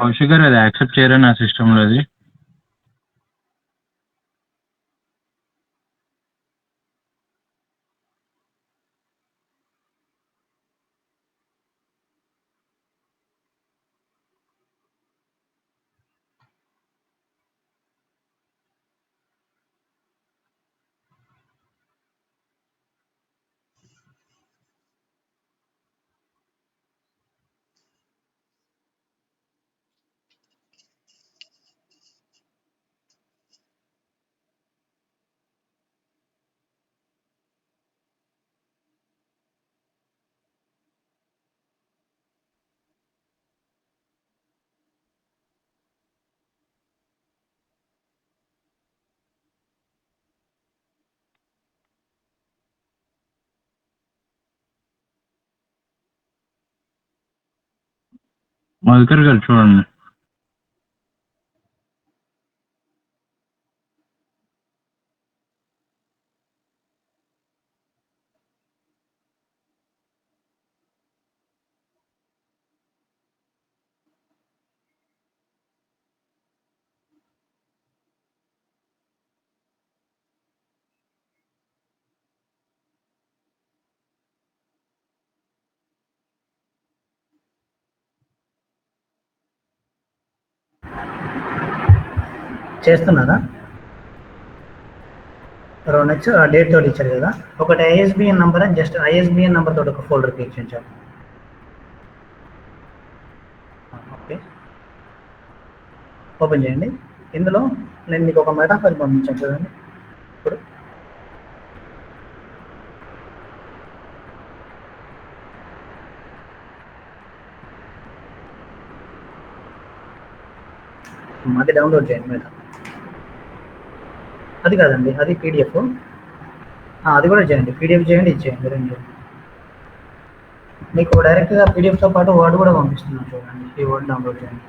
కౌశిక్ గారు అది యాక్సెప్ట్ చేయరా నా సిస్టంలో అది? మధుకర్ గారు చూడండి. చేస్తున్నారా? నెక్స్ట్ డేట్ తోటి ఇచ్చారు కదా, ఒకటి ఐఎస్బిఎన్ నంబర్ అని జస్ట్ ఐఎస్బిఎన్ నంబర్ తోటి ఒక ఫోల్డర్ క్రియేట్ చేయించారు. ఓకే, ఓపెన్ చేయండి. ఇందులో నేను మీకు ఒక మెటా ఫైల్ పంపించాను చూడండి. ఇప్పుడు అది డౌన్లోడ్ చేయండి. మెటా అది కాదండి, అది పీడిఎఫ్. అది కూడా చేయండి, పీడిఎఫ్ చేయండి, ఇచ్చేయండి రెండు. మీకు డైరెక్ట్గా పీడిఎఫ్తో పాటు వర్డ్ కూడా పంపిస్తున్నాను చూడండి. ఈ వర్డ్ డౌన్లోడ్ చేయండి.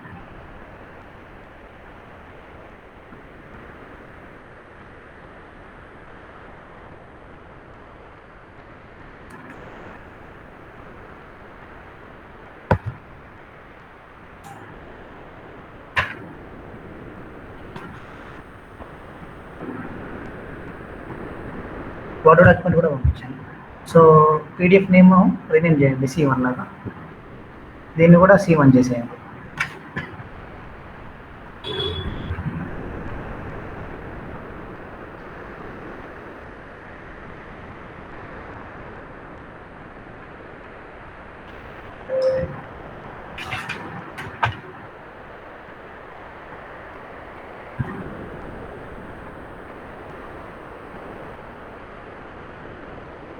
వర్డ్ డాక్యుమెంట్ కూడా పంపించాను. సో పీడిఎఫ్ నేమ్ రీనేమ్ చేయండి C1 లాగా, దీన్ని కూడా C1 చేసేయండి.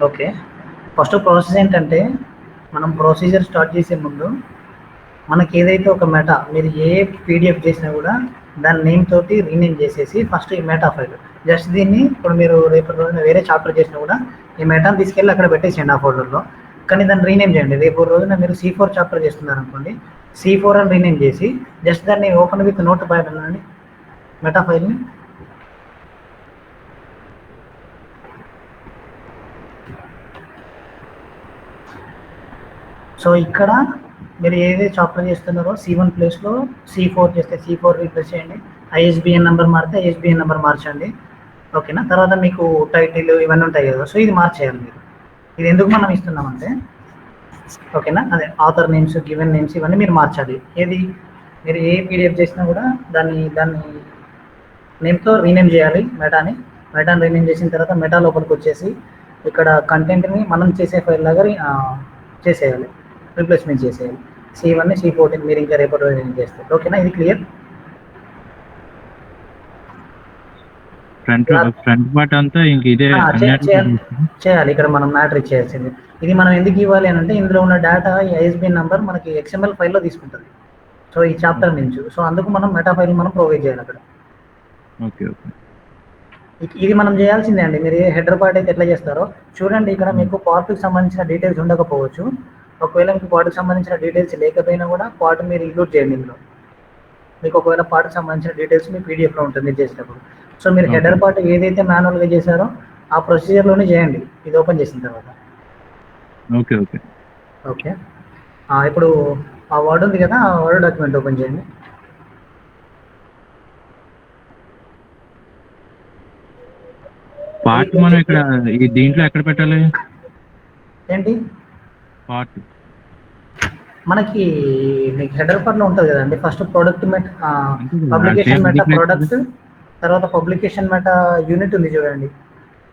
ఓకే, ఫస్ట్ ప్రాసెస్ ఏంటంటే, మనం ప్రొసీజర్ స్టార్ట్ చేసే ముందు మనకి ఏదైతే ఒక మెటా, మీరు ఏ పీడిఎఫ్ చేసినా కూడా దాని నేమ్ తోటి రీనేమ్ చేసేసి ఫస్ట్ ఈ మెటా ఫైల్, జస్ట్ దీన్ని ఇప్పుడు మీరు రేపు రోజున వేరే చాప్టర్ చేసినా కూడా ఈ మెటాని తీసుకెళ్ళి అక్కడ పెట్టేసేయండి ఆ ఫోల్డర్లో. కానీ దాన్ని రీనేమ్ చేయండి. రేపు రోజున మీరు C4 చాప్టర్ చేస్తున్నారు అనుకోండి, C4 అని రీనేమ్ చేసి జస్ట్ దాన్ని ఓపెన్ విత్ నోట్ ప్యాడ్ అనండి మెటా ఫైల్ని. సో ఇక్కడ మీరు ఏదైతే చాప్టర్ చేస్తున్నారో C1 ప్లేస్లో C4 చేస్తే C4 రీప్లేస్ చేయండి. ఐఎస్బిఎన్ నెంబర్ మారితే ఐఎస్బిఎన్ నెంబర్ మార్చండి. ఓకేనా? తర్వాత మీకు టైటిల్ ఇవన్నీ ఉంటాయి కదా, సో ఇది మార్చేయాలి మీరు. ఇది ఎందుకు మనం ఇస్తున్నామంటే, ఓకేనా, అదే ఆథర్ నేమ్స్, గివెన్ నేమ్స్ ఇవన్నీ మీరు మార్చాలి. ఏది మీరు ఏ పీడిఎఫ్ చేసినా కూడా దాన్ని నేమ్తో రీనేమ్ చేయాలి. మెటాని రీనేమ్ చేసిన తర్వాత మెటా లోపలికి వచ్చేసి ఇక్కడ కంటెంట్ని మనం చేసే ఫైల్ లాగా చేసేయాలి, రీప్లేస్మెంట్ చేసేయాలి. C1 C14 మీరు ఇంకా రేపటి రోజు ఏం చేస్తారు. ఓకేనా? ఇది క్లియర్? ఫ్రంట్ పార్ట్ అంతా ఇంక ఇదే చేయాలి. ఇక్కడ మనం మ్యాటర్ ఇచ్చేయాల్సింది. ఇది మనం ఎందుకు ఇవ్వాలి అని అంటే, ఇందులో ఉన్న డేటా ఈ ఐఎస్బిఎన్ నెంబర్ మనకి XML ఫైల్లో తీసుకుంటుంది. సో ఈ చాప్టర్ నుంచి, సో అందుకు మనం మెటా ఫైల్ మనం ప్రొవైడ్ చేయాలి అక్కడ. ఓకే ఓకే, ఇది మనం చేయాల్సిందే అండి. మీరు ఏ హెడర్ పార్ట్ అయితే ఎట్లా చేస్తారో చూడండి. ఇక్కడ మీకు పార్ట్కి సంబంధించిన డీటెయిల్స్ ఉండకపోవచ్చు. ఒకవేళ మీకు పార్ట్కి సంబంధించిన డీటెయిల్స్ లేకపోయినా కూడా పార్ట్ మీరు ఇంక్లూడ్ చేయండి ఇందులో. మీకు ఒకవేళ పార్ట్కి సంబంధించిన డీటెయిల్స్ మీ పీడిఎఫ్లో ఉంటుంది చేసేటప్పుడు. సో మీరు హెడర్ పార్ట్ ఏదైతే మాన్యువల్గా చేశారో ఆ ప్రొసీజర్లోనే చేయండి ఇది ఓపెన్ చేసిన తర్వాత. ఓకే ఓకే ఓకే, ఇప్పుడు ఆ వర్డ్ ఉంది కదా, ఆ వర్డ్ డాక్యుమెంట్ ఓపెన్ చేయండి. పార్ట్ మనం ఇక్కడ ఈ దీంట్లో ఎక్కడ పెట్టాలి ఏంటి పార్ట్? మనకి మీకు హెడర్ పార్ట్లో ఉంటుంది కదండి. ఫస్ట్ ప్రొడక్ట్ మెట్ అంతే కదా, పబ్లికేషన్ సేమ్ మెటా అదే ప్లేస్ కదా. ప్రొడక్ట్స్, తర్వాత పబ్లికేషన్ మెటా యూనిట్ ఉంది చూడండి.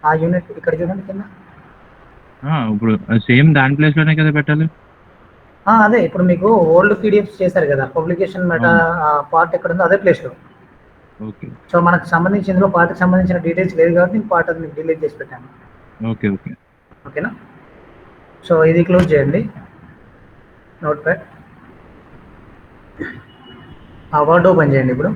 ఆ యూనిట్ ఇక్కడ చూడండి కింద. ఇప్పుడు సేమ్ దాని ప్లేస్ లోనే కదా పెట్టాలి. అదే ఇప్పుడు మీకు ఓల్డ్ పీడిఎఫ్స్ చేశారు కదా, పబ్లికేషన్ మెటా అవును. పార్ట్ ఎక్కడ ఉందో అదే ప్లేస్లో. ఓకే సో మనకు సంబంధించి ఇందులో పార్ట్కి సంబంధించిన డీటెయిల్స్ లేదు కాబట్టి నేను పార్ట్ అది మీకు డిలీట్ చేసి పెట్టాను. Okay okay. ఓకేనా. సో ఇది క్లోజ్ చేయండి నోట్ ప్యాడ్. వర్డ్ ఓపెన్ చేయండి ఇప్పుడు.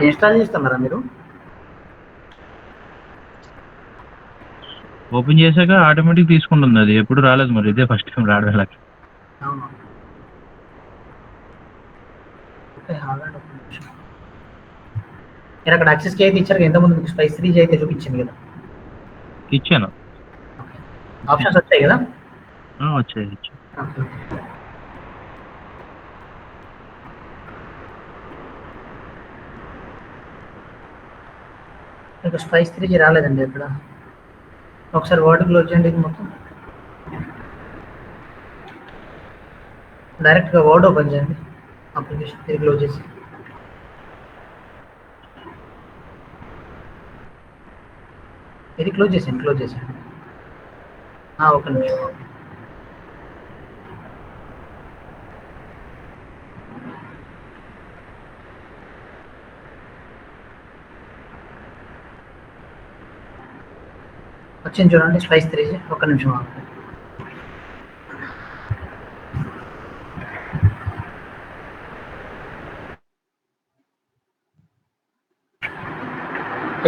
ఇన్స్టాల్ చేస్తున్నారా మీరు? ఓపెన్ చేశాక ఆటోమేటిక్ తీసుకుంటుంది, అది ఎప్పుడు రాలేదు, మరి ఇదే ఫస్ట్ టైం రావడం ఇలా. అవును. ఓకే, ఆగండి ఒక నిమిషం. మీరు అక్కడ యాక్సెస్ కి అయితే ఇచ్చారు, ఎంతమంది మీకు స్పైస్ 3 అయితే చూపించింది కదా. ఇచ్చాను. ఆప్షన్స్ వచ్చాయి కదా. వచ్చాయి. ఓకే. మీకు స్పైస్ 3 రాలేదండి ఇక్కడ. ఒకసారి వర్డ్ క్లోజ్ చేయండి ఇది మొత్తం. డైరెక్ట్గా వర్డ్ ఓపెన్ చేయండి అప్లికేషన్, ఇది క్లోజ్ చేసి. ఇది క్లోజ్ చేసేయండి. ఒక నిమిషం. వచ్చింది చూడండి స్పైస్ 3. ఒక నిమిషం ఆగండి.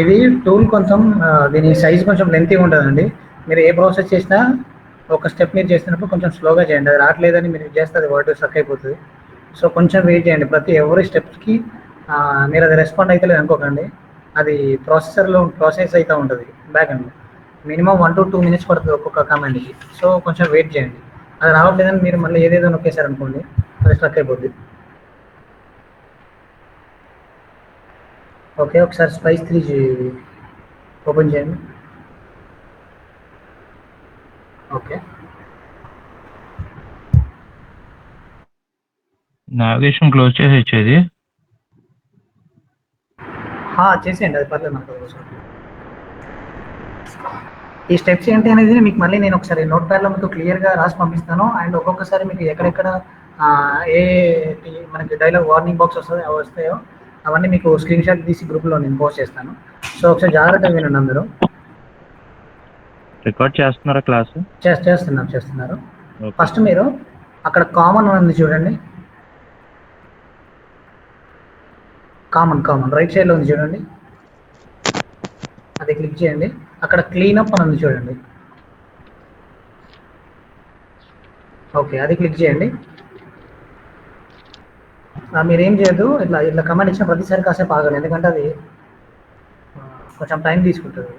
ఇది టూల్ కొంచెం దీని సైజ్ కొంచెం లెంతీగా ఉంటుందండి. మీరు ఏ ప్రాసెస్ చేసినా ఒక స్టెప్ మీరు చేస్తున్నప్పుడు కొంచెం స్లోగా చేయండి. అది రావట్లేదని మీరు చేస్తే అది వర్డ్ స్ట్రక్ అయిపోతుంది. సో కొంచెం వెయిట్ చేయండి. ప్రతి ఎవరి స్టెప్స్కి మీరు అది రెస్పాండ్ అయితే లేదు అనుకోకండి, అది ప్రాసెసర్లో ప్రాసెస్ అవుతూ ఉంటుంది back and. Minimum 1 to 2 minutes పడుతుంది ఒక్కొక్క కమాండ్కి. సో కొంచెం వెయిట్ చేయండి. అది రావట్లేదని మీరు మళ్ళీ ఏదేదో నొక్కేశారనుకోండి, అది స్ట్రక్ అయిపోద్ది. ఓకే, ఒకసారి స్పైస్ 3 ఓపెన్ చేయండి. ఓకే, నావిగేషన్ క్లోజ్ చేసి ఇచ్చేది. చేసేయండి, అది పర్లేదు నాకు. ఈ స్టెప్స్ ఏంటి అనేది మీకు మళ్ళీ నేను ఒకసారి నోట్ ప్యాడ్లో మీకు క్లియర్గా రాసి పంపిస్తాను. అండ్ ఒక్కొక్కసారి మీకు ఎక్కడెక్కడ ఏ మనకి డైలాగ్ వార్నింగ్ బాక్స్ వస్తాయో అవన్నీ మీకు స్క్రీన్ షాట్ తీసి గ్రూప్లో నేను పోస్ట్ చేస్తాను. సో ఒకసారి జాగ్రత్తగా వినండి అందరూ. రికార్డ్ చేస్తున్నారా క్లాస్? చేస్తున్నారు. ఫస్ట్ మీరు అక్కడ కామన్ ఉంది చూడండి, కామన్ రైట్ సైడ్లో ఉంది చూడండి, అది క్లిక్ చేయండి. అక్కడ క్లీనప్ అని ఉంది చూడండి. ఓకే, అది క్లిక్ చేయండి. మీరేం చేయదు, ఇట్లా కమాండ్ ఇచ్చిన ప్రతిసారి కాసేపు ఆగండి, ఎందుకంటే అది కొంచెం టైం తీసుకుంటుంది.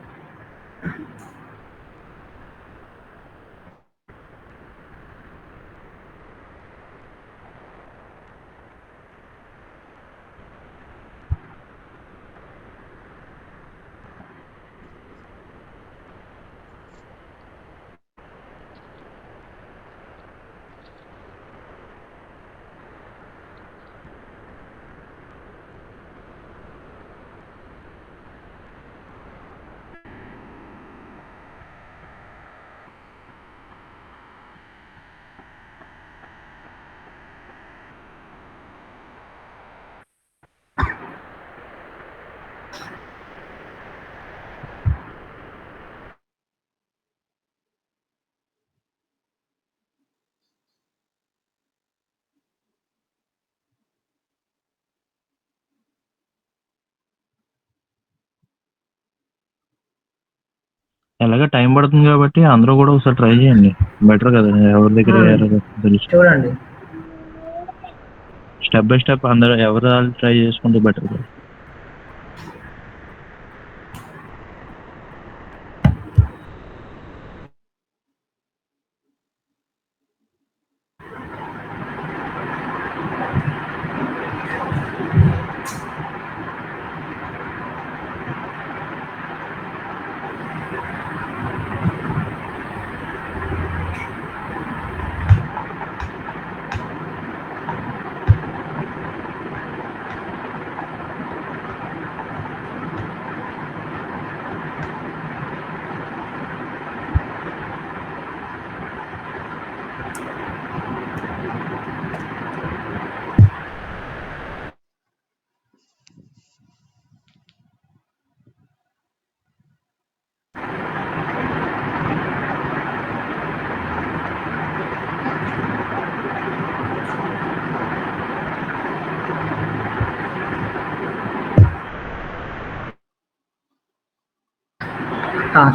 ఎలాగ టైం పడుతుంది కాబట్టి అందరూ కూడా ఒకసారి ట్రై చేయండి. బెటర్ కదా, ఎవరి దగ్గర తెలుసు. చూడండి. స్టెప్ బై స్టెప్ అందరూ ఎవరు ట్రై చేసుకుంటే బెటర్ కదా.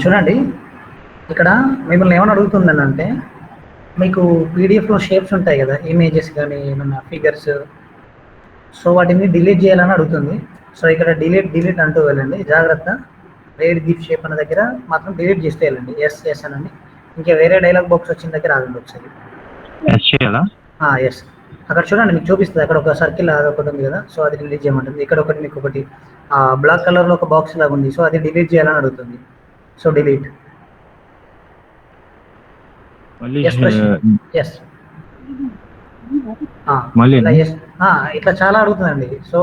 చూడండి, ఇక్కడ మిమ్మల్ని ఏమైనా అడుగుతుందని అంటే, మీకు పీడిఎఫ్లో షేప్స్ ఉంటాయి కదా, ఇమేజెస్ కానీ ఏమన్నా ఫిగర్స్, సో వాటిని డిలీట్ చేయాలని అడుగుతుంది. సో ఇక్కడ డిలీట్ అంటూ వెళ్ళండి, జాగ్రత్త. రేడ్ గిఫ్ట్ షేప్ అన్న దగ్గర మాత్రం డిలీట్ చేస్తే వెళ్ళండి, ఎస్ అనండి. ఇంకా వేరే డైలాగ్ బాక్స్ వచ్చిన దగ్గర ఆగండి ఒకసారి. ఎస్, అక్కడ చూడండి మీకు చూపిస్తుంది, అక్కడ ఒక సర్కిల్ ఒకటి ఉంది కదా, సో అది డిలీట్ చేయమంటుంది. ఇక్కడ ఒకటి మీకు ఒకటి బ్లాక్ కలర్లో ఒక బాక్స్ లాగా ఉంది, సో అది డిలీట్ చేయాలని అడుగుతుంది. So delete. ఎస్, ఇట్లా చాలా అడుగుతుందండి. సో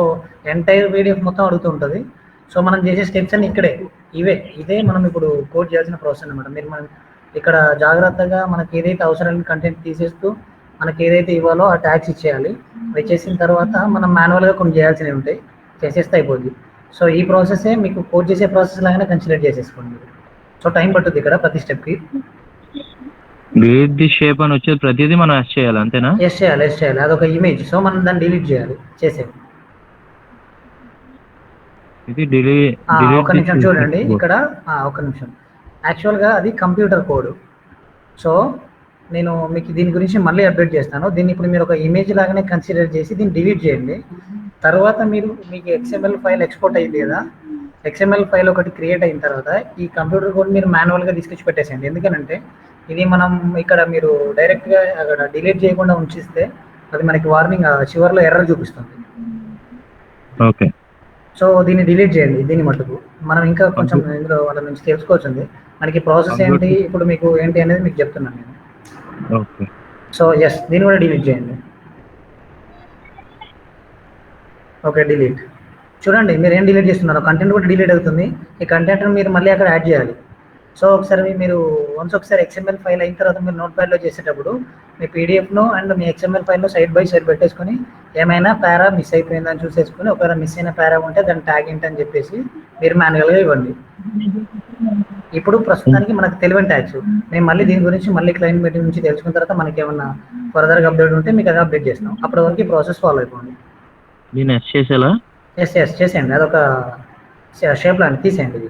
ఎంటైర్ పీడిఎఫ్ మొత్తం అడుగుతూ ఉంటుంది. సో మనం చేసే స్టెప్స్ అన్ని ఇదే మనం ఇప్పుడు కోడ్ చేయాల్సిన ప్రాసెస్ అనమాట. మనం ఇక్కడ జాగ్రత్తగా మనకి ఏదైతే అవసరమైన కంటెంట్ తీసేస్తూ మనకి ఏదైతే ఇవ్వాలో ఆ ట్యాగ్స్ ఇచ్చేయాలి. అవి చేసిన తర్వాత మనం మాన్యువల్గా కొన్ని చేయాల్సినవి ఉంటాయి, చేసేస్తే అయిపోద్ది. సో ఈ ప్రాసెసే మీకు కోడ్ చేసే ప్రాసెస్ లాగానే కన్సిడర్ చేసేసుకోండి. సో టైం పట్టుద్ది ఇక్కడ ప్రతి స్టెప్కి. డిలీట్ ది షేప్ అని వచ్చేది ప్రతిదీ మనం ఎస్ చేయాలి, అంతేనా? ఎస్ చేయాలి. అదొక ఇమేజ్, సో మనం దాన్ని డిలీట్ చేయాలి. చేసేది ఇది ఒక నిమిషం చూడండి ఇక్కడ, ఒక నిమిషం. యాక్చువల్గా అది కంప్యూటర్ కోడ్. సో నేను మీకు దీని గురించి మళ్ళీ అప్డేట్ చేస్తాను. దీన్ని ఇప్పుడు మీరు ఒక ఇమేజ్ లాగానే కన్సిడర్ చేసి దీన్ని డిలీట్ చేయండి. తర్వాత మీకు XML ఫైల్ ఎక్స్పోర్ట్ అయ్యింది కదా, XML ఫైల్ ఒకటి క్రియేట్ అయిన తర్వాత ఈ కంప్యూటర్ కోడ్ మీరు మాన్యువల్గా తీసుకొచ్చి పెట్టేసేయండి. ఎందుకనంటే ఇది మనం ఇక్కడ మీరు డైరెక్ట్గా అక్కడ డిలీట్ చేయకుండా ఉంచిస్తే అది మనకి వార్నింగ్ చివరిలో ఎర్రర్ చూపిస్తుంది. ఓకే, సో దీన్ని డిలీట్ చేయండి. దీన్ని మటుకు మనం ఇంకా కొంచెం ఇందులో వాళ్ళ నుంచి తెలుసుకోవచ్చుంది. మనకి ప్రాసెస్ ఏంటి, ఇప్పుడు మీకు ఏంటి అనేది మీకు చెప్తున్నాను నేను. ఓకే, సో ఎస్, దీన్ని కూడా డిలీట్ చేయండి. Okay, delete. చూడండి మీరు ఏం డిలీట్ చేస్తున్నారు, కంటెంట్ కూడా డిలీట్ అవుతుంది. ఈ కంటెంట్ మీరు మళ్ళీ అక్కడ యాడ్ చేయాలి. సో ఒకసారి మీరు ఒకసారి XML ఫైల్ అయిన తర్వాత మీరు నోట్ ప్యాడ్లో చేసేటప్పుడు మీ పీడిఎఫ్ను అండ్ మీ XML ఫైల్ను సైడ్ బై సైడ్ పెట్టేసుకొని ఏమైనా పారా మిస్ అయిపోయిందని చూసేసుకొని, ఒకవేళ మిస్ అయిన పారా ఉంటే దాని ట్యాగ్ ఏంటని చెప్పేసి మీరు మాన్యువల్గా ఇవ్వండి. ఇప్పుడు ప్రస్తుతానికి మనకు తెలియని ట్యాగ్స్, మేము మళ్ళీ దీని గురించి మళ్ళీ క్లయింట్ మీటింగ్ నుంచి తెలుసుకున్న తర్వాత మనకి ఏమన్నా ఫర్దర్గా అప్డేట్ ఉంటే మీకు అది అప్డేట్ చేస్తాం. అప్పటి వరకు ఈ ప్రాసెస్ ఫాలో అయిపోండి. ఎస్ చేసేయండి, అదొక షేప్ లాంటి తీసేయండి. ఇది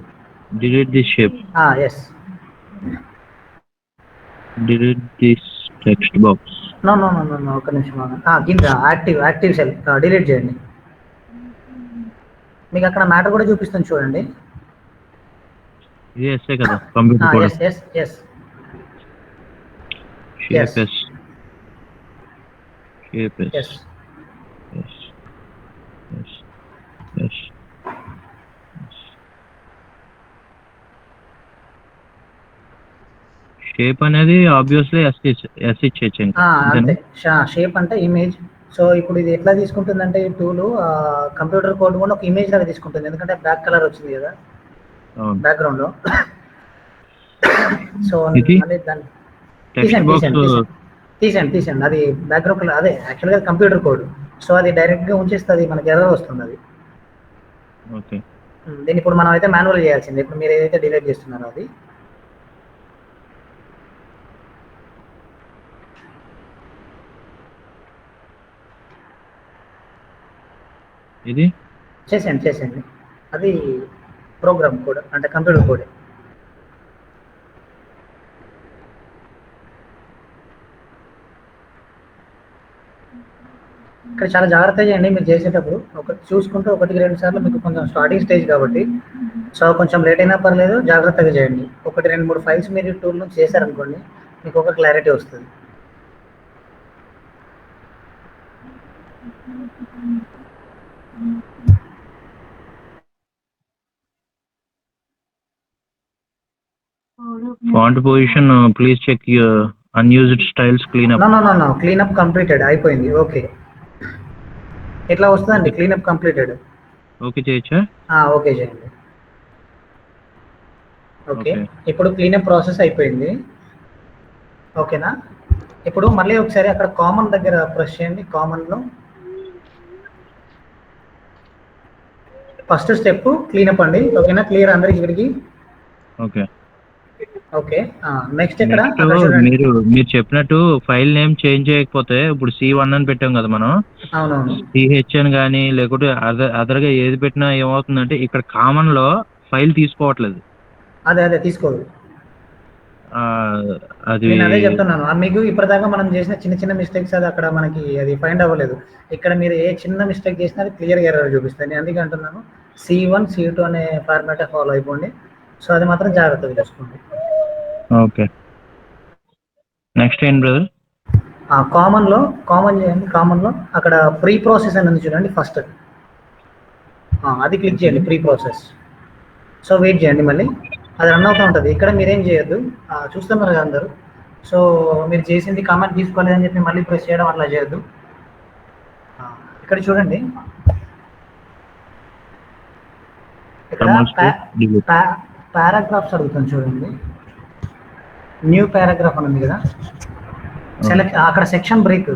delete this shape. Yes. Delete this text box. No. ఒక నిమిషం. కింద యాక్టివ్ సెల్ డిలీట్ చేయండి. మీకు అక్కడ మ్యాటర్ కూడా చూపిస్తుంది చూడండి. ఇది ఎస్ఏ కదా, కంప్యూటర్ కోడ్. ఎస్. షేప్ అనేది ఆబ్వియస్లీ ఎస్ ఇచ్చేచ్చు. అంతే, షేప్ అంటే ఇమేజ్. సో ఇప్పుడు ఇది ఎట్లా తీసుకుంటుందంటే ఈ టూల్ కంప్యూటర్ కోడ్ కూడా ఒక ఇమేజ్ లాగా తీసుకుంటుంది, ఎందుకంటే బ్లాక్ కలర్ వచ్చింది కదా బ్యాక్గ్రౌండ్ లో. సో తీసేయండి అది బ్యాక్గ్రౌండ్ కలర్, అదే యాక్చువల్గా కంప్యూటర్ కోడ్. సో అది డైరెక్ట్గా ఉంచేస్తుంది, మనకి ఎర్రర్ వస్తుంది అది. ఓకే, దీన్ని ఇప్పుడు మనం అయితే మాన్యువల్ చేయాల్సింది. ఇప్పుడు మీరు ఏదైతే డిలీట్ చేస్తున్నారో అది. ఇది చేసేయండి అది ప్రోగ్రామ్ కోడ్, అంటే కంప్యూటర్ కోడ్. ఇక్కడ చాలా జాగ్రత్తగా చేయండి మీరు చేసేటప్పుడు. ఒకటి చూసుకుంటూ 1, 2 సార్లు మీకు కొంచెం స్టార్టింగ్ స్టేజ్ కాబట్టి సో కొంచెం లేట్ అయినా పర్లేదు జాగ్రత్తగా చేయండి. 1, 2, 3 ఫైల్స్ మీరు టూల్ నుంచి చేశారనుకోండి మీకు ఒక క్లారిటీ వస్తుంది. Font position please check your unused styles clean no up. No no cleanup completed అయిపోయింది. ఓకే ఇట్లా వస్తుందండి క్లీనప్ కంప్లీటెడ్. ఓకే చేయొచ్చా? ఓకే చేయండి. Okay okay. ఇప్పుడు క్లీనప్ ప్రాసెస్ అయిపోయింది. ఓకేనా? ఇప్పుడు మళ్ళీ ఒకసారి అక్కడ కామన్ దగ్గర ప్రెస్ చేయండి. కామన్లో ఫస్ట్ స్టెప్ క్లీనప్ అండి. ఓకేనా? క్లియర్ అందరికి ఇక్కడికి? ఓకే. ఓకే నెక్స్ట్ ఇక్కడ నెక్స్ట్ అక్కడ చూడండి. మీరు చెప్పినట్టు ఫైల్ నేమ్ చేంజ్ చేయకపోతే ఇప్పుడు C1 అని పెట్టాం కదా మనం, అవునవును CH అని కానీ లేకుంటే అదర్గా ఏది పెట్టినా ఏమవుతుందంటే ఇక్కడ కామన్ లో ఫైల్ తీసుకోవట్లేదు. అదే తీసుకోదు. ఆ, అది నేను అదే చెప్తున్నాను మీకు ఇప్పటిదాకా మనం చేసిన చిన్న చిన్న మిస్టేక్స్ అది అక్కడ మనకి అది ఫైండ్ అవ్వలేదు. ఇక్కడ మీరు ఏ చిన్న మిస్టేక్ చేసినా అది క్లియర్ ఎర్రర్ చూపిస్తుంది. నేను అందుకే అంటున్నాను C1 C2 అనే ఫార్మాటే ఫాలో అయిపోండి. సో అది మాత్రం జాగ్రత్తగా చూసుకోండి. ఓకే. నెక్స్ట్ ఏంటి బ్రదర్? కామన్ చేయండి. కామన్లో అక్కడ ప్రీ ప్రాసెస్ అని ఉంది చూడండి ఫస్ట్, అది క్లిక్ చేయండి. Pre process. సో వెయిట్ చేయండి, మళ్ళీ అది రన్ అవుతూ ఉంటుంది. ఇక్కడ మీరేం చేయొద్దు, చూస్తున్నారు కదా అందరూ. సో మీరు చేసింది కామెంట్ తీసుకోలేదని చెప్పి మళ్ళీ ప్రెస్ చేయడం అట్లా చేయొద్దు. ఇక్కడ చూడండి, ఇక్కడ పారాగ్రాఫ్స్ అడుగుతాను చూడండి. న్యూ పారాగ్రాఫ్ అని ఉంది కదా, సెలెక్ట్ అక్కడ section break,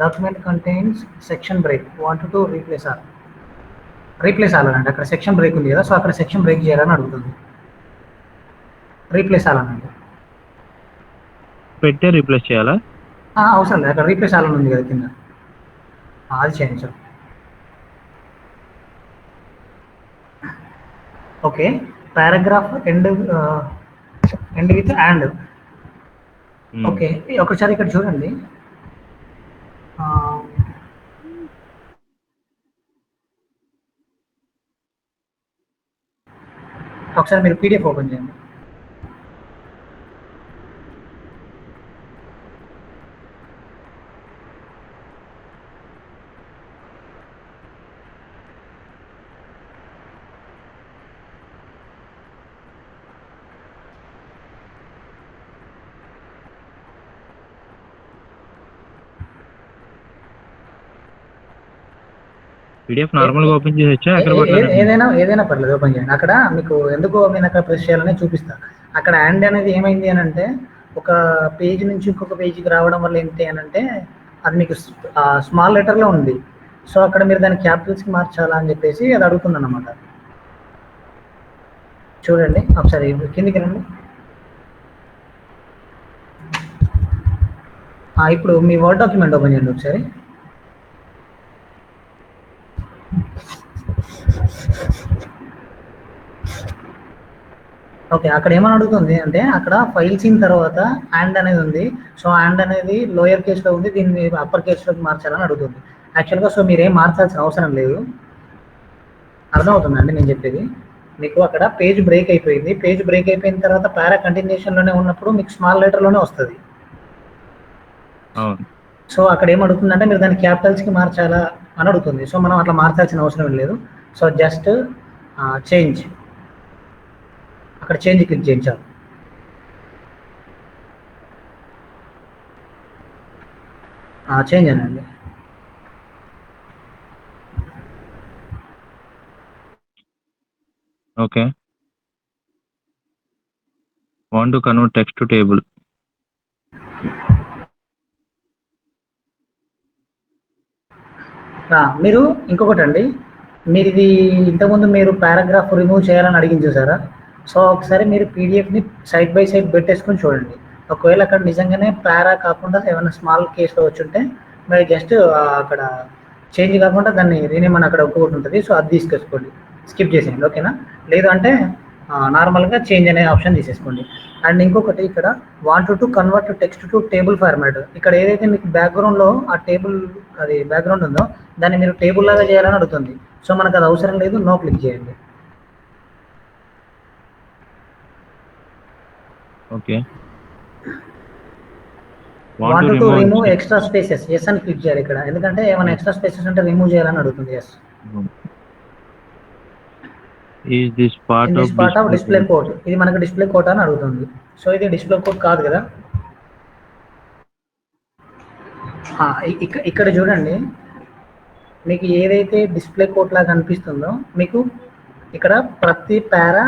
document contains section break, want to replace all అనండి. అక్కడ సెక్షన్ బ్రేక్ ఉంది కదా, సో అక్కడ సెక్షన్ బ్రేక్ చేయాలని అడుగుతుంది. రీప్లేస్ అనండి. పెట్టే రీప్లేస్ చేయాలా? అవసరం లేదు, అక్కడ రీప్లేస్ ఆల్ ఉంది కదా కింద, అది చేయండి sir. Okay paragraph end with and. Okay ఒకసారి ఇక్కడ చూడండి, ఒకసారి మీరు PDF ఓపెన్ చేయండి. PDF నార్మల్గా ఓపెన్ చేయొచ్చా? ఏదైనా పర్లేదు, ఓపెన్ చేయండి. అక్కడ మీకు ఎందుకు నేను అక్కడ ప్రెస్ చేయాలని చూపిస్తా. అక్కడ అండ్ అనేది ఏమైంది అని అంటే, ఒక పేజ్ నుంచి ఇంకొక పేజీకి రావడం వల్ల ఏంటి అని అంటే, అది మీకు స్మాల్ లెటర్లో ఉంది. సో అక్కడ మీరు దాన్ని క్యాపిటల్స్కి మార్చాలా అని చెప్పేసి అది అడుగుతుంది అన్నమాట. చూడండి ఒకసారి కిందికి రండి. ఇప్పుడు మీ వర్డ్ డాక్యుమెంట్ ఓపెన్ చేయండి ఒకసారి. ఓకే అక్కడ ఏమని అడుగుతుంది అంటే, అక్కడ ఫైల్స్ ఇన్ తర్వాత అండ్ అనేది ఉంది. సో అండ్ అనేది లోయర్ కేస్లో ఉంది, దీన్ని అప్పర్ కేస్లోకి మార్చాలని అడుగుతుంది. యాక్చువల్గా సో మీరు ఏం మార్చాల్సిన అవసరం లేదు. అర్థమవుతుందండి నేను చెప్పేది? మీకు అక్కడ పేజ్ బ్రేక్ అయిపోయింది. పేజ్ బ్రేక్ అయిపోయిన తర్వాత పారా కంటిన్యూషన్లోనే ఉన్నప్పుడు మీకు స్మాల్ లెటర్లోనే వస్తుంది. సో అక్కడ ఏమడుగుతుందంటే, మీరు దాన్ని క్యాపిటల్స్కి మార్చాలా అని అడుగుతుంది. సో మనం అట్లా మార్చాల్సిన అవసరం లేదు. సో జస్ట్ చేంజ్, అక్కడ చేంజ్ క్లిక్ చేయించాలి. చేంజ్ అనండి. Okay want to convert text to table. మీరు ఇంకొకటి అండి, మీరు ఇది ఇంతకుముందు మీరు పారాగ్రాఫ్ రిమూవ్ చేయాలని అడిగింది చూసారా? సో ఒకసారి మీరు పీడిఎఫ్ని సైడ్ బై సైడ్ పెట్టేసుకొని చూడండి. ఒకవేళ అక్కడ నిజంగానే పారా కాకుండా ఏమైనా స్మాల్ కేసులో వచ్చి ఉంటే మీరు జస్ట్ అక్కడ చేంజ్ కాకుండా దాన్ని రీనేమ్ అని అక్కడ ఇంకొకటి ఉంటుంది. సో అది తీసుకొచ్చుకోండి, స్కిప్ చేసేయండి. ఓకేనా? లేదు అంటే నార్మల్గా చేంజ్ అనే ఆప్షన్ తీసేసుకోండి. అండ్ ఇంకొకటి ఇక్కడ want to convert text to table format, ఇక్కడ ఏదైతే మీకు బ్యాక్గ్రౌండ్లో ఆ టేబుల్ అది బ్యాక్గ్రౌండ్ ఉందో దాన్ని మీరు టేబుల్ లాగా చేయాలని అడుగుతుంది. సో మనకు అది అవసరం లేదు, నో క్లిక్ చేయండి. Okay. Want to remove extra spaces, yes అని క్లిక్ చేయాలి ఇక్కడ, ఎందుకంటే ఏమైనా ఎక్స్ట్రా స్పేసెస్ అంటే రిమూవ్ చేయాలని అడుగుతుంది. Yes. Is this part of display code, ఇది మనకు డిస్ప్లే కోడ్ అని అడుగుతుంది. సో ఇది డిస్ప్లే కోడ్ కాదు కదా. ఇక్కడ చూడండి, మీకు ఏదైతే డిస్ప్లే కోడ్ లాగా కనిపిస్తుందో మీకు ఇక్కడ ప్రతి పారా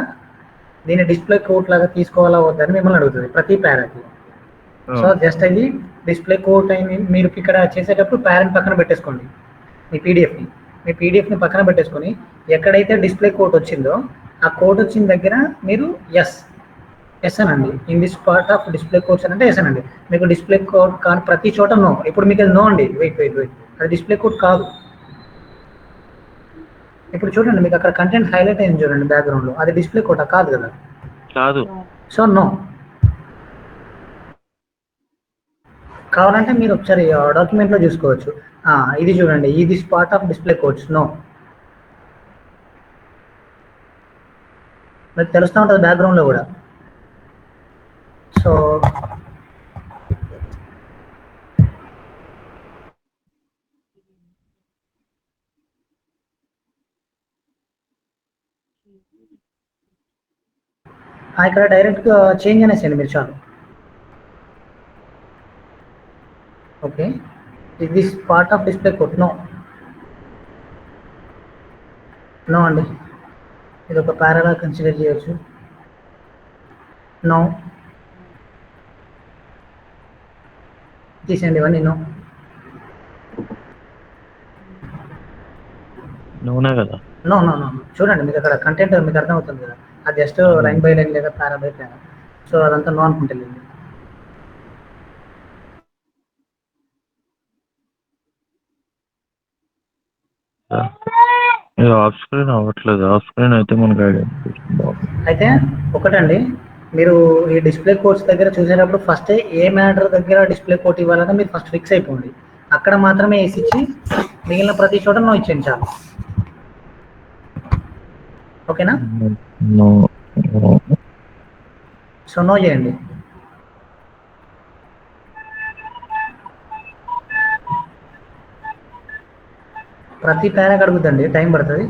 దీన్ని డిస్ప్లే కోడ్ లాగా తీసుకోవాలా వద్దని మిమ్మల్ని అడుగుతుంది ప్రతి పారాకి. సో జస్ట్ అది డిస్ప్లే కోడ్ అయింది. మీరు ఇక్కడ చేసేటప్పుడు పారాని పక్కన పెట్టేసుకోండి, మీ పీడిఎఫ్ని పక్కన పెట్టేసుకొని ఎక్కడైతే డిస్ప్లే కోడ్ వచ్చిందో ఆ కోడ్ వచ్చిన దగ్గర మీరు ఎస్ అనండి. In this part of display codes అంటే ఎస్ అనండి. మీకు డిస్ప్లే కోడ్ కానీ ప్రతి చోట నో. ఇప్పుడు మీకు అది నో అండి, వెయిట్ అది డిస్ప్లే కోడ్ కాదు. ఇప్పుడు చూడండి, మీకు అక్కడ కంటెంట్ హైలైట్ అయింది చూడండి బ్యాక్గ్రౌండ్లో, అది డిస్ప్లే కోడ్ కాదు కదా. కాదు. So no. కావాలంటే మీరు ఒకసారి డాక్యుమెంట్లో చూసుకోవచ్చు. ఇది చూడండి, ఇది part of display codes, no. మీకు తెలుస్తూ ఉంటుంది బ్యాక్గ్రౌండ్లో కూడా. సో ఇక్కడ డైరెక్ట్గా చేంజ్ అనేసేయండి మీరు చాలు. Okay, is this part of display code, no అండి. ఇది ఒక పారాలా కన్సిడర్ చేయొచ్చు, నో. తీసేయండి ఇవన్నీ, నో. కదా. నో. చూడండి, మీకు అక్కడ కంటెంట్ మీకు అర్థమవుతుంది కదా, అది జస్ట్ లైన్ బై లైన్ లేదా పారా బై పారా. సో అదంతా నో అనుకుంటుంది. ఆఫ్ స్క్రీన్ అవ్వట్లేదు. ఆఫ్ స్క్రీన్ అయితే మనకు అయితే ఒకటండి, మీరు ఈ డిస్ప్లే కోడ్స్ దగ్గర చూసేటప్పుడు ఫస్ట్ ఏ మ్యాటర్ దగ్గర డిస్ప్లే కోడ్ ఇవ్వాలని మీరు ఫస్ట్ ఫిక్స్ అయిపోండి. అక్కడ మాత్రమే వేసి ఇచ్చి మిగిలిన ప్రతి చోట నో ఇచ్చేయండి చాలు. ఓకేనా. సో నో చేయండి. ప్రతి పారాకి అడుగుద్దండి, టైం పడుతుంది.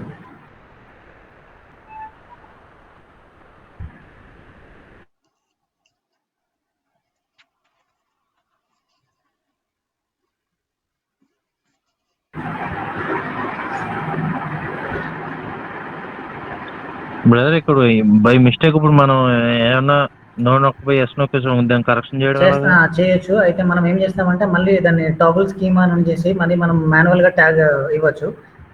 బ్రదర్ ఇక్కడ బై మిస్టేక్ ఇప్పుడు మనం ఏమన్నా నో నొక్కపోయి ఎస్ నొక్కేసాం, దాన్ని కరెక్షన్ చేయొచ్చు. అయితే మనం ఏం చేస్తామంటే మళ్ళీ దాన్ని టాబుల్ స్కీమా అని చేసి మళ్ళీ మనం మాన్యువల్గా ట్యాగ్ ఇవ్వచ్చు.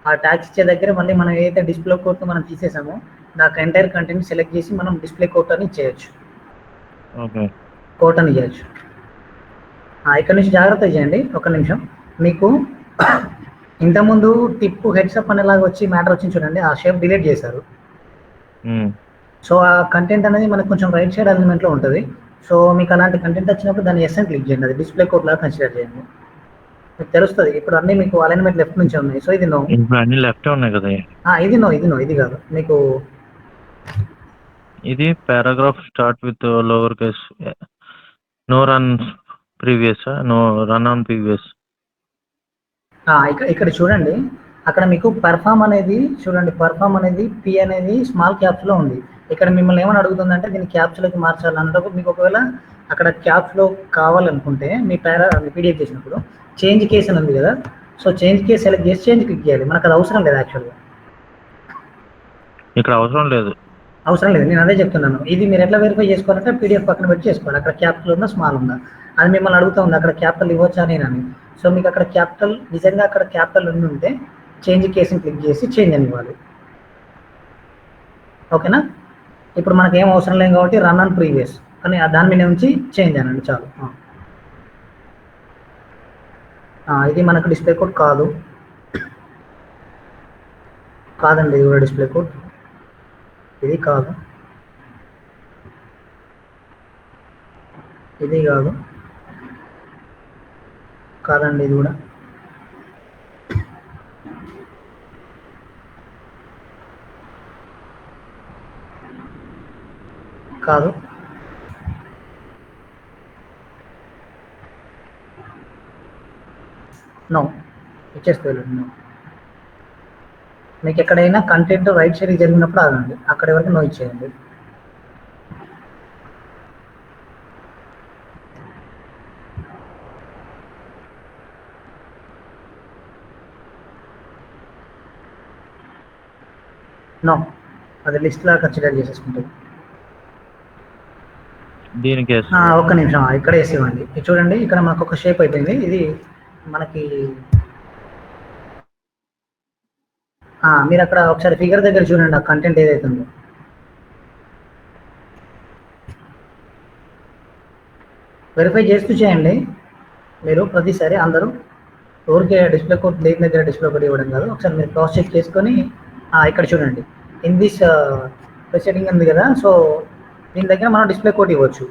ఆ ట్యాగ్స్ ఇచ్చే దగ్గర మళ్ళీ మనం ఏదైతే డిస్ప్లే కోడ్ మనం తీసేసామో నాకు ఎంటైర్ కంటెంట్ సెలెక్ట్ చేసి మనం డిస్ప్లే కోడ్ అని ఇచ్చేయచ్చు. కోడ్ అని ఇవ్వచ్చు. ఇక్కడ నుంచి జాగ్రత్త చేయండి. ఒక నిమిషం, మీకు ఇంతకుముందు టిప్ హెడ్సప్ అనేలాగా వచ్చి మ్యాటర్ వచ్చింది చూడండి, ఆ షేప్ డిలీట్ చేశారు. సో ఆ కంటెంట్ అనేది మనకు కొంచెం రైట్ సైడ్ ఎలిమెంట్లో ఉంటుంది. సో మీకు అలాంటి కంటెంట్ వచ్చినప్పుడు దాన్ని ఎస్ అని క్లిక్ చేయండి, అది డిస్ప్లే కోడ్ లాగా కన్సిడర్ చేయండి. మీకు తెలుస్తుంది. ఇప్పుడు అన్ని మీకు అలైన్మెంట్ లెఫ్ట్ నుంచి ఉన్నాయి. సో ఇది నో. అన్ని లెఫ్ట్ ఉన్నాయి కదా. ఇది నో, ఇది కాదు. మీకు ఇది paragraph start with lower case, no run previous, no run on previous. ఇక్కడ చూడండి, అక్కడ మీకు పర్ఫామ్ అనేది చూడండి, పర్ఫామ్ అనేది పి అనేది స్మాల్ క్యాప్స్లో ఉంది. ఇక్కడ మిమ్మల్ని ఏమని అడుగుతుందంటే దీన్ని క్యాప్స్లోకి మార్చాలన్నప్పుడు మీకు ఒకవేళ అక్కడ క్యాప్స్లో కావాలనుకుంటే మీ పీడిఎఫ్ చేసినప్పుడు చేంజ్ కేస్ అని ఉంది కదా. సో చేంజ్ కేస్ సెలెక్ట్ చేసి చేంజ్ క్లిక్ చేయాలి. మనకు అది అవసరం లేదు, యాక్చువల్గా ఇక్కడ అవసరం లేదు. నేను అదే చెప్తున్నాను. ఇది మీరు ఎట్లా వెరిఫై చేసుకోవాలంటే పీడిఎఫ్ పక్కన పెట్టి చేసుకోవాలి. అక్కడ క్యాపిటల్ ఉందా స్మాల్ ఉందా అది మిమ్మల్ని అడుగుతూ ఉంది, అక్కడ క్యాపిటల్ ఇవ్వచ్చా నేనని. సో మీకు అక్కడ క్యాపిటల్ నిజంగా అక్కడ క్యాపిటల్ ఉంటే చేంజ్ కేసుని క్లిక్ చేసి చేంజ్ అని ఇవ్వాలి. ఓకేనా. ఇప్పుడు మనకు ఏం అవసరం లేదు కాబట్టి రన్ ఆన్ ప్రీవియస్ అని దాని మీద నుంచి చేంజ్ అనండి చాలు. ఇది మనకు డిస్ప్లే కోడ్ కాదండి, ఇది కూడా డిస్ప్లే కోడ్ ఇది కాదు. ఇది కాదు, కాదండి ఇది కూడా కాదు. నో, ఇచ్చేస్తే వెళ్ళండి. నో. మీకు ఎక్కడైనా కంటెంట్ రైట్ సైడ్ జరిగినప్పుడు ఆగండి, అక్కడి వరకు నో ఇచ్చేయండి. నో, అది లిస్ట్లో కన్సిడర్ చేసేసుకుంటుంది. దీనికి ఒక్క నిమిషం, ఇక్కడ వేసి ఇవ్వండి. ఇది చూడండి, ఇక్కడ మనకు ఒక షేప్ అయిపోయింది. ఇది మనకి మీరు అక్కడ ఒకసారి ఫిగర్ దగ్గర చూడండి, ఆ కంటెంట్ ఏదైతే ఉందో. వెరిఫై చేస్తూ చేయండి. మీరు ప్రతిసారి అందరూ ఊరికే డిస్ప్లే కోడ్ దేని దగ్గర డిస్ప్లే కోడ్ ఇవ్వడం కాదు, ఒకసారి మీరు క్రాస్ చెక్ చేసుకొని ఇక్కడ చూడండి, ఇన్ దిస్ సెట్టింగ్ ఉంది కదా, సో దీని దగ్గర మనం డిస్ప్లే కోడ్ ఇవ్వచ్చు.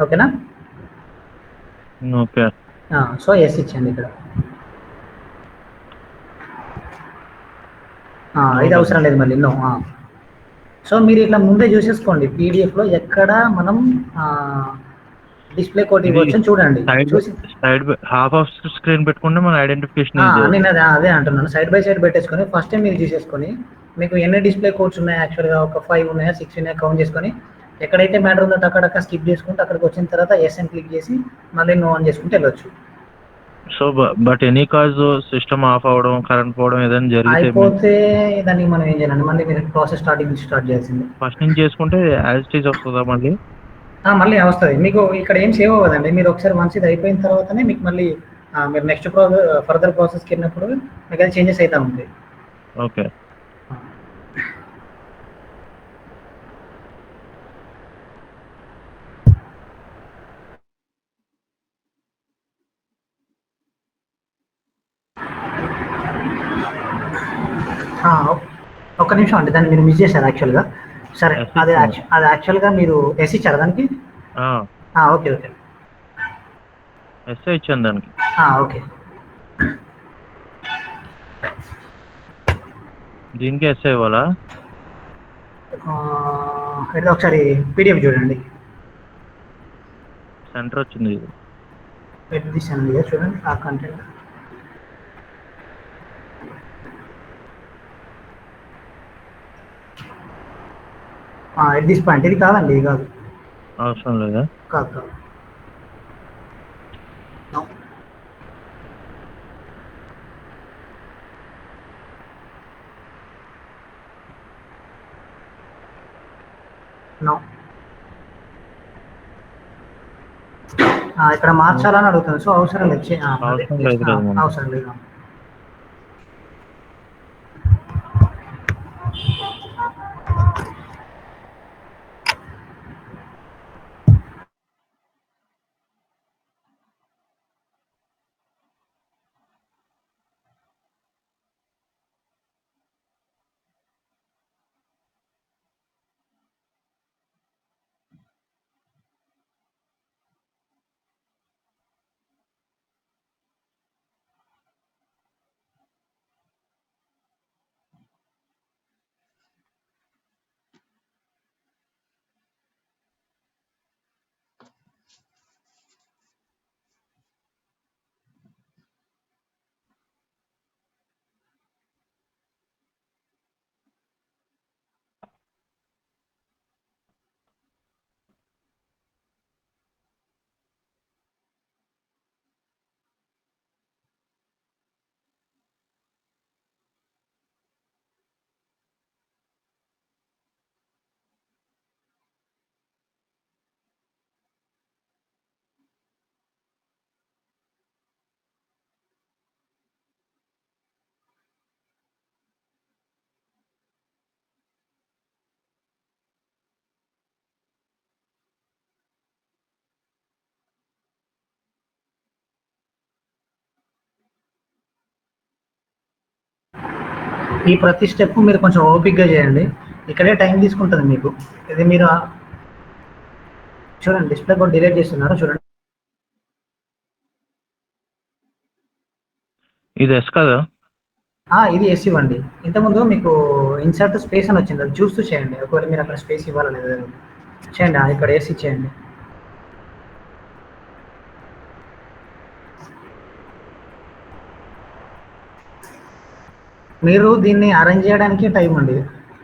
ఓకేనా? ఓకే. సో ఎస్ ఇచ్చండి ఇక్కడ. ఇది అవసరం లేదు మళ్ళీ. నో. సో మీరు ఇట్లా ముందే చూసేసుకోండి, పీడిఎఫ్లో ఎక్కడ మనం డిస్ప్లే కోడ్ ఇవ్వచ్చు చూడండి. సైడ్ హాఫ్ ఆఫ్ స్క్రీన్ పెట్టుకుంటే మన ఐడెంటిఫికేషన్ నేను అదే అంటున్నాను, సైడ్ బై సైడ్ పెట్టేసుకొని ఫస్ట్ టైం మీరు చూసేసుకొని మీకు ఎన్ని డిస్ప్లే కోడ్స్ ఉన్నాయి, యాక్చువల్గా ఒక 5 ఉన్నాయా 6 ఉన్నాయా కౌంట్ చేసుకొని ఎక్కడైతే మ్యాటర్ ఉందో అక్కడ స్కిప్ చేసుకుంటే అక్కడికి వచ్చిన తర్వాత ఎస్ అని క్లిక్ చేసి మళ్ళీ నో అని చేసుకుంటే వెళ్ళొచ్చు. So but any cause system of అవడం, కరెంట్ పోవడం ఏదైనా అయిపోతే దానికి మనం ఏం చేయాలండి, మళ్ళీ మీరు ప్రాసెస్ స్టార్ట్ చేయాల్సింది. ఫస్ట్ నుంచి చేసుకుంటే యాజ్ ఇట్ ఈజ్ వస్తుందా మళ్ళీ? మళ్ళీ వస్తుంది. మీకు ఇక్కడ ఏం సేవ్ అవ్వదండి, మీరు ఒకసారి వన్స్ ఇది అయిపోయిన తర్వాతనే మీకు మళ్ళీ మీరు నెక్స్ట్ ఫర్దర్ ప్రాసెస్కి వెళ్ళినప్పుడు మీకు అది చేంజెస్ అవుతూ ఉంటాయి. ఓకే. ఒక్క నిమిషం అండి, దాన్ని మీరు మిస్ చేశారు యాక్చువల్గా. సరే, అది యాక్చువల్గా మీరు ఎస్ ఇచ్చారు దానికి. ఓకే ఓకే, ఎస్ ఇచ్చాను దానికి. ఓకే, దీనికి ఎస్ ఇవ్వాలా? అయితే ఒకసారి పీడిఎఫ్ చూడండి, సెంటర్ వచ్చింది. చూడండి ఆ కంటెంట్. ఎట్ దిస్ పాయింట్ ఇది కాదండి, ఇది కాదు, అవసరం లేదా? కాదు కాదు. ఇక్కడ మార్చాలని అడుగుతుంది, సో అవసరం లేదు. అవసరం లేదు. ఈ ప్రతి స్టెప్ మీరు కొంచెం ఓపిక్గా చేయండి, ఇక్కడే టైం తీసుకుంటుంది మీకు. ఇది మీరు చూడండి డిస్ప్లే కూడా డిలీట్ చేస్తున్నారు చూడండి. ఇది ఎస్ కదా? ఇది ఎస్ ఇవ్వండి. ఇంతకుముందు మీకు ఇన్సర్ట్ స్పేస్ అని వచ్చింది, అది చూస్తూ చేయండి. ఒకవేళ మీరు అక్కడ స్పేస్ ఇవ్వాలా లేదా చేయండి. ఇక్కడ ఎస్ ఇచ్చేయండి. మీరు దీన్ని అరేంజ్ చేయడానికి టైం అండి.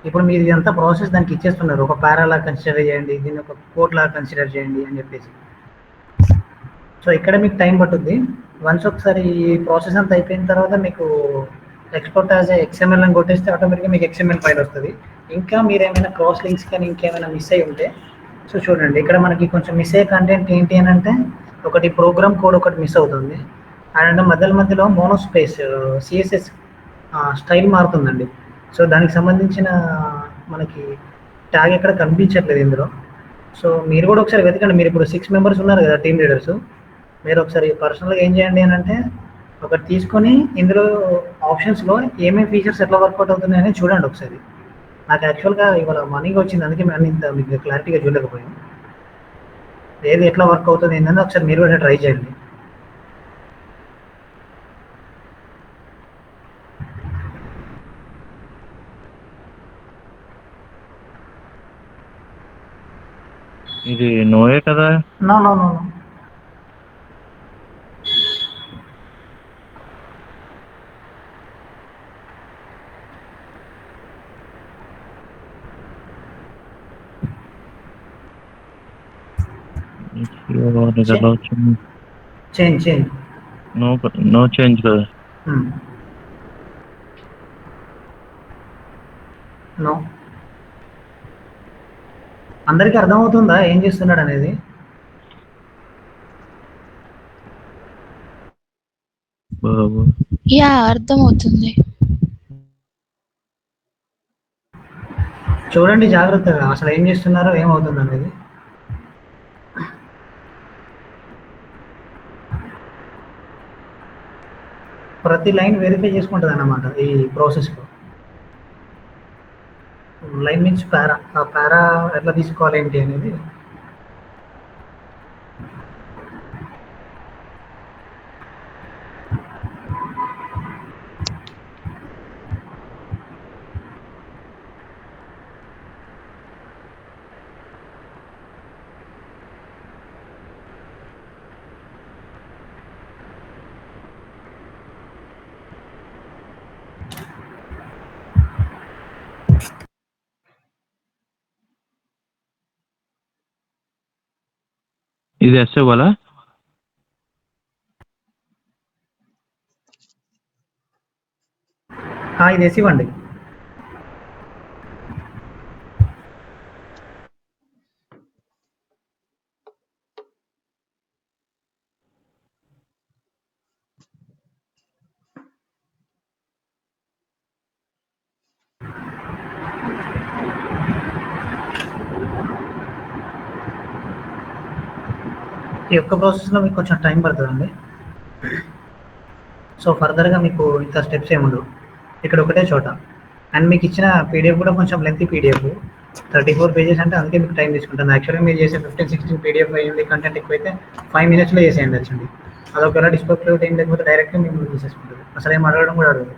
ఇప్పుడు మీరు ఇదంతా ప్రాసెస్ దానికి ఇచ్చేస్తున్నారు. ఒక పారాలా కన్సిడర్ చేయండి, దీన్ని ఒక కోడ్ లాగా కన్సిడర్ చేయండి అని చెప్పేసి. సో ఇక్కడ మీకు టైం పట్టుద్ది. వన్స్ ఒకసారి ఈ ప్రాసెస్ అంతా అయిపోయిన తర్వాత మీకు ఎక్స్పోర్ట్ యాజ్ ఎక్స్ఎంఎల్ అని కొట్టేస్తే ఆటోమేటిక్గా మీకు ఎక్స్ఎంఎల్ ఫైల్ వస్తుంది. ఇంకా మీరు ఏమైనా క్రాస్ లింక్స్ కానీ ఇంకేమైనా మిస్ అయ్యి ఉంటే సో చూడండి, ఇక్కడ మనకి కొంచెం మిస్ అయ్యే కంటెంట్ ఏంటి అని అంటే, ఒకటి ప్రోగ్రామ్ కోడ్ ఒకటి మిస్ అవుతుంది, అండ్ మధ్యలో మోనోస్పేస్ సిఎస్ఎస్ స్టైల్ మారుతుందండి. సో దానికి సంబంధించిన మనకి ట్యాగ్ ఎక్కడ కనిపించట్లేదు ఇందులో. సో మీరు కూడా ఒకసారి వెతకండి. మీరు ఇప్పుడు 6 మెంబర్స్ ఉన్నారు కదా టీమ్ లీడర్స్, మీరు ఒకసారి పర్సనల్గా ఏం చేయండి అని అంటే, ఒకటి తీసుకొని ఇందులో ఆప్షన్స్లో ఏమేమి ఫీచర్స్ ఎట్లా వర్కౌట్ అవుతున్నాయని చూడండి ఒకసారి. నాకు యాక్చువల్గా ఇవాళ మార్నింగ్ వచ్చింది, అందుకే మేము ఇంత మీకు క్లారిటీగా చూడలేకపోయాం. ఏది ఎట్లా వర్క్ అవుతుంది ఏంటంటే ఒకసారి మీరు కూడా ట్రై చేయండి. ఇది నోయే కదా? నో నో నో నో ఇది ఎలా వచ్చింది? చేంజ్ నో చేంజ్ కదా? నో. అందరికీ అర్థమవుతుందా ఏం చేస్తున్నాడు అనేది? బాబు యా అర్థమవుతుంది. చూడండి జాగ్రత్తగా అసలు ఏం చేస్తున్నారో ఏమవుతుంది అనేది. ప్రతి లైన్ వెరిఫై చేసుకుంటుంది అన్నమాట ఈ ప్రాసెస్లో. లైన్ నుంచి పారా, ఆ పారా ఎట్లా తీసుకోవాలి ఏంటి అనేది. ఇది ఎస్ ఇవ్వాలా? ఇది ఎస్ ఇవ్వండి. ఈ యొక్క ప్రాసెస్లో మీకు కొంచెం టైం పడుతుందండి. సో ఫర్దర్గా మీకు ఇంత స్టెప్స్ ఏముండవు ఇక్కడ ఒకటే చోట. అండ్ మీకు ఇచ్చిన పీడిఎఫ్ కూడా కొంచెం లెంతీ పీడిఎఫ్, 34 పేజెస్ అంటే అందుకే మీకు టైం తీసుకుంటుంది. యాక్చువల్గా మీరు చేసే 15-16 పీడిఎఫ్ అయ్యింది కంటెంట్ ఎక్కువైతే 5 మినిట్స్లో చేసేయండి వచ్చండి. అదొకవేళ డిస్ప్లే టైం లేకపోతే డైరెక్ట్గా మేము తీసేసుకుంటుంది, అసలు ఏం అడగడం కూడా అడగదు.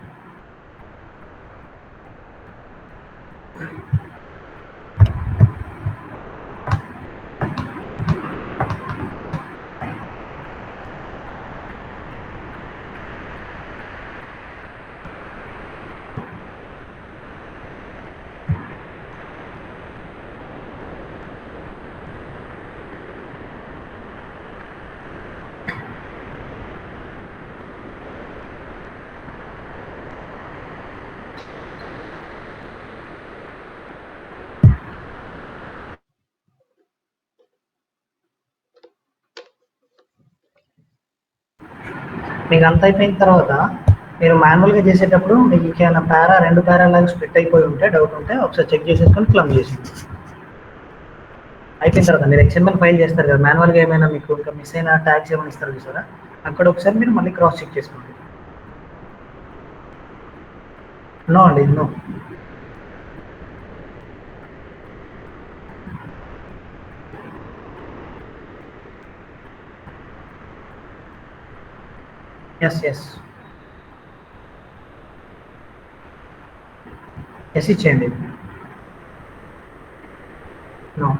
మీకు అంత అయిపోయిన తర్వాత మీరు మాన్యువల్గా చేసేటప్పుడు మీకు ఇంకేమైనా పారా 2 పారాలాగా స్ప్లిట్ అయిపోయి ఉంటే డౌట్ ఉంటే ఒకసారి చెక్ చేసేసుకొని క్లమ్ చేసి అయిపోయిన తర్వాత మీరు ఎక్స్ఎంఎల్ ఫైల్ చేస్తారు కదా, మాన్యువల్గా ఏమైనా మీకు ఇంకా మిస్ అయిన ట్యాగ్స్ ఏమైనా ఇస్తారు చూసారా, అక్కడ ఒకసారి మీరు మళ్ళీ క్రాస్ చెక్ చేసుకోండి. నో అండి, నో. ఎస్ ఇచ్చేయండి. నో.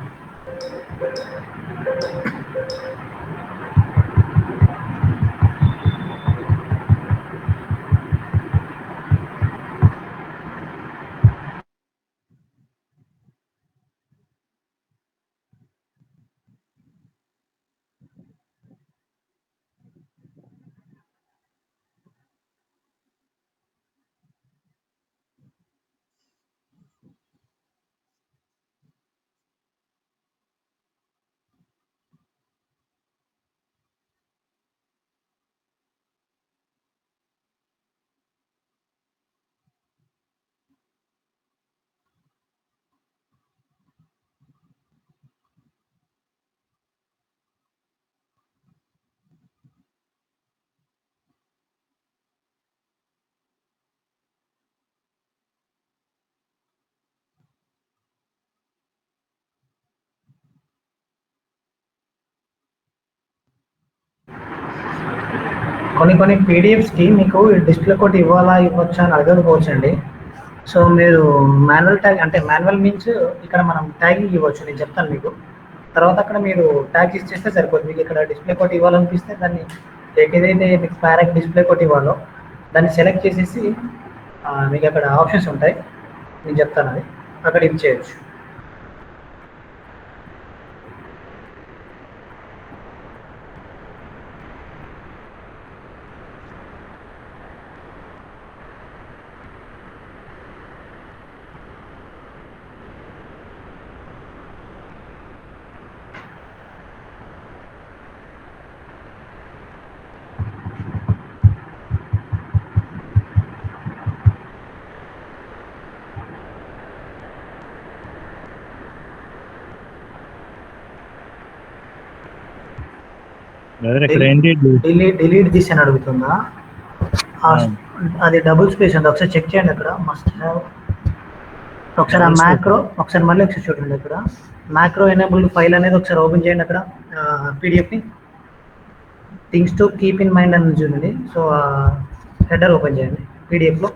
కొన్ని పీడిఎఫ్స్కి మీకు డిస్ప్లే కోడ్ ఇవ్వాలా ఇవ్వచ్చా అని అడగకపోవచ్చండి. సో మీరు మాన్యువల్ ట్యాగ్, అంటే మాన్యువల్ మీన్స్ ఇక్కడ మనం ట్యాగింగ్ ఇవ్వచ్చు, నేను చెప్తాను మీకు. తర్వాత అక్కడ మీరు ట్యాగ్ ఇచ్చేస్తే సరిపోతుంది. మీకు ఇక్కడ డిస్ప్లే కోడ్ ఇవ్వాలనిపిస్తే దాన్ని ఏదైతే మీకు ప్యారాక్ డిస్ప్లే కోడ్ ఇవ్వాలో దాన్ని సెలెక్ట్ చేసేసి మీకు అక్కడ ఆప్షన్స్ ఉంటాయి, నేను చెప్తాను అది, అక్కడ ఇచ్చేయచ్చు. డిలీట్ దిస్ అని అడుగుతుందా? అది డబుల్ స్పేస్ అండి, ఒకసారి చెక్ చేయండి. అక్కడ మస్ట్ హ్యావ్ ఒకసారి ఆ మ్యాక్రో ఒకసారి మళ్ళీ ఒకసారి చూడండి. అక్కడ మ్యాక్రో ఎనేబుల్డ్ ఫైల్ అనేది ఒకసారి ఓపెన్ చేయండి. అక్కడ పీడిఎఫ్ని things to keep in mind అని చూడండి. సో హెడర్ ఓపెన్ చేయండి. పీడిఎఫ్లో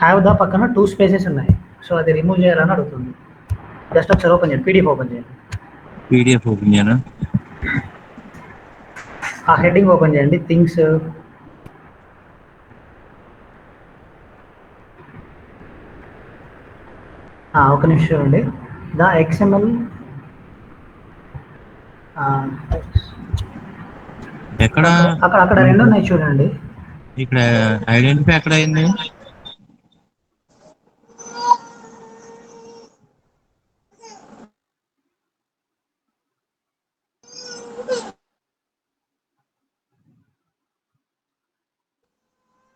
హ్యావ్ ద పక్కన 2 స్పేసెస్ ఉన్నాయి. సో అది రిమూవ్ చేయాలని అడుగుతుంది. జస్ట్ ఒకసారి ఓపెన్ చేయండి, పీడిఎఫ్ ఓపెన్ చేయండి. పీడిఎఫ్ ఓపెన్ చేయనా? ఆ హెడ్డింగ్ ఓపెన్ చేయండి, థింగ్స్. ఒక నిమిషం అండి. ద XML ఎక్కడ? అక్కడ 2 ఉన్నాయి చూడండి. ఇక్కడ ఐడెంటిఫై ఎక్కడ అయింది?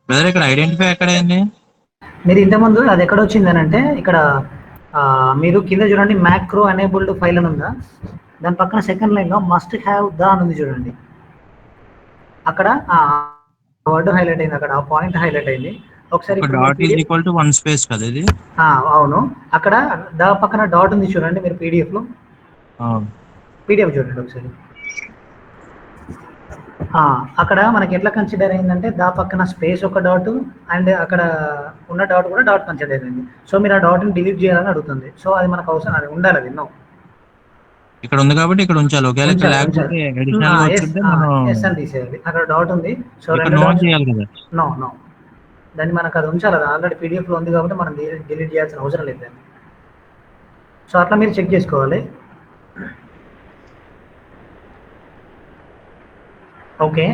బ్రదర్ ఇక్కడ ఐడెంటిఫై ఎక్కడ అయింది? మీరు ఇంతకుముందు అది ఎక్కడ వచ్చిందని అంటే ఇక్కడ మీరు కింద చూడండి, మ్యాక్రో ఎనేబుల్డ్ ఫైల్ అని ఉందా, దాని పక్కన సెకండ్ లైన్లో మస్ట్ హ్యావ్ ద అని ఉంది చూడండి. అక్కడ వర్డ్ హైలైట్ అయింది, అక్కడ పాయింట్ హైలైట్ అయింది. ఒకసారి dot is equal to 1 space కదా ఇది? అవును. అక్కడ ద పక్కన డాట్ ఉంది చూడండి మీరు పీడిఎఫ్లో. పీడిఎఫ్ చూడండి ఒకసారి. అక్కడ మనకి ఎట్లా కన్సిడర్ అయిందంటే దా పక్కన స్పేస్ ఒక డాట్ అండ్ అక్కడ ఉన్న డాట్ కూడా డాట్ కన్సిడర్ అయింది. సో మీరు ఆ డాట్ని డిలీట్ చేయాలని అడుగుతుంది. సో అది మనకు అవసరం, అది ఉండాలి. అది నో ఇక్కడ ఉంది కాబట్టి ఇక్కడ ఉంచాలి. ఒకవేళ ఇక్కడ లేకపోతే అడిషనల్ గా వచ్చుంటే మనం ఎస్ అని తీసేయాలి. అక్కడ డాట్ ఉంది. సో రెండు డాట్స్ చేయాలి కదా? నో దాన్ని మనకు అది ఉంచాలి. అది ఆల్రెడీ పీడిఎఫ్లో ఉంది కాబట్టి మనం డిలీట్ చేయాల్సిన అవసరం లేదు దాన్ని. సో అట్లా మీరు చెక్ చేసుకోవాలి. ఓకే,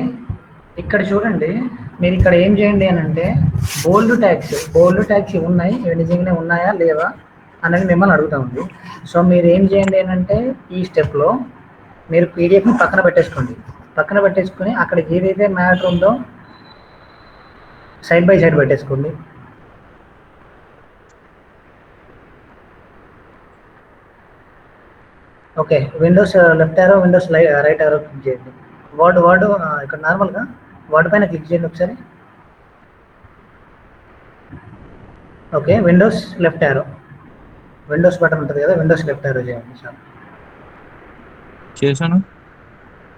ఇక్కడ చూడండి, మీరు ఇక్కడ ఏం చేయండి అని అంటే బోల్డ్ ట్యాగ్స్ ఉన్నాయి, నిజంగానే ఉన్నాయా లేవా అనేది మిమ్మల్ని అడుగుతా ఉంది. సో మీరు ఏం చేయండి అని అంటే ఈ స్టెప్లో మీరు పీడిఎఫ్ని పక్కన పెట్టేసుకొని అక్కడ ఏదైతే మ్యాటర్ ఉందో సైడ్ బై సైడ్ పెట్టేసుకోండి. Okay, Windows left arrow, Windows right arrow click చేయండి. వర్డ్ ఇక్కడ నార్మల్గా వర్డ్ పైన క్లిక్ చేయండి ఒకసారి. Okay, Windows left arrow, Windows button ఉంటుంది కదా, విండోస్ లెఫ్ట్ యారో చేయండి. సార్ చేశాను.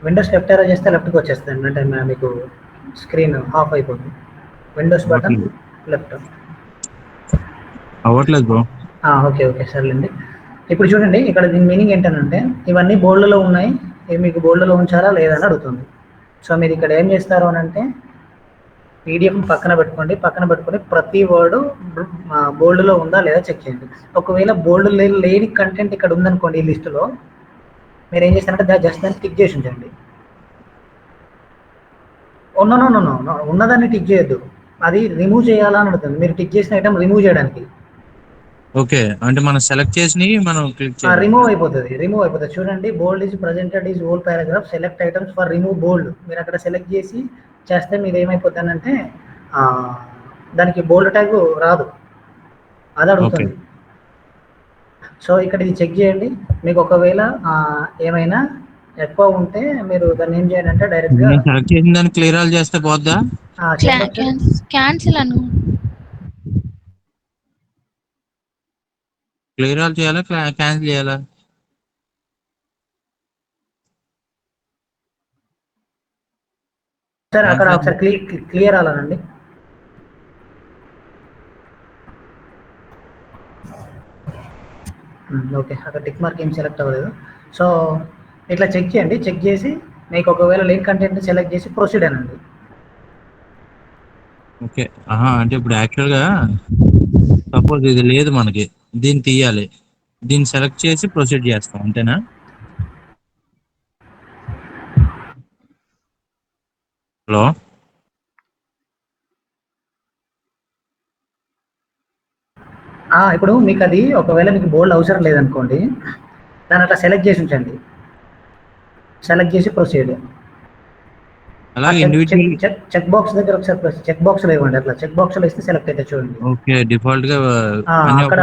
విండోస్ లెఫ్ట్ ఏరో చేస్తే లెఫ్ట్కి వచ్చేస్తుంది, అంటే మీకు స్క్రీన్ ఆఫ్ అయిపోతుంది. విండోస్ బటన్ అవ్వట్లేదు లెఫ్ట్. అవ్వట్లేదు బ్రో. ఓకే ఓకే సర్లేండి. ఇప్పుడు చూడండి ఇక్కడ దీని మీనింగ్ ఏంటంటే ఇవన్నీ బోల్డ్లో ఉన్నాయి, ఇవి మీకు బోల్డ్లో ఉంచాలా లేదా అని అడుగుతుంది. సో మీరు ఇక్కడ ఏం చేస్తారు అని అంటే పీడిఎఫ్ పక్కన పెట్టుకొని ప్రతి వర్డ్ బోల్డ్లో ఉందా లేదా చెక్ చేయండి. ఒకవేళ బోల్డ్ లేని కంటెంట్ ఇక్కడ ఉందనుకోండి ఈ లిస్టులో, మీరు ఏం చేస్తారంటే జస్ట్ దాన్ని టిక్ చేసి ఉంచండి. ఉన్నదాన్ని టిక్ చేయొద్దు, అది రిమూవ్ చేయాలా అని అడుగుతుంది. మీరు టిక్ చేసిన ఐటమ్ రిమూవ్ చేయడానికి. ఓకే, అంటే మనం సెలెక్ట్ చేసి మనం క్లిక్ చేయాలి. రిమూవ్ అయిపోతుంది. చూడండి, bold is presented is all paragraph, select items for remove bold. మీరు అక్కడ సెలెక్ట్ చేసి చేస్తే మీరు ఏమైపోతుందంటే దానికి బోల్డ్ ట్యాగ్ రాదు, అది అడుగుతుంది. సో ఇక్కడ ఇది చెక్ చేయండి. మీకు ఒకవేళ ఏమైనా ఎక్కువ ఉంటే మీరు దాన్ని ఏం చేయండి అంటే డైరెక్ట్గా సెలెక్ట్ చేసిన దాన్ని క్లియర్ ఆల్ చేస్తే పోద్దా? క్యాన్సిల్ అను. క్లియర్ ఆల్ చేయాలా క్యాన్సిల్ చేయాలా? సార్ అక్కడ ఒకసారి క్లియర్ అలానండి. ఓకే, అక్కడ టిక్ మార్క్ ఏం సెలెక్ట్ అవ్వలేదు. సో ఇట్లా చెక్ చేయండి. చెక్ చేసి మీకు ఒకవేళ లింక్ కంటెంట్ సెలెక్ట్ చేసి ప్రొసీడ్ అనండి. ఓకే, అంటే ఇప్పుడు యాక్చువల్గా సపోజ్ ఇది లేదు మనకి, దీన్ని తీయాలి, దీన్ని సెలెక్ట్ చేసి ప్రొసీడ్ చేస్తాం అంతేనా? హలో, ఇప్పుడు మీకు అది ఒకవేళ మీకు బోల్డ్ అవసరం లేదనుకోండి, దాన్ని అట్లా సెలెక్ట్ చేసి ఉంచండి. సెలెక్ట్ చేసి ప్రొసీడ్. అలాగే ఇండివిజువల్ చెక్ బాక్స్ దగ్గర ఒకసారి చెక్ బాక్స్ ఇవ్వండి. అట్లా చెక్ బాక్స్ లో ఇస్తే సెలెక్ట్ అయితే చూడండి. ఓకే, డిఫాల్ట్ గా అక్కడ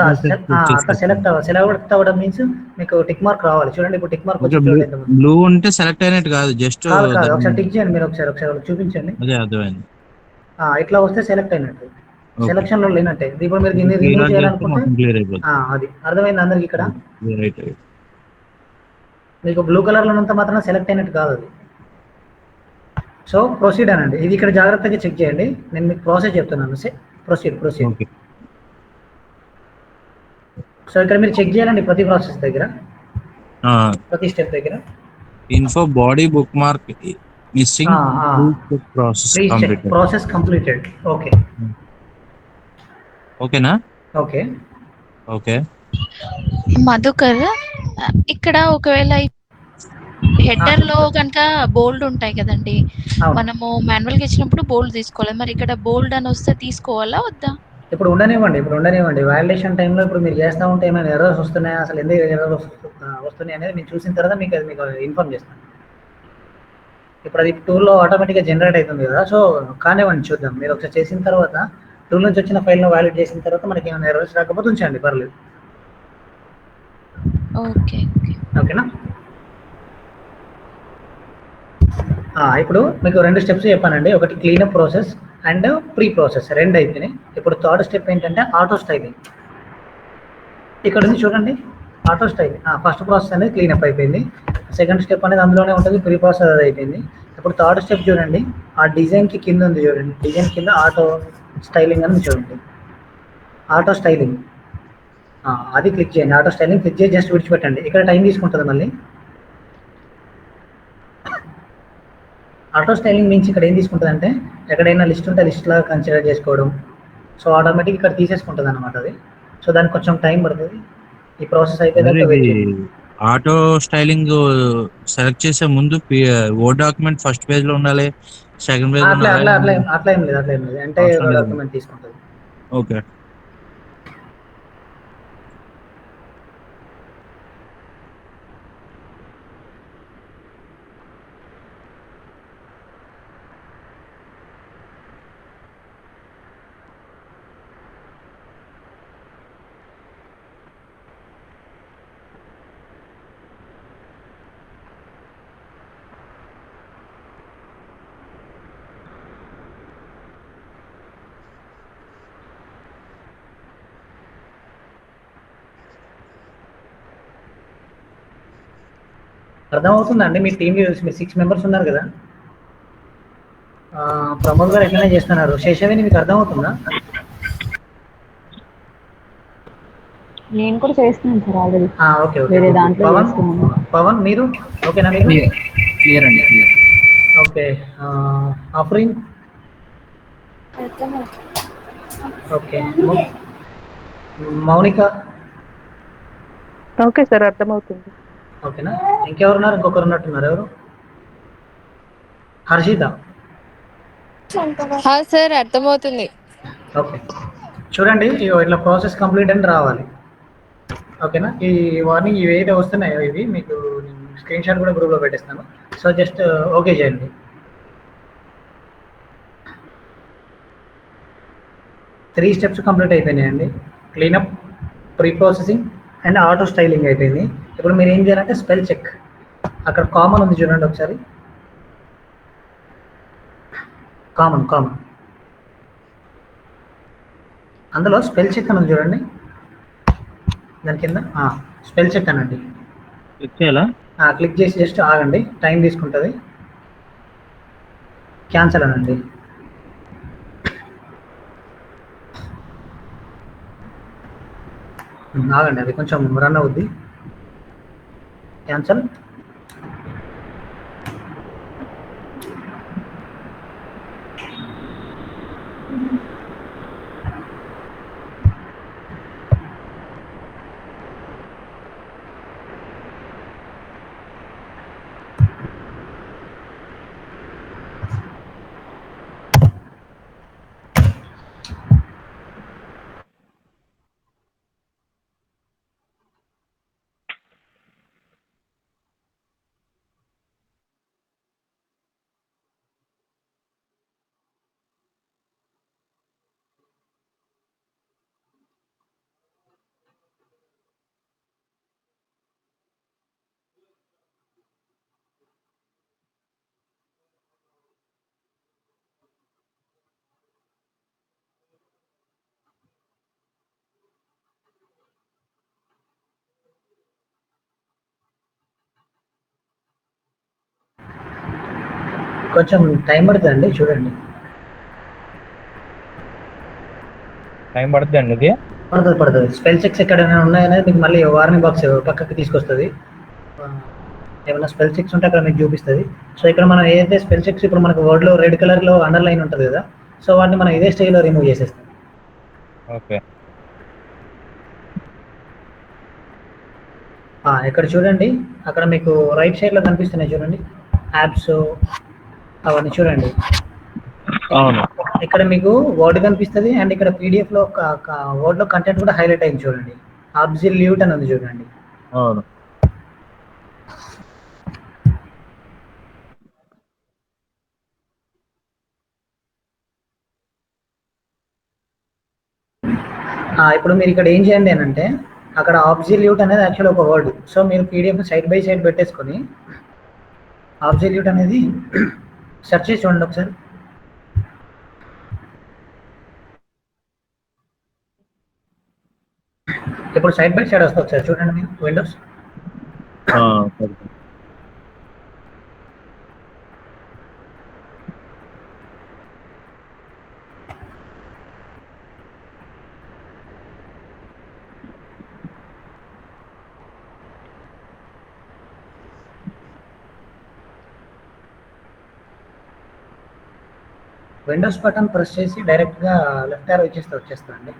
అక్కడ సెలెక్ట్ అవ్వడం మీన్స్ మీకు టిక్ మార్క్ రావాలి. చూడండి ఇప్పుడు టిక్ మార్క్ వచ్చి చూడండి. బ్లూ ఉంటే సెలెక్ట్ అయినట్టు కాదు, జస్ట్ కాదు ఒకసారి టిక్ చేయండి. మీరు ఒకసారి చూపించండి. అదే అర్థమైంది. ఇట్లా వస్తే సెలెక్ట్ అయినట్టు, సెలక్షన్ లో లేనట్టే. ఇప్పుడు మీరు దీన్ని రిమూవ్ చేయాలనుకుంటే అది అర్థమైంది అందరికి. ఇక్కడ మీకు బ్లూ కలర్ లో ఉన్నంత మాత్రం సెలెక్ట్ అయినట్టు కాదు అది. సో ప్రొసీడ్ అనండి. ఇది ఇక్కడ జాగ్రత్తగా చెక్ చేయండి, నేను మీకు ప్రాసెస్ చెప్తున్నాను. ప్రొసీడ్. సో ఇక్కడ మీరు చెక్ చేయాలండి ప్రతి ప్రాసెస్ దగ్గర, ప్రతి స్టెప్ దగ్గర. Info body book mark missing, process completed. ఓకేనా? ఓకే. మధుకర్, ఇక్కడ ఒకవేళ హెడర్ లో కనుక బోల్డ్ ఉంటాయి కదండి, మనము మాన్యువల్ గా ఇచ్చినప్పుడు బోల్డ్ తీసుకోవాలి. మరి ఇక్కడ బోల్డ్ అని వస్తే తీసుకోవాలా వద్దా? ఇప్పుడు ఉండనివ్వండి. వాలిడేషన్ టైంలో ఇప్పుడు మీరు చేస్తూ ఉంటే ఏమైనా ఎర్రర్స్ వస్తున్నాయా, అసలు ఎందుకు ఎర్రర్స్ వస్తున్నాయి అనేది మీరు చూసిన తర్వాత మీకు ఇన్ఫార్మ్ చేస్తాను. ఇప్పుడు అది టూల్లో ఆటోమేటిక్గా జనరేట్ అవుతుంది కదా. సో కానివ్వండి, చూద్దాం. మీరు ఒకసారి చేసిన తర్వాత టూల్ నుంచి వచ్చిన ఫైల్ను వాలిడ్ చేసిన తర్వాత మనకి ఏమైనా ఎర్రర్స్ రాకపోతే ఉంచండి, పర్లేదు. ఓకేనా? ఇప్పుడు మీకు 2 స్టెప్స్ చెప్పానండి. ఒకటి cleanup process and pre process, 2 అయిపోయినాయి. ఇప్పుడు థర్డ్ స్టెప్ ఏంటంటే ఆటో స్టైలింగ్. ఇక్కడ ఉంది చూడండి, ఆటో స్టైలింగ్. ఫస్ట్ ప్రాసెస్ అనేది క్లీనప్ అయిపోయింది. సెకండ్ స్టెప్ అనేది అందులోనే ఉంటుంది, ప్రీ ప్రాసెస్ అది అయిపోయింది. ఇప్పుడు థర్డ్ స్టెప్ చూడండి, ఆ డిజైన్కి కింద ఉంది చూడండి, డిజైన్ కింద ఆటో స్టైలింగ్ అని చూడండి. ఆటో స్టైలింగ్ అది క్లిక్ చేయండి. ఆటో స్టైలింగ్ క్లిక్ చేసి జస్ట్ విడిచిపెట్టండి. ఇక్కడ టైం తీసుకుంటుంది మళ్ళీ. ఆటో స్టైలింగ్ మీన్స్ ఇక్కడ ఏం తీసుకుంటుంది అంటే ఎక్కడైనా లిస్ట్ ఉంటే లిస్ట్ లాగా కన్సిడర్ చేసుకోవడం. సో ఆటోమేటిక్ ఇక్కడ తీసేసుకుంటుంది అనమాట అది. సో దానికి కొంచెం టైం పడుతుంది. ఈ ప్రాసెస్ అయిపోయింది. ఆటో స్టైలింగ్ సెలెక్ట్ చేసే ముందు వర్డ్ డాక్యుమెంట్ ఫస్ట్ పేజ్ లో ఉండాలి, సెకండ్ పేజ్ అట్లా ఏం లేదు. అంటే డాక్యుమెంట్ తీసుకుంటుంది. ఓకే. అర్థమవుతుందండి మీ టీం లీడర్స్, మీరు 6 మెంబర్స్ ఉన్నారు కదా. ప్రమోద్ గారు ఎట్లనే చేస్తున్నారు. శేషవేణి మీకు అర్థమవుతుందా? నేను కూడా చేస్తున్నాను సార్ ఆల్రెడీ. Okay okay. వేరే దాంట్లో పవన్ చేస్తున్నాను. పవన్ మీరు ఓకేనా మీకు? క్లియర్ అండి, clear. Okay. Offering okay. Mounika okay sir, అర్థమవుతుంది. ఓకేనా? ఇంకెవరున్నారు? ఇంకొకరు ఉన్నట్టున్నారు. ఎవరు? హర్షిత. సార్ అర్థమవుతుంది. ఓకే. చూడండి, ఇట్లా ప్రాసెస్ కంప్లీట్ అని రావాలి. ఓకేనా? ఈ వార్నింగ్ ఇవి ఏదైతే వస్తున్నాయో ఇవి మీకు స్క్రీన్ షాట్ కూడా గ్రూప్లో పెట్టేస్తాను. సో జస్ట్ ఓకే చేయండి. త్రీ స్టెప్స్ కంప్లీట్ అయిపోయినాయండి. Cleanup, pre processing and auto styling అయిపోయింది. ఇప్పుడు మీరు ఏం చేయాలంటే స్పెల్ చెక్. అక్కడ కామన్ ఉంది చూడండి ఒకసారి. కామన్ అందులో స్పెల్ చెక్ అని ఉంది చూడండి. దాని కింద స్పెల్ చెక్ అనండి. క్లిక్ చేసి జస్ట్ ఆగండి, టైం తీసుకుంటుంది. క్యాన్సల్ అనండి. ఆగండి, అది కొంచెం రన్ అవుద్ది. క్యాన్సల్. కొంచెం టైం పడుతుందండి, చూడండి. టైం పడుతుందండి ఇది. పడుతుంది. స్పెల్ చెక్స్ ఎక్కడైనా ఉన్నాయనేది మీకు మళ్ళీ వార్నింగ్ బాక్స్ పక్కకి తీసుకొస్తుంది. ఏమైనా స్పెల్ చెక్స్ ఉంటే అక్కడ మీకు చూపిస్తుంది. సో ఇక్కడ మనం ఏదైతే స్పెల్ చెక్స్ ఇప్పుడు మనకు వర్డ్లో రెడ్ కలర్లో అండర్లైన్ ఉంటుంది కదా, సో వాటిని మనం ఇదే స్టైల్లో రిమూవ్ చేసేస్తాం. ఓకే. ఇక్కడ చూడండి, అక్కడ మీకు రైట్ సైడ్లో కనిపిస్తున్నాయి చూడండి, యాప్స్ అవన్నీ చూడండి. అవును. ఇక్కడ మీకు వర్డ్ కనిపిస్తుంది అండ్ ఇక్కడ పీడిఎఫ్లో వర్డ్లో కంటెంట్ కూడా హైలైట్ అయింది చూడండి. అబ్సల్యూట్ అని ఉంది చూడండి. అవును. ఇప్పుడు మీరు ఇక్కడ ఏం చేయండి అని అంటే, అక్కడ అబ్సల్యూట్ అనేది యాక్చువల్ ఒక వర్డ్. సో మీరు పీడిఎఫ్ సైడ్ బై సైడ్ పెట్టేసుకొని అబ్సల్యూట్ అనేది సెర్చ్ చేసి చూడండి ఒకసారి. ఇప్పుడు సైడ్ బై సైడ్ వస్తుంది, ఒకసారి చూడండి మీరు విండోస్. విండోస్ బటన్ ప్రెస్ చేసి డైరెక్ట్గా లెఫ్ట్ యారో వచ్చేస్తుందండి.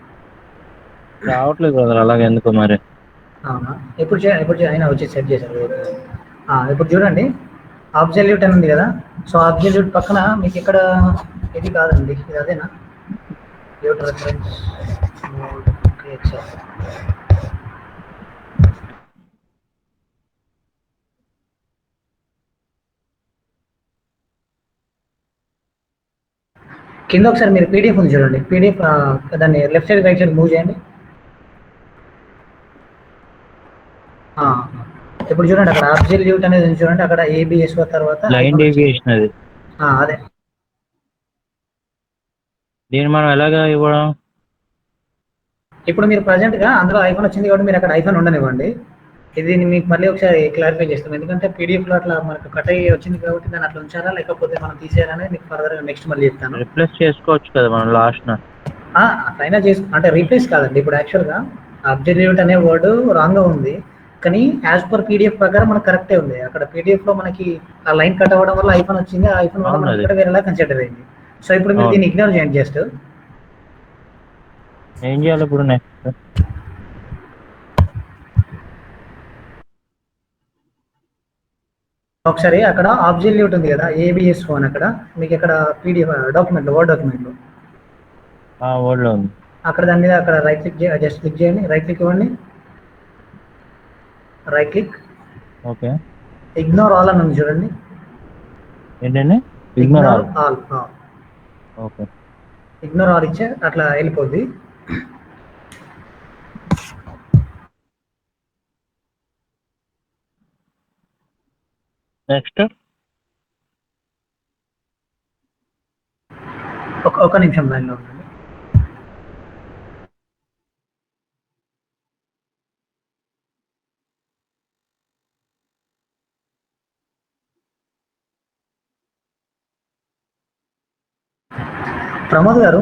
రావట్లేదు కదా అలాగే, ఎందుకు మరి? అవునా? ఇప్పుడు అయినా వచ్చి సెట్ చేశారు. ఇప్పుడు చూడండి, అబ్సల్యూట్ అని ఉంది కదా. సో అబ్సల్యూట్ పక్కన మీకు ఇక్కడ ఇది కాదండి, ఇది అదేనా? రెఫరెన్స్ కింద ఒకసారి మీరు పీడిఎఫ్ ఉంది చూడండి. పీడిఎఫ్ దాన్ని left side right side move చేయండి. ఇప్పుడు చూడండి, అక్కడ అబ్సల్యూట్ అనేది ఉంది చూడండి. అక్కడ ఏబిఎస్ఓ తర్వాత లైన్ డేవియేషన్ అది. అదే. దీన్ని మనం ఎలాగా ఇవ్వడం? ఇప్పుడు మీరు ప్రజెంట్గా అందులో ఐఫోన్ వచ్చింది కాబట్టి మీరు అక్కడ ఐఫోన్ ఉండనివ్వండి. ఇది మీకు మళ్ళీ ఒకసారి క్లారిఫై చేస్తాం, ఎందుకంటే పీడిఎఫ్లో అట్లా మనకు కట్ అయ్యి వచ్చింది కాబట్టి దాన్ని అట్లా ఉంచారా లేకపోతే మనం తీసేయాలని మీకు ఫర్దర్గా నెక్స్ట్ మళ్ళీ చెప్తాను. రిప్లేస్ చేసుకోవచ్చు కదా మనం లాస్ట్ అట్లయినా అంటే రీప్లేస్ కాదండి. ఇప్పుడు యాక్చువల్గా అబ్జర్వేట్ అనే వర్డ్ రాంగ్గా ఉంది, కానీ యాజ్ పర్ పీడిఎఫ్ ప్రకారం మనకు కరెక్టే ఉంది. అక్కడ పీడిఎఫ్లో మనకి ఆ లైన్ కట్ అవ్వడం వల్ల ఐఫోన్ వచ్చింది, ఆ ఐఫోన్ వల్ల మనకి ఇక్కడ వేరేలా కన్సిడర్ అయింది. సో ఇప్పుడు మీరు దీన్ని ఇగ్నోర్ చేయండి. జస్ట్ ఏం చేయాలి ఇప్పుడు నెక్స్ట్? ఒకసారి అక్కడ ఆబ్జెల్యూట్ ఉంది కదా, ఏబిఎస్ ఫోన్, అక్కడ మీకు అక్కడ పీడిఎఫ్ డాక్యుమెంట్లో, వర్డ్ డాక్యుమెంట్లో వర్డ్లో ఉంది. అక్కడ దాని మీద అక్కడ రైట్ క్లిక్ జస్ట్ క్లిక్ చేయండి, రైట్ క్లిక్ ఇవ్వండి, right click, okay, ignore all అని ఉంది చూడండి. ఏంటండి? Ignore all. Okay, ignore all ఇచ్చే అట్లా వెళ్ళిపోద్ది. నెక్స్ట్ ఒక నిమిషం లైన్లో ఉండండి. ప్రమోద్ గారు,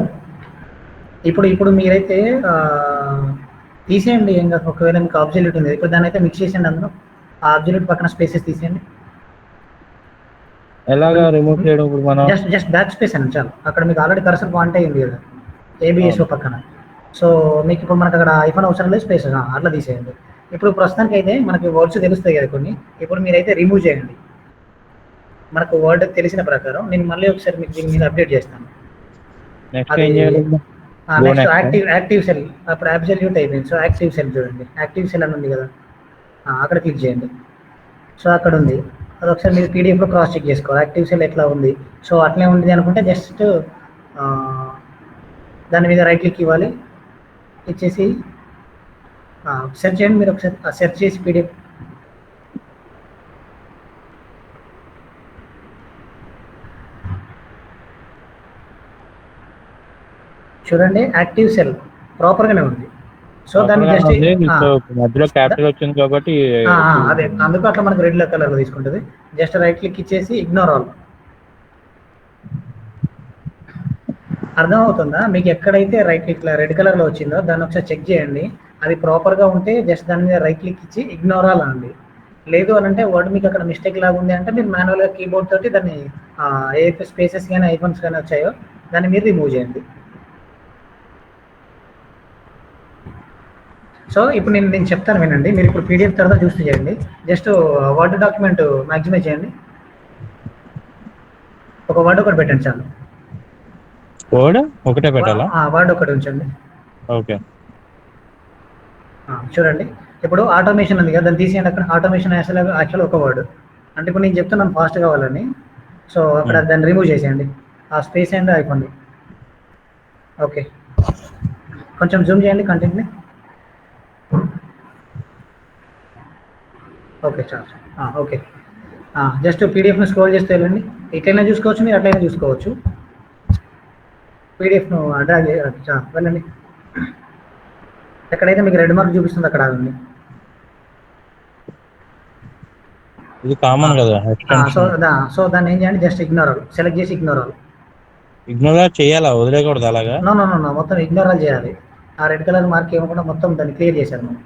ఇప్పుడు మీరైతే తీసేయండి. ఏం కాదు, ఒకవేళ మీకు ఆబ్జెల్యూట్ ఉంది ఇప్పుడు దాన్ని అయితే మిక్స్ చేసేయండి. అందులో ఆ ఆబ్జెల్యూట్ పక్కన స్పేసెస్ తీసేయండి. ఎలాగా రిమూవ్ చేయడం? ఇప్పుడు మనం జస్ట్ బ్యాక్ స్పేస్ అని చాలు. అక్కడ మీకు ఆల్రెడీ కర్సర్ పాయింట్ అయింది కదా ఏబిఎస్ఓ పక్కన. సో మీకు ఇప్పుడు మనకు అక్కడ ఐఫోన్ అవసరం లేదు, స్పేస్ అట్లా తీసేయండి. ఇప్పుడు ప్రస్తుతానికి అయితే మనకి వర్డ్స్ తెలుస్తాయి కదా కొన్ని, ఇప్పుడు మీరైతే రిమూవ్ చేయండి. మనకు వర్డ్ తెలిసిన ప్రకారం నేను మళ్ళీ ఒకసారి మీకు దీని మీద అప్డేట్ చేస్తాను. నెక్స్ట్ ఏం చేయాలి? Next active cell. అప్పుడు అబ్సల్యూట్ అయిపోయింది. సో యాక్టివ్ సెల్ చూడండి, యాక్టివ్ సెల్ అని ఉంది కదా, అక్కడ క్లిక్ చేయండి. సో అక్కడ ఉంది, అది ఒకసారి మీరు పీడిఎఫ్లో క్రాస్ చెక్ చేసుకోవాలి యాక్టివ్ సెల్ ఎట్లా ఉంది. సో అట్లే ఉంది అనుకుంటే జస్ట్ దాని మీద రైట్ క్లిక్ ఇవ్వాలి, ఇచ్చేసి సెర్చ్ చేయండి. మీరు ఒకసారి సెర్చ్ చేసి పీడిఎఫ్ చూడండి, యాక్టివ్ సెల్ ప్రాపర్గానే ఉంది. సో దాన్ని జస్ట్ మధ్యలో క్యాపిటల్ వచ్చింది కాబట్టి అదే అందుకు అట్లా మనకు రెడ్ కలర్లో తీసుకుంటుంది. జస్ట్ రైట్ క్లిక్ ఇచ్చేసి ఇగ్నోర్ ఆల్. అర్థమవుతుందా మీకు? ఎక్కడైతే రైట్ క్లిక్ రెడ్ కలర్లో వచ్చిందో దాన్ని ఒకసారి చెక్ చేయండి. అది ప్రాపర్గా ఉంటే జస్ట్ దాని మీద రైట్ క్లిక్ ఇచ్చి ఇగ్నోర్ ఆల్ అండి. లేదు అని అంటే వర్డ్ మీకు అక్కడ మిస్టేక్ లాగా ఉంది అంటే మీరు మాన్యువల్గా కీబోర్డ్ తోటి దాన్ని ఏ స్పేసెస్ కానీ ఐఫోన్స్ కానీ వచ్చాయో దాన్ని మీరు రిమూవ్ చేయండి. సో ఇప్పుడు నేను చెప్తాను వినండి. మీరు ఇప్పుడు పీడిఎఫ్ తర్వాత చూస్తూ చేయండి. జస్ట్ వర్డ్ డాక్యుమెంట్ మ్యాక్సిమైజ్ చేయండి. ఒక వర్డ్ ఒకటి పెట్టండి చాలు. వర్డ్ ఒకటే పెట్టాలా? వర్డ్ ఒకటి ఉంచండి. ఓకే, చూడండి ఇప్పుడు ఆటోమేషన్ ఉంది కదా, దాన్ని తీసేయండి. అక్కడ ఆటోమేషన్ యాక్చువల్ ఒక వర్డ్ అంటే ఇప్పుడు నేను చెప్తున్నాను ఫాస్ట్ కావాలని. సో అక్కడ దాన్ని రిమూవ్ చేసేయండి, ఆ స్పేస్ అండ్ ఐఫోన్. ఓకే, కొంచెం జూమ్ చేయండి కంటెంట్ని. ఓకే చాలు. ఓకే, జస్ట్ పీడిఎఫ్ను స్క్రోల్ చేస్తే వెళ్ళండి. ఇట్లయినా చూసుకోవచ్చు, మీరు అట్లయినా చూసుకోవచ్చు. పీడిఎఫ్ను డ్రాగ్ వెళ్ళండి. ఎక్కడైతే మీకు రెడ్ మార్క్ చూపిస్తుంది అక్కడ ఆగండి. ఇది కామన్ కదా. సో దాన్ని ఏం చేయండి, జస్ట్ ఇగ్నోర్ ఆల్ సెలెక్ట్ చేసి ఇగ్నోర్ ఆల్. ఇగ్నోర్ చేయాలా, వదిలేకూడదు అలాగా? నో మొత్తం ఇగ్నోర్ ఆల్ చేయాలి. ఆ రెడ్ కలర్ మార్క్ ఏమకుండా మొత్తం దాన్ని క్లియర్ చేశారు మనం.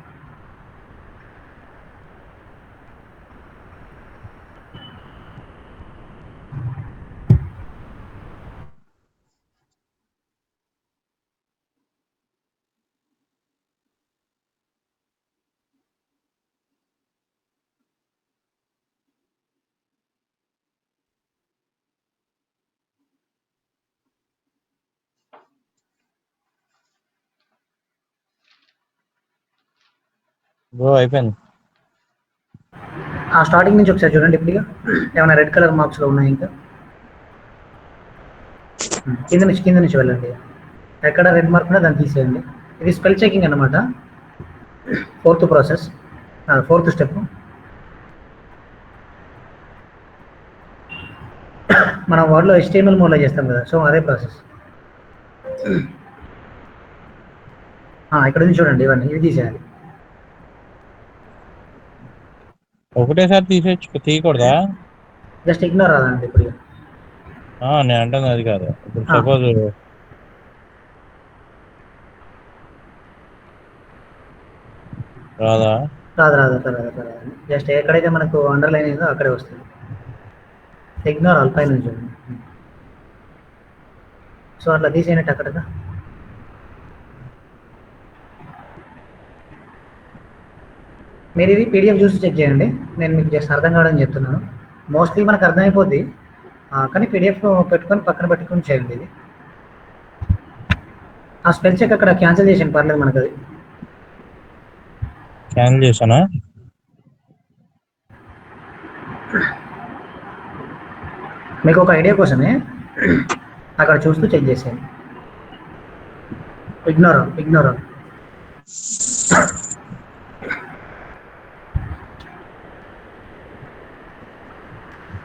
అయిపోయింది. స్టార్టింగ్ నుంచి ఒకసారి చూడండి. ఇప్పుడు ఏమైనా రెడ్ కలర్ మార్క్స్లో ఉన్నాయి ఇంకా? కింద నుంచి వెళ్ళండి. ఎక్కడ రెడ్ మార్క్ ఉన్నా దాన్ని తీసేయండి. ఇది స్పెల్ చెకింగ్ అన్నమాట. Fourth process, fourth step. మనం వర్డ్లో HTML మోడ్లో చేస్తాం కదా, సో అదే ప్రాసెస్. ఇక్కడ నుంచి చూడండి, ఇవన్నీ ఇవి తీసేయాలి. ఒకటేసారి తీయకూడదా? జస్ట్ ఇగ్నోర్ రాదండి ఇప్పుడు. నేను అంటుంది అది కాదు. ఇప్పుడు ఆ. సపోజ్ రాదా? రాదు. జస్ట్ ఎక్కడైతే మనకు అండర్లైన్ అయిందో అక్కడే వస్తుంది. ఇగ్నోర్ ఆల్ పై నుంచి. సో అట్లా తీసేయనట్టు అక్కడ. మీరు ఇది పీడిఎఫ్ చూసి చెక్ చేయండి. నేను మీకు జస్ట్ అర్థం కావడం చెప్తున్నాను. మోస్ట్లీ మనకు అర్థమైపోద్ది, కానీ పీడిఎఫ్ పెట్టుకొని పక్కన పెట్టుకొని చేయండి ఇది. ఆ స్పెల్ చెక్ అక్కడ క్యాన్సిల్ చేసాను, పర్లేదు మనకు అది. క్యాన్సిల్ చేశానా? మీకు ఒక ఐడియా కోసమే అక్కడ చూస్తూ చెక్ చేసేయండి. ఇగ్నోర్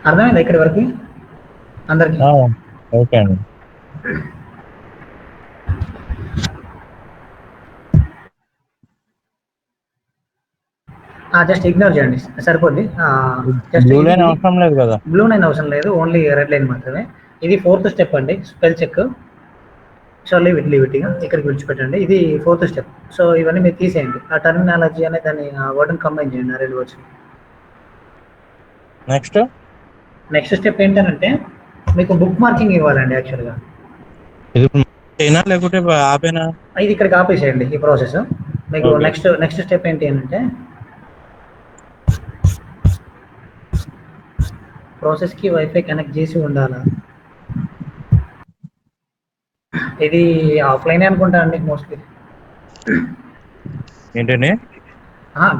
అర్థమైందా ఇక్కడి వరకు అందరికి? ఓకే అండి. జస్ట్ ఇగ్నోర్ చేయండి సరిపోద్ది. బ్లూ లైన్ అవసరం లేదు కదా? బ్లూ లైన్ అవసరం లేదు, ఓన్లీ రెడ్ లైన్ మాత్రమే. ఇది 4th స్టెప్ అండి, spell check. So leave it ఇక్కడికి విడిచిపెట్టండి. ఇది 4th స్టెప్. సో ఇవన్నీ మీరు తీసేయండి. ఆ టర్మినాలజీ అనే దాన్ని వర్డ్ని కంబైన్ చేయండి, ఆ 2 వర్డ్స్. నెక్స్ట్ స్టెప్ ఏంటంటే మీకు బుక్ మార్కింగ్ ఇవ్వాలండి యాక్చువల్గా. లేకుంటే ఆపేనా? ఇది ఇక్కడికి ఆపేసేయండి ఈ ప్రాసెస్. మీకు నెక్స్ట్ స్టెప్ ఏంటి అంటే ప్రాసెస్కి వైఫై కనెక్ట్ చేసి ఉండాలా. ఇది ఆఫ్లైన్ అనుకుంటా అండి మోస్ట్లీ. ఏంటండి?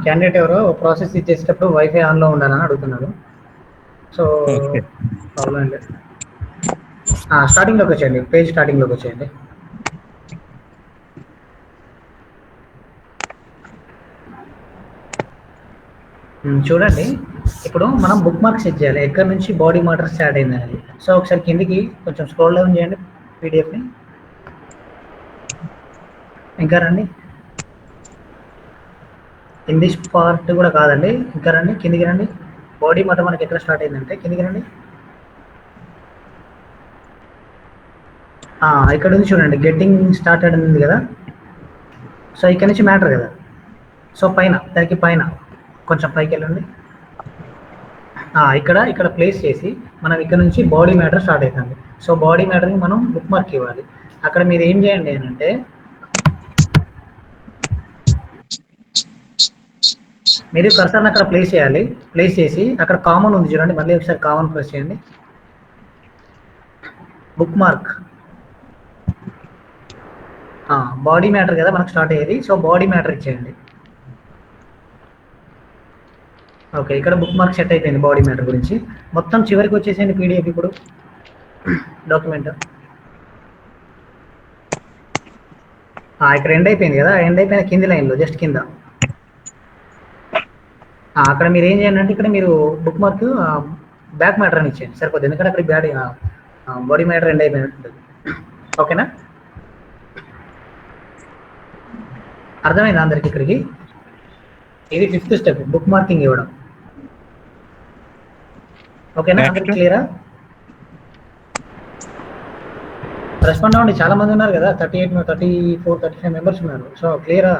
క్యాండిడేట్ ఎవరో ప్రాసెస్ ఇచ్చేసేటప్పుడు వైఫై ఆన్లో ఉండాలని అడుగుతున్నారు. సో అవునండి. స్టార్టింగ్లోకి వచ్చేయండి, పేజ్ స్టార్టింగ్లోకి వచ్చేయండి. చూడండి, ఇప్పుడు మనం బుక్ మార్క్ సెట్ చేయాలి, ఎక్కడి నుంచి బాడీ మోటార్ స్టార్ట్ అయింది అనేది. సో ఒకసారి కిందికి కొంచెం స్క్రోల్ డౌన్ చేయండి పీడిఎఫ్ని. ఇంకా రండి, ఇంగ్లీష్ పార్ట్ కూడా కాదండి, ఇంకా రండి, కిందికి రండి. బాడీ మోటార్ మనకి ఎక్కడ స్టార్ట్ అయిందంటే కిందికి రండి. ఇక్కడ నుంచి చూడండి, గెట్టింగ్ స్టార్టెడ్ ఉంది కదా. సో ఇక్కడ నుంచి మ్యాటర్ కదా. సో దానికి పైన కొంచెం పైకి వెళ్ళండి. ఇక్కడ ప్లేస్ చేసి మనం ఇక్కడ నుంచి బాడీ మ్యాటర్ స్టార్ట్ అవుతుంది. సో బాడీ మ్యాటర్ని మనం బుక్ మార్క్ ఇవ్వాలి. అక్కడ మీరు ఏం చేయండి అని అంటే మీరు కర్సర్ని అక్కడ ప్లేస్ చేయాలి. ప్లేస్ చేసి అక్కడ కామన్ ఉంది చూడండి, మళ్ళీ ఒకసారి కామన్ ప్రెస్ చేయండి. బుక్ మార్క్ బాడీ మ్యాటర్ కదా మనకు స్టార్ట్ అయ్యేది. సో బాడీ మ్యాటర్ ఇచ్చేయండి. ఓకే, ఇక్కడ బుక్ మార్క్ సెట్ అయిపోయింది బాడీ మ్యాటర్ గురించి. మొత్తం చివరికి వచ్చేసేయండి పీడిఎఫ్ ఇప్పుడు డాక్యుమెంట్. ఇక్కడ ఎండ్ అయిపోయింది కదా, ఎండ్ అయిపోయిన కింది లైన్లో జస్ట్ కింద అక్కడ మీరు ఏం చేయండి అంటే ఇక్కడ మీరు బుక్ మార్క్ బ్యాక్ మ్యాటర్ అని ఇచ్చేయండి సరిపోతుంది. ఎందుకంటే అక్కడ బాడీ మ్యాటర్ ఎండ్ అయిపోయినట్టు. ఓకేనా? అర్థమైందా అందరికి ఇక్కడికి? ఇది 5th స్టెప్, బుక్ మార్కింగ్ ఇవ్వడం. ఓకేనా? అందరికి క్లియరా? రెస్పాండ్ అవ్వండి, చాలా మంది ఉన్నారు కదా, 34, 35 మెంబర్స్ ఉన్నారు. సో క్లియరా?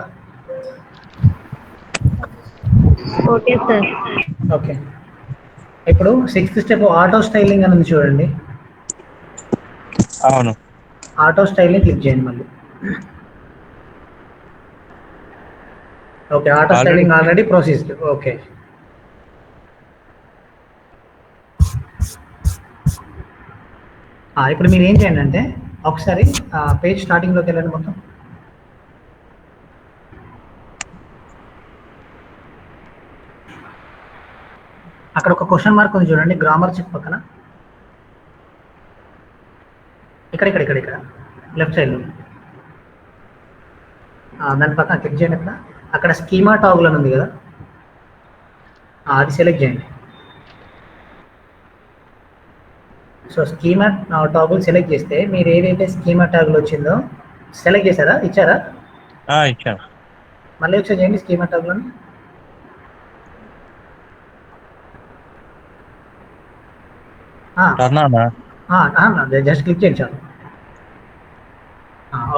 Okay sir. ఓకే, ఇప్పుడు 6th స్టెప్ ఆటో స్టైలింగ్ అని చూడండి. అవును, ఆటో స్టైలింగ్ క్లిక్ చేయండి మళ్ళీ. Okay, auto styling already processed. Okay, ఇప్పుడు మీరు ఏం చేయండి అంటే ఒకసారి పేజ్ స్టార్టింగ్లోకి వెళ్ళండి మొత్తం. అక్కడ ఒక క్వశ్చన్ మార్క్ ఉంది చూడండి, గ్రామర్ చెక్ పక్కన. ఇక్కడ లెఫ్ట్ సైడ్లో దాని పక్కన క్లిక్ చేయండి. అక్కడ స్కీమా టాగుల్ అని ఉంది కదా, అది సెలెక్ట్ చేయండి. సో స్కీమా టాగుల్ సెలెక్ట్ చేస్తే మీరు ఏదైతే స్కీమా టాగుల్ వచ్చిందో సెలెక్ట్ చేశారా, ఇచ్చారా? ఇచ్చాను. మళ్ళీ ఒకసారి చేయండి స్కీమా టాగుల్ అని. టర్న్ ఆన్ జస్ట్ క్లిక్ చేయండి చాలు.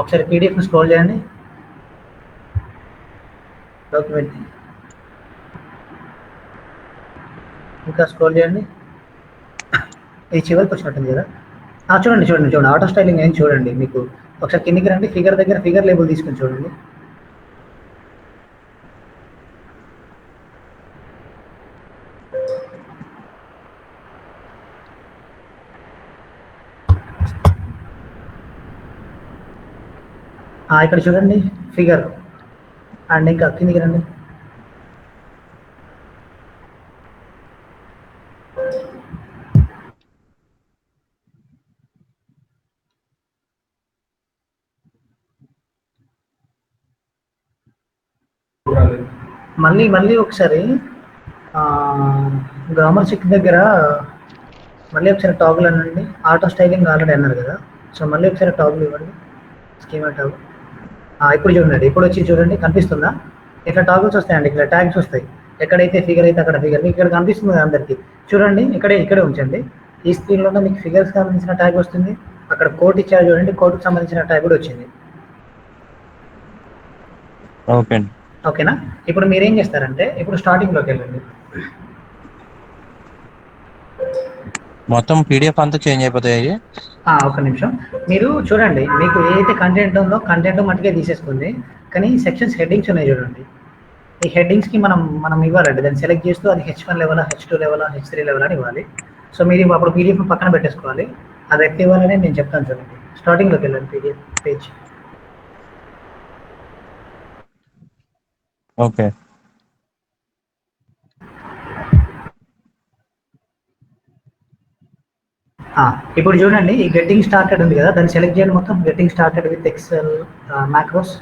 ఒకసారి పీడిఎఫ్ని స్క్రోల్ చేయండి, డాక్యుమెంట్ ఇంకా స్క్రోల్ చేయండి. ఇది చివరికి వచ్చినట్టుంది కదా. చూడండి చూడండి చూడండి, ఆటో స్టైలింగ్ ఏం చూడండి. మీకు ఒకసారి కిందికి రండి, ఫిగర్ దగ్గర ఫిగర్ లేబుల్ తీసుకొని చూడండి. ఇక్కడ చూడండి ఫిగర్, అండ్ ఇంకా కిందికి రండి. మళ్ళీ మళ్ళీ ఒకసారి గ్రామర్ చెక్ దగ్గర మళ్ళీ ఒకసారి టాగుల్ అనండి. ఆటో స్టైలింగ్ ఆల్రెడీ అన్నారు కదా, సో మళ్ళీ ఒకసారి టాగుల్ ఇవ్వండి, స్కీమా టాగుల్. ఇప్పుడు చూడండి, ఇప్పుడు వచ్చి చూడండి, కనిపిస్తుందా? ఇట్లా టాగుల్స్ వస్తాయండి, ఇట్లా ట్యాగ్స్ వస్తాయి. ఎక్కడైతే ఫిగర్ అయితే అక్కడ ఫిగర్, మీకు ఇక్కడ కనిపిస్తుంది అందరికీ. చూడండి, ఇక్కడే ఉంచండి. ఈ స్క్రీన్లో మీకు ఫిగర్స్కి సంబంధించిన ట్యాగ్ వస్తుంది, అక్కడ కోడ్ ఇచ్చారు చూడండి, కోడ్కి సంబంధించిన ట్యాగ్ కూడా వచ్చింది. ఓకేనా? ఇప్పుడు మీరేం చేస్తారంటే, ఇప్పుడు స్టార్టింగ్లోకి వెళ్ళండి. మొత్తం పీడిఎఫ్ అంతా చేంజ్ అయిపోతాయి. ఒక నిమిషం, మీరు చూడండి, మీకు ఏదైతే కంటెంట్ ఉందో కంటెంట్ మట్టుకే తీసేసుకుంది, కానీ సెక్షన్స్ హెడ్డింగ్స్ ఉన్నాయి చూడండి. ఈ హెడ్డింగ్స్కి మనం ఇవ్వాలండి, దాన్ని సెలెక్ట్ చేస్తూ అది H1 లెవెలా, H2 లెవెలా, H3 లెవెల్ అని ఇవ్వాలి. సో మీరు అప్పుడు పీడిఎఫ్ పక్కన పెట్టేసుకోవాలి, అది ఎక్కడ ఇవ్వాలని నేను చెప్తాను చూడండి. స్టార్టింగ్లోకి వెళ్ళండి, పీడిఎఫ్ పేజ్. ఓకే, ఇప్పుడు చూడండి, ఈ గెట్టింగ్ స్టార్టెడ్ ఉంది కదా, దాన్ని సెలెక్ట్ చేయండి మొత్తం. Getting started with Excel macros.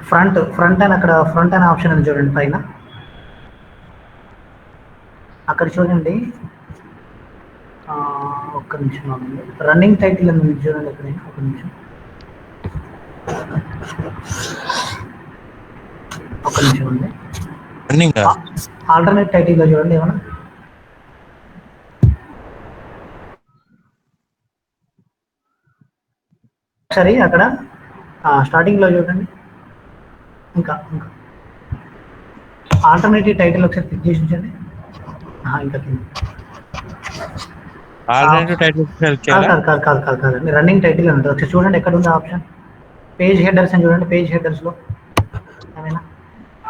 Front అని అక్కడ ఫ్రంట్ అనే ఆప్షన్ ఉంది చూడండి పైన, అక్కడ చూడండి. ఒక్క నిమిషం ఆగండి, రన్నింగ్ టైటిల్ అని ఉంది చూడండి అక్కడ. ఒక నిమిషం, ఒక్క నిమిషం ఉంది. ఆల్టర్నేట్ టైటిల్లో చూడండి ఏమన్నా. ఒకసారి అక్కడ స్టార్టింగ్లో చూడండి, ఇంకా ఆల్టర్నేటివ్ టైటిల్ ఒకసారి క్లిక్ చేసి ఉంచండి. ఇంకా కాదు, రన్నింగ్ టైటిల్ ఉంటుంది. ఒకసారి చూడండి ఎక్కడ ఉంది ఆప్షన్, పేజ్ హెడర్స్ అని చూడండి. పేజ్ హెడర్స్లో ఏమైనా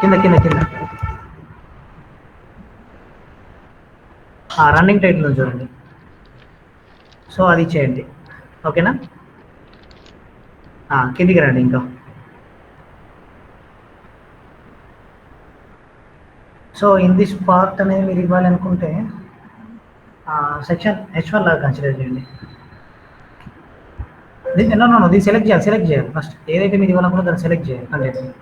కింద రన్నింగ్ టైటిల్ ఉంది చూడండి. సో అది చేయండి, ఓకేనా? కిందికి రండి. ఇంకా సో ఇన్ దిస్ పార్ట్ అనేది మీరు ఇవ్వాలి అనుకుంటే సెక్షన్ H1 లాగా కన్సిడర్ చేయండి. దీన్ని సెలెక్ట్ చేయాలి ఫస్ట్. ఏదైతే మీరు ఇవ్వాలనుకుంటే దాన్ని సెలెక్ట్ చేయాలి కంటెంట్.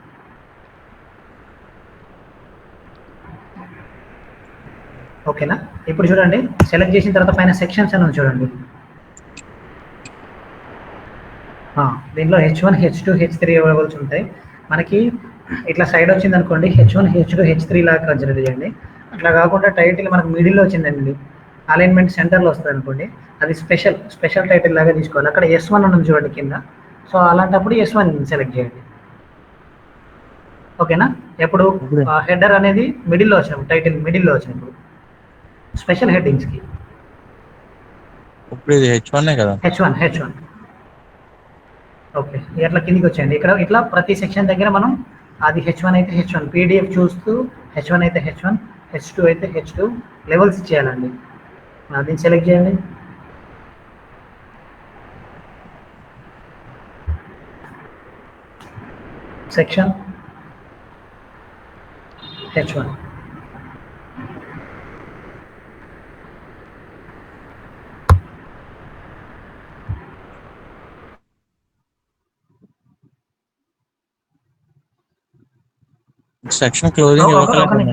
ఓకేనా? ఇప్పుడు చూడండి, సెలెక్ట్ చేసిన తర్వాత పైన సెక్షన్స్ అని ఉంది చూడండి. దీంట్లో H1, H2, H3 అవైలబుల్స్ ఉంటాయి. మనకి ఇట్లా సైడ్ వచ్చింది అనుకోండి, H1, H2, H3 లాగా కన్సిడర్ చేయండి. అట్లా కాకుండా టైటిల్ మనకు మిడిల్లో వచ్చిందండి, అలైన్మెంట్ సెంటర్లో వస్తుంది అనుకోండి, అది స్పెషల్ టైటిల్ లాగా తీసుకోవాలి. అక్కడ S1 ఉంది చూడండి కింద. సో అలాంటప్పుడు S1 సెలెక్ట్ చేయండి, ఓకేనా? ఎప్పుడు హెడర్ అనేది మిడిల్లో వచ్చినప్పుడు, టైటిల్ మిడిల్లో వచ్చినప్పుడు, స్పెషల్ హెడ్డింగ్స్కి. ఇప్పుడు ఇది H1 కదా? H1. ఓకే, ఇట్లా కిందికి వచ్చేయండి. ఇక్కడ ఇట్లా ప్రతి సెక్షన్ దగ్గర మనం అది H1 అయితే H1 పీడిఎఫ్ చూస్తూ, H1 అయితే H1, H2 అయితే H2 లెవెల్స్ ఇచ్చేయాలండి. దీన్ని సెలెక్ట్ చేయండి. Section H1. సెక్షన్ క్లోజింగ్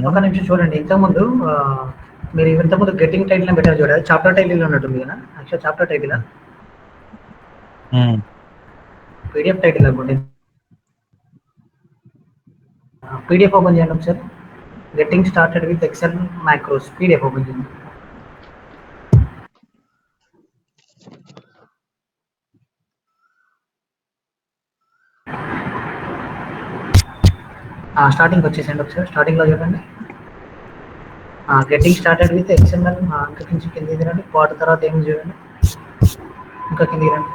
ఒక నిమిషం చూడండి. ఇంతకుముందు మీరు ఇంతకుముందు గెట్టింగ్ టైటిల్ అని పెట్టారు చూడాలి, చాప్టర్ టైటిల్ ఉన్నట్టుంది కదా. Actual chapter title PDF title అనుకోండి. పీడిఎఫ్ ఓపెన్ చేయండి ఒకసారి. Getting started with Excel macros PDF open చేయండి. స్టార్టింగ్ వచ్చేసండి ఒకసారి. స్టార్టింగ్లో చూడండి. Getting started with XML. ఇంకా కింద రండి. వాటి తర్వాత ఏమి చూడండి. ఇంకా కిందికి రండి.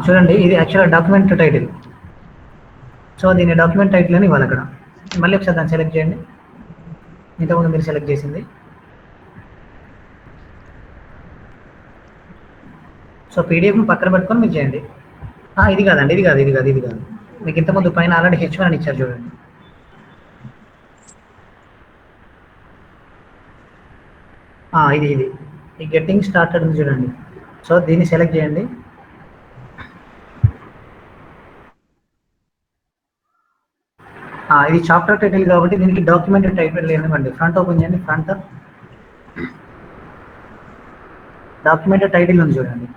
చూడండి, ఇది యాక్చువల్గా డాక్యుమెంట్ టైటిల్. సో దీన్ని డాక్యుమెంట్ టైటిల్ అని ఇవ్వాలి అక్కడ. మళ్ళీ ఒకసారి దాన్ని సెలెక్ట్ చేయండి. ఇంతకుముందు మీరు సెలెక్ట్ చేసింది. సో పీడిఎఫ్ను పక్కన పెట్టుకొని మీరు చేయండి. ఇది కాదండి, ఇది కాదు. మీకు ఇంతకుముందు పైన ఆల్రెడీ H1 అని ఇచ్చారు చూడండి. ఇది ఈ గెట్టింగ్ స్టార్టెడ్ ఉంది చూడండి. సో దీన్ని సెలెక్ట్ చేయండి. ఇది చాప్టర్ టైటిల్ కాబట్టి దీనికి డాక్యుమెంట్ టైటిల్ ఇవ్వండి. ఫ్రంట్ ఓపెన్ చేయండి. ఫ్రంట్ డాక్యుమెంట్ టైటిల్ ఉంది చూడండి.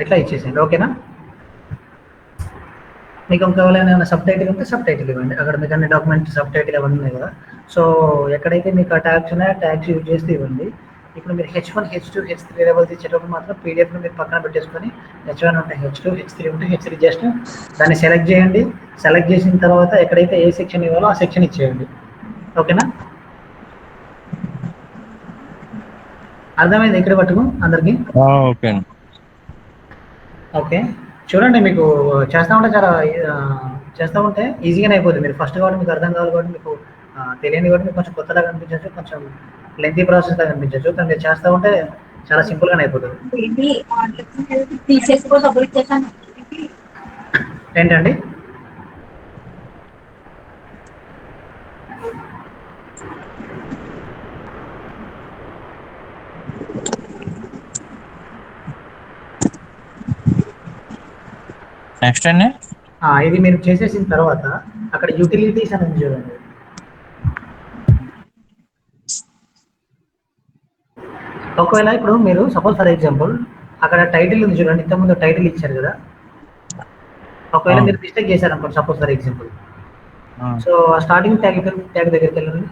ఇట్లా ఇచ్చేసేయండి. ఓకేనా? మీకు ఒకవేళ ఏమైనా సబ్ టైటిల్ ఉంటే సబ్ టైటిల్ ఇవ్వండి. అక్కడ మీకు అన్ని డాక్యుమెంట్ సబ్ టైటిల్ అవన్నీ ఉన్నాయి కదా. సో ఎక్కడైతే మీకు ఆ ట్యాగ్స్ ఉన్నాయో ఆ ట్యాగ్స్ యూజ్ చేస్తే ఇవ్వండి. ఇప్పుడు మీరు H1, H2, H3 లెవెల్స్ ఇచ్చేటప్పుడు మాత్రం పీడిఎఫ్ను మీరు పక్కన పెట్టేసుకొని H1 ఉంటే H2, H3 ఉంటే H3 జస్ట్ దాన్ని సెలెక్ట్ చేయండి. సెలెక్ట్ చేసిన తర్వాత ఎక్కడైతే ఏ సెక్షన్ ఇవ్వాలో ఆ సెక్షన్ ఇచ్చేయండి. ఓకేనా? అర్థమైంది ఇక్కడ పట్టుకు అందరికి? ఓకే. ఓకే, చూడండి, మీకు చేస్తూ ఉంటే ఈజీగానే అయిపోతుంది. మీరు ఫస్ట్ కాబట్టి మీకు అర్థం కావాలి కాబట్టి మీకు తెలియని కాబట్టి మీకు కొంచెం కొత్తలాగా అనిపించవచ్చు, కొంచెం లెంతీ ప్రాసెస్ లాగా అనిపించవచ్చు. కానీ మీరు చేస్తూ ఉంటే చాలా సింపుల్గానే అయిపోతుంది. ఏంటండి? నెక్స్ట్ అండి, ఇది మీరు చేసేసిన తర్వాత అక్కడ యూటిలిటీస్ అని ఉంది చూడండి. ఒకవేళ ఇప్పుడు మీరు సపోజ్ ఫర్ ఎగ్జాంపుల్ అక్కడ టైటిల్ ఉంది చూడండి. ఇంతకుముందు టైటిల్ ఇచ్చారు కదా. ఒకవేళ మీరు మిస్టేక్ చేశారనుకోండి, suppose for example. So starting tag దగ్గరికి వెళ్ళండి.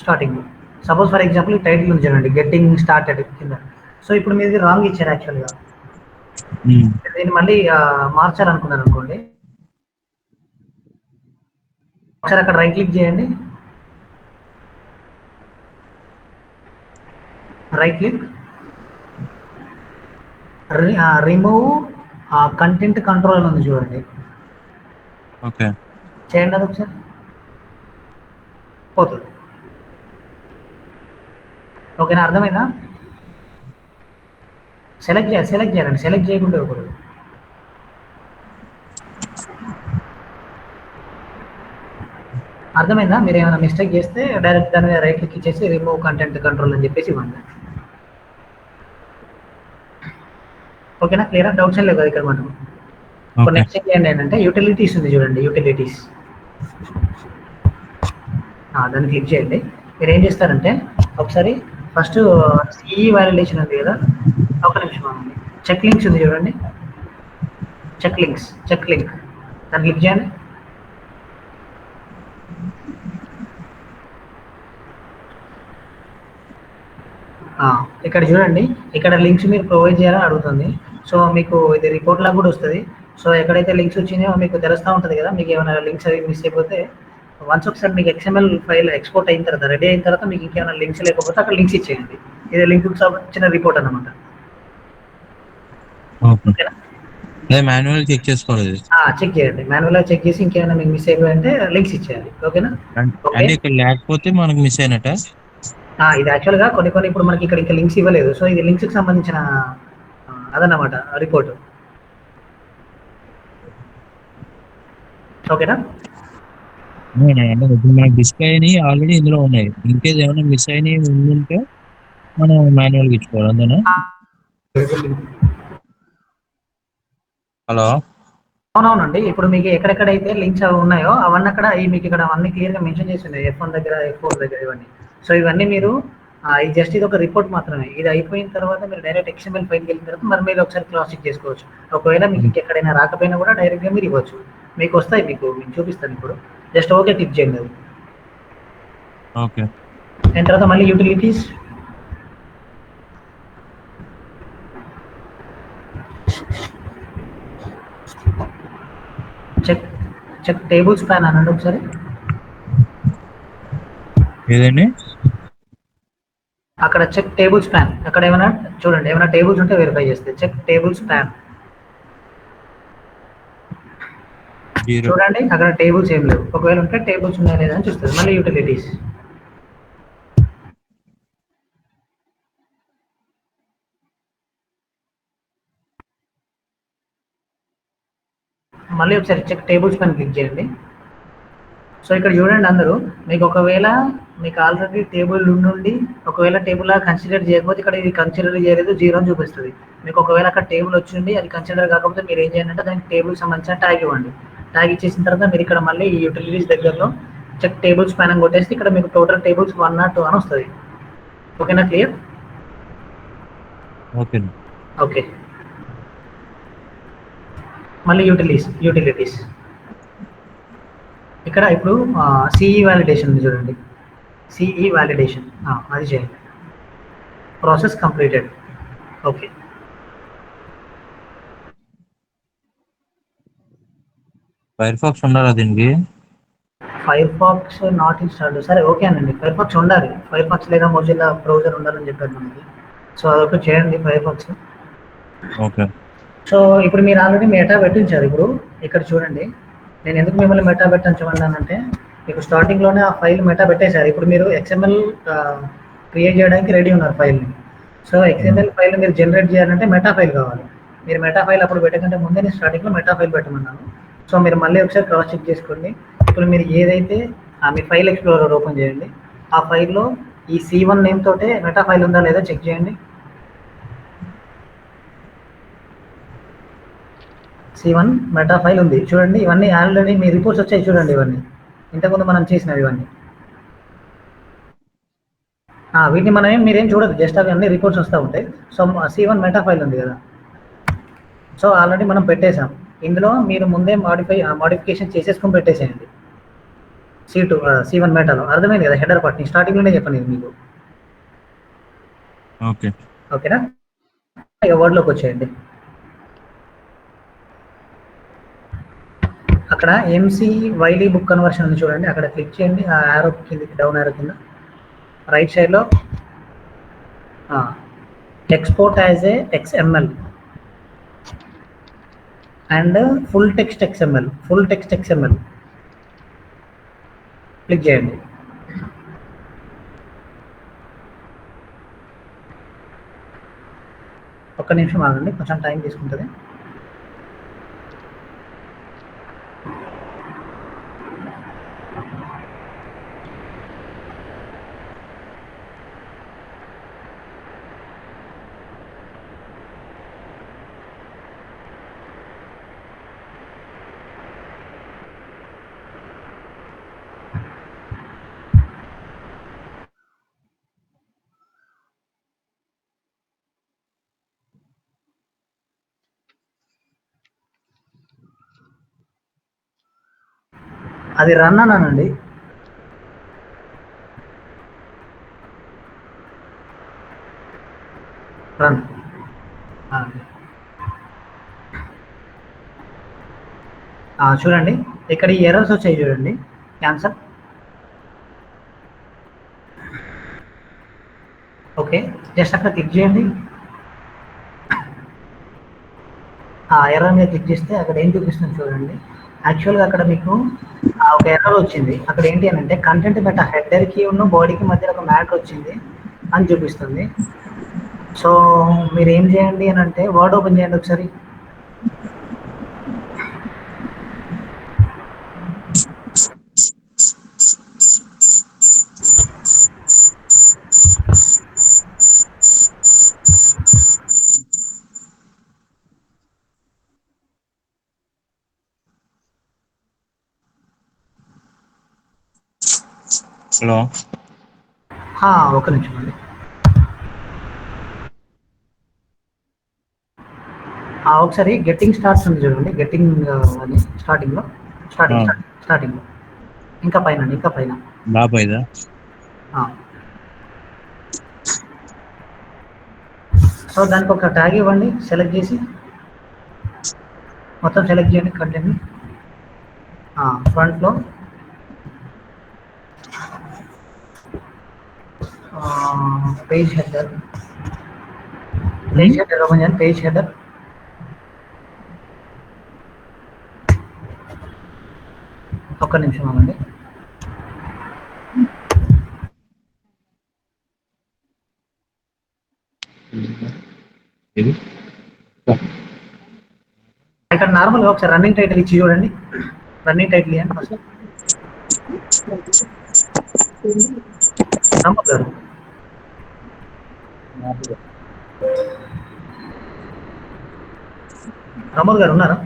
Starting suppose for example title ఉంది చూడండి, గెట్టింగ్ స్టార్టెడ్ కింద. సో ఇప్పుడు మీది రాంగ్ ఇచ్చారు యాక్చువల్గా. దీన్ని మళ్ళీ మార్చాలనుకున్నారు అనుకోండి. ఒకసారి అక్కడ రైట్ క్లిక్ చేయండి. Right click, remove content control అని ఉంది చూడండి. ఓకే, చేయండి అది ఒకసారి. పోతుంది. ఓకేనా? అర్థమైందా? సెలెక్ట్ చేయాలండి. సెలెక్ట్ చేయకుండా ఇవ్వకూడదు. అర్థమైందా? మీరు ఏమైనా మిస్టేక్ చేస్తే డైరెక్ట్ దాని మీద రైట్ క్లిక్ ఇచ్చేసి రిమూవ్ కంటెంట్ కంట్రోల్ అని చెప్పేసి ఇవ్వండి. ఓకేనా? క్లియరా? డౌట్స్ ఏం లేవు కదా ఇక్కడ మనం. నెక్స్ట్ చేయండి ఏంటంటే యూటిలిటీస్ ఉంది చూడండి. యూటిలిటీస్ దాన్ని క్లిక్ చేయండి. మీరు ఏం చేస్తారంటే ఒకసారి ఫస్ట్ CE వ్యాలిడేషన్ ఉంది కదా. ఒక నిమిషం అండి. చెక్ లింక్స్ ఉంది చూడండి. చెక్ లింక్ దాన్ని క్లిక్ చేయండి. ఇక్కడ చూడండి, ఇక్కడ లింక్స్ మీరు ప్రొవైడ్ చేయాలని అడుగుతుంది. సో మీకు ఇది రిపోర్ట్ లాగా కూడా వస్తుంది. సో ఎక్కడైతే లింక్స్ వచ్చినాయో మీకు తెలుస్తూ ఉంటుంది కదా. మీకు ఏమైనా లింక్స్ అవి మిస్ అయిపోతే వన్స్ ఒకసారి మీకు XML ఫైల్ ఎక్స్పోర్ట్ అయిన తర్వాత, రెడీ అయిన తర్వాత మీకు ఇంకేమైనా లింక్స్ లేకపోతే అక్కడ లింక్స్ ఇచ్చేయండి. ఇది లింక్కి సంబంధించిన రిపోర్ట్ అన్నమాట. ఓకేనా? మాన్యువల్ చెక్ చేసుకోవాలి. చెక్ చేయండి. మాన్యువల్గా చెక్ చేసి ఇంకేమైనా మీకు మిస్ అయిపోయింటే లింక్స్ ఇచ్చేయాలి. ఓకేనా? అంటే ఇక్కడ లేకపోతే మనకు మిస్ అయినట్ట. ఇది యాక్చువల్గా కొన్ని ఇప్పుడు మనకి ఇక్కడ ఇంకా లింక్స్ ఇవ్వలేదు. సో ఇది లింక్స్కి సంబంధించిన అదన్నమాట రిపోర్ట్. ఓకేనా? మనకు డిస్ప్లే అయినాయి ఆల్రెడీ ఇందులో ఉన్నాయి. ఇంకేది ఏమైనా మిస్ అయినాయి ఉంటే మనం మాన్యువల్గా ఇచ్చుకోవాలి. అంతేనా? హలో, అవునవునండి. ఇప్పుడు మీకు ఎక్కడెక్కడైతే లింక్స్ ఉన్నాయో అవన్నీ అక్కడ మీకు ఇక్కడ అన్ని క్లియర్గా మెన్షన్ చేసి ఉన్నాయి. F1 దగ్గర, F4 దగ్గర ఇవన్నీ. సో ఇవన్నీ మీరు ఇది జస్ట్ ఇది ఒక రిపోర్ట్ మాత్రమే. ఇది అయిపోయిన తర్వాత మీరు డైరెక్ట్ ఎక్స్ఎంఎల్ ఫైల్‌కి వెళ్ళిన తర్వాత మరి మీరు ఒకసారి క్రాస్ చెక్ చేసుకోవచ్చు. ఒకవేళ మీకు ఇంకెక్కడైనా రాకపోయినా కూడా డైరెక్ట్‌గా మీరు ఇవ్వచ్చు. మీకు వస్తాయి, మీకు చూపిస్తాను ఇప్పుడు. జస్ట్ ఓకే క్లిక్ చేయండి అది. ఓకే. అయిన తర్వాత మళ్ళీ utilities. Check check tables pane అనండి ఒకసారి. ఏదండి? అక్కడ చెక్ టేబుల్స్ ప్యాన్ అక్కడ ఏమైనా చూడండి, ఏమైనా టేబుల్స్ ఉంటే వెరిఫై చేస్తే చెక్ టేబుల్స్ ప్యాన్ 0. చూడండి, అక్కడ టేబుల్స్ ఏం లేవు. ఒకవేళ ఉంటే టేబుల్స్ ఉన్నాయా లేదా అని చూస్తుంది. మళ్ళీ యూటిలిటీస్. మళ్ళీ ఒకసారి చెక్ టేబుల్స్ పైన క్లిక్ చేయండి. సో ఇక్కడ చూడండి అందరూ, మీకు ఒకవేళ మీకు ఆల్రెడీ టేబుల్ ఉండి ఒకవేళ టేబుల్ కన్సిడర్ చేయకపోతే ఇక్కడ ఇది కన్సిడర్ చేయలేదు 0 అని చూపిస్తుంది. మీకు ఒకవేళ అక్కడ టేబుల్ వచ్చింది అది కన్సిడర్ కాకపోతే మీరు ఏం చేయాలంటే దానికి టేబుల్ సంబంధించిన ట్యాగ్ ఇవ్వండి. ట్యాగ్ ఇచ్చేసిన తర్వాత మీరు ఇక్కడ మళ్ళీ ఈ యూటిలిటీస్ దగ్గరలో చెక్ టేబుల్స్ పైన కొట్టేస్తే ఇక్కడ మీకు టోటల్ టేబుల్స్ 1 or 2 అని వస్తుంది. ఓకేనా? క్లియర్? ఓకే. ఓకే. మళ్ళీ యూటిలిటీస్ ఇక్కడ ఇప్పుడు సిఈ వ్యాలిడేషన్ ఉంది చూడండి. సిఈ వ్యాలిడేషన్ అది చేయండి. Process completed. ఓకే. ఫైర్‌ఫాక్స్ ఉండాలా దీనికి? Firefox not installed. సరే ఓకే అండి, ఫైర్ ఫాక్స్ ఉండాలి. ఫైర్ ఫాక్స్ లేదా మొజిల్లా బ్రౌజర్ ఉండాలని చెప్పారు మనకి. సో అదొకటి చేయండి ఫైర్ ఫాక్స్. ఓకే. సో ఇప్పుడు మీరు ఆల్రెడీ మెటా పెట్టించారు. ఇప్పుడు ఇక్కడ చూడండి, నేను ఎందుకు మిమ్మల్ని మెటా పెట్టించమన్నానంటే మీకు స్టార్టింగ్లోనే ఆ ఫైల్ మెటా పెట్టేశారు. ఇప్పుడు మీరు ఎక్స్ఎంఎల్ క్రియేట్ చేయడానికి రెడీ ఉన్నారు ఫైల్ని. సో ఎక్స్ఎంఎల్ ఫైల్ మీరు జనరేట్ చేయాలంటే మెటా ఫైల్ కావాలి. మీరు మెటా ఫైల్ అప్పుడు పెట్టకంటే ముందే నేను స్టార్టింగ్లో మెటా ఫైల్ పెట్టమన్నాను. సో మీరు మళ్ళీ ఒకసారి క్రాస్ చెక్ చేసుకోండి. ఇప్పుడు మీరు ఏదైతే మీ ఫైల్ ఎక్స్ప్లోరర్ ఓపెన్ చేయండి. ఆ ఫైల్లో ఈ C1 నేమ్ తోటే మెటా ఫైల్ ఉందా లేదా చెక్ చేయండి. C1 మెటా ఫైల్ ఉంది చూడండి. ఇవన్నీ ఆల్రెడీ మీ రిపోర్ట్స్ వచ్చాయి చూడండి. ఇవన్నీ ఇంతకుముందు మనం చేసినవి ఇవన్నీ. వీటిని మనం మీరేం చూడదు, జస్ట్ అవి అన్ని రిపోర్ట్స్ వస్తూ ఉంటాయి. సో C1 మెటా ఫైల్ ఉంది కదా, సో ఆల్రెడీ మనం పెట్టేసాం. ఇందులో మీరు ముందే మాడిఫికేషన్ చేసేసుకొని పెట్టేసేయండి. C1 మెటాలో అర్థమైంది కదా, హెడర్ పార్ట్ స్టార్టింగ్లోనే చెప్పండి ఇది మీకు. ఓకే. ఓకేనా? ఇక వర్డ్లోకి వచ్చేయండి. అక్కడ ఎంసీ వైలీ బుక్ కన్వర్షన్ ఉంది చూడండి, అక్కడ క్లిక్ చేయండి. ఆ యారో కిందకి, డౌన్ యారో కింద రైట్ సైడ్లో export as a XML and full text XML click చేయండి. ఒక్క నిమిషం ఆగండి, కొంచెం టైం తీసుకుంటుంది. అది రన్ అన్నానండి. రన్ చూడండి, ఇక్కడ ఈ ఎర్రర్స్ వచ్చాయి చూడండి. క్యాన్సల్. ఓకే, జస్ట్ అక్కడ క్లిక్ చేయండి. ఎర్రర్ మీద క్లిక్ చేస్తే అక్కడ ఏం చూపిస్తుంది చూడండి. యాక్చువల్గా అక్కడ మీకు ఒక ఎర్రర్ వచ్చింది. అక్కడ ఏంటి అని అంటే కంటెంట్ మెటా హెడర్కి ఉన్న బాడీకి మధ్య ఒక మ్యాటర్ వచ్చింది అని చూపిస్తుంది. సో మీరు ఏం చేయండి అని అంటే వర్డ్ ఓపెన్ చేయండి ఒకసారి. హలో. ఒక నిమిషం అండి. ఒకసారి గెట్టింగ్ స్టార్ట్స్ ఉంది చూడండి, గెట్టింగ్ అది స్టార్టింగ్లో ఆ, స్టార్టింగ్లో ఇంకా పైన ఇంకా పైన. బాబాయ్దా? సో దానికి ఒక ట్యాగ్ ఇవ్వండి, సెలెక్ట్ చేసి మొత్తం సెలెక్ట్ చేయండి కంటెంట్ని. ఫ్రంట్లో పేజ్ హెడర్ ఓపెన్ చేయండి. పేజ్ హెడర్ ఒక్క నిమిషం అవ్వండి. ఇది ఇక్కడ నార్మల్గా ఒకసారి రన్నింగ్ టైటిల్ ఇచ్చి చూడండి. రన్నింగ్ టైటిల్ ఇవ్వండి ఫస్ట్. రాంబాబు గారు, రాంబాబు గారు ఉన్నారా?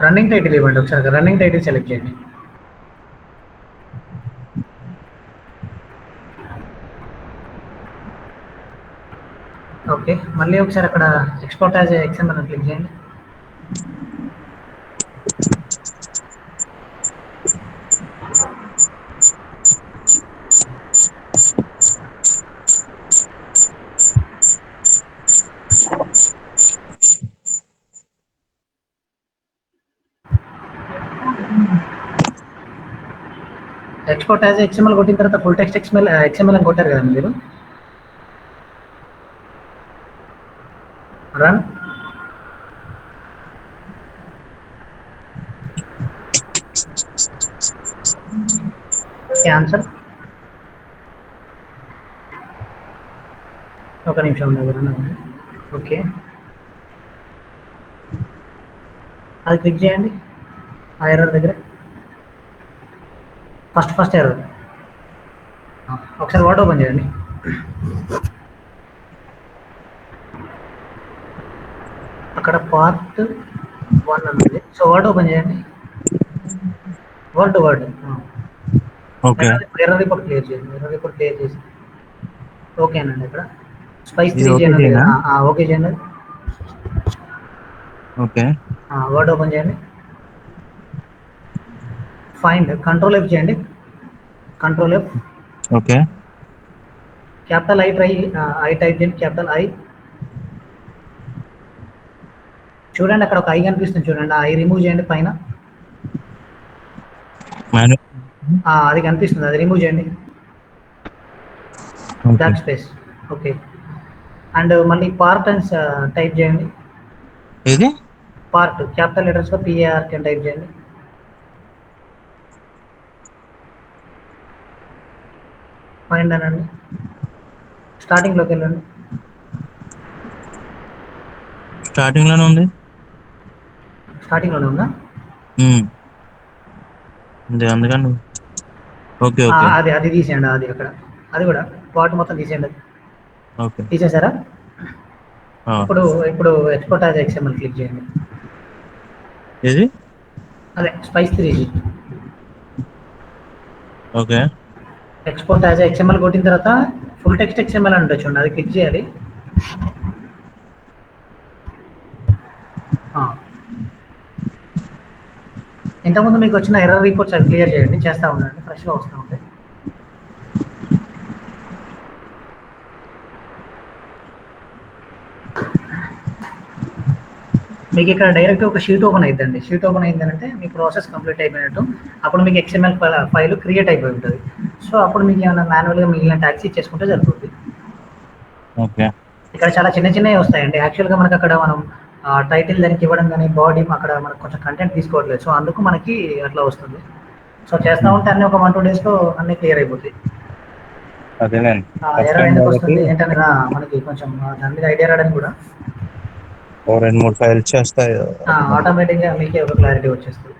రన్నింగ్ టైటిల్ ఇవ్వండి ఒకసారి. రన్నింగ్ టైటిల్ సెలెక్ట్ చేయండి. ఓకే, మళ్ళీ ఒకసారి అక్కడ ఎక్స్పోర్ట్ యాజ్ ఎక్స్ఎంఎల్ అని క్లిక్ చేయండి. ఎక్స్పోర్ట్ యాజ్ ఎక్స్ఎంఎల్ కొట్టిన తర్వాత ఫుల్ టెక్స్ట్ ఎక్స్ఎంఎల్ అని కొట్టారు కదండి మీరు. రన్. క్యాన్సల్. ఒక నిమిషం ఉంది. ఓకే, అది క్లిక్ చేయండి. ఆ ఎర్రర్ దగ్గర ఫస్ట్ ఎర్రర్. ఒకసారి వర్డ్ ఓపెన్ చేయండి. అక్కడ పార్ట్ 1 ఉంది. సో వర్డ్ ఓపెన్ చేయండి. Word okay. Error report clear చేసి ఓకేనండి. ఇక్కడ స్పైస్ ఇది 3 ఓకే చేయండి. చేయనా? ఓకే చేయండి. ఓకే. వర్డ్ ఓపెన్ చేయండి. ఫైండ్ కంట్రోల్ ఎఫ్ చేయండి. Control F. Okay. Capital I type చేయండి. క్యాపిటల్ ఐ చూడండి, అక్కడ ఒక ఐ కనిపిస్తుంది చూడండి. ఆ ఐ రిమూవ్ చేయండి పైన. అది కనిపిస్తుంది, అది రిమూవ్ చేయండి. Back space. ఓకే, అండ్ మళ్ళీ పార్ట్ అని టైప్ చేయండి. ఏది? పార్ట్ క్యాపిటల్ లెటర్స్లో PART అని టైప్ చేయండి. ఫైండ్ అనండి. స్టార్టింగ్లోకి వెళ్ళండి. స్టార్టింగ్లోనే ఉంది. స్టార్టింగ్లోనే ఉందా? అందుకని ఓకే. ఓకే. అది తీసేయండి. అది అక్కడ అది కూడా పార్ట్ మొత్తం తీసేయండి. ఓకే. తీసేసారా? ఇప్పుడు ఎక్స్పోర్ట్ యాజ్ ఎక్స్ఎంఎల్ క్లిక్ చేయండి. ఏది? అదే spice 3G. Okay. Export as XML కొట్టిన తర్వాత ఫుల్ టెక్స్ట్ ఎక్స్ఎంఎల్ అని ఉంటుంది చూడండి, అది క్లిక్ చేయాలి. ఇంతకుముందు మీకు వచ్చిన ఎర్రర్ రిపోర్ట్స్ అవి క్లియర్ చేయండి. చేస్తూ ఉండండి, ఫ్రెష్గా వస్తూ ఉంటాయి. మీకు ఇక్కడ డైరెక్ట్ ఒక షీట్ ఓపెన్ అవుతుందండి. షీట్ ఓపెన్ అయిందంటే మీ ప్రాసెస్ కంప్లీట్ అయిపోయినట్టు. అప్పుడు మీకు XML ఫైల్ క్రియేట్ అయిపోయి ఉంటుంది. సో అప్పుడు మీకు ఏమైనా మాన్యువల్గా మిగిలిన ట్యాక్స్ ఇచ్చేసుకుంటే జరుగుతుంది. ఓకే. ఇక్కడ చాలా చిన్నవి వస్తాయండి. యాక్చువల్గా మనకి అక్కడ మనం టైటిల్ దానికి ఇవ్వడం కానీ బాడీ అక్కడ మనకు కొంచెం కంటెంట్ తీసుకోవట్లేదు. సో అందుకు మనకి అట్లా వస్తుంది. సో చేస్తూ ఉంటే అన్నీ ఒక 1-2 డేస్లో అన్నీ క్లియర్ అయిపోతాయి. అదేనండి. ఎర్రర్ ఎందుకు వస్తుంది ఏంటంటే మనకి కొంచెం దాని మీద ఐడియా రావడానికి కూడా 2-3 ఫైల్స్ చేస్తాయి. ఆటోమేటిక్గా మీకే ఒక క్లారిటీ వచ్చేస్తుంది.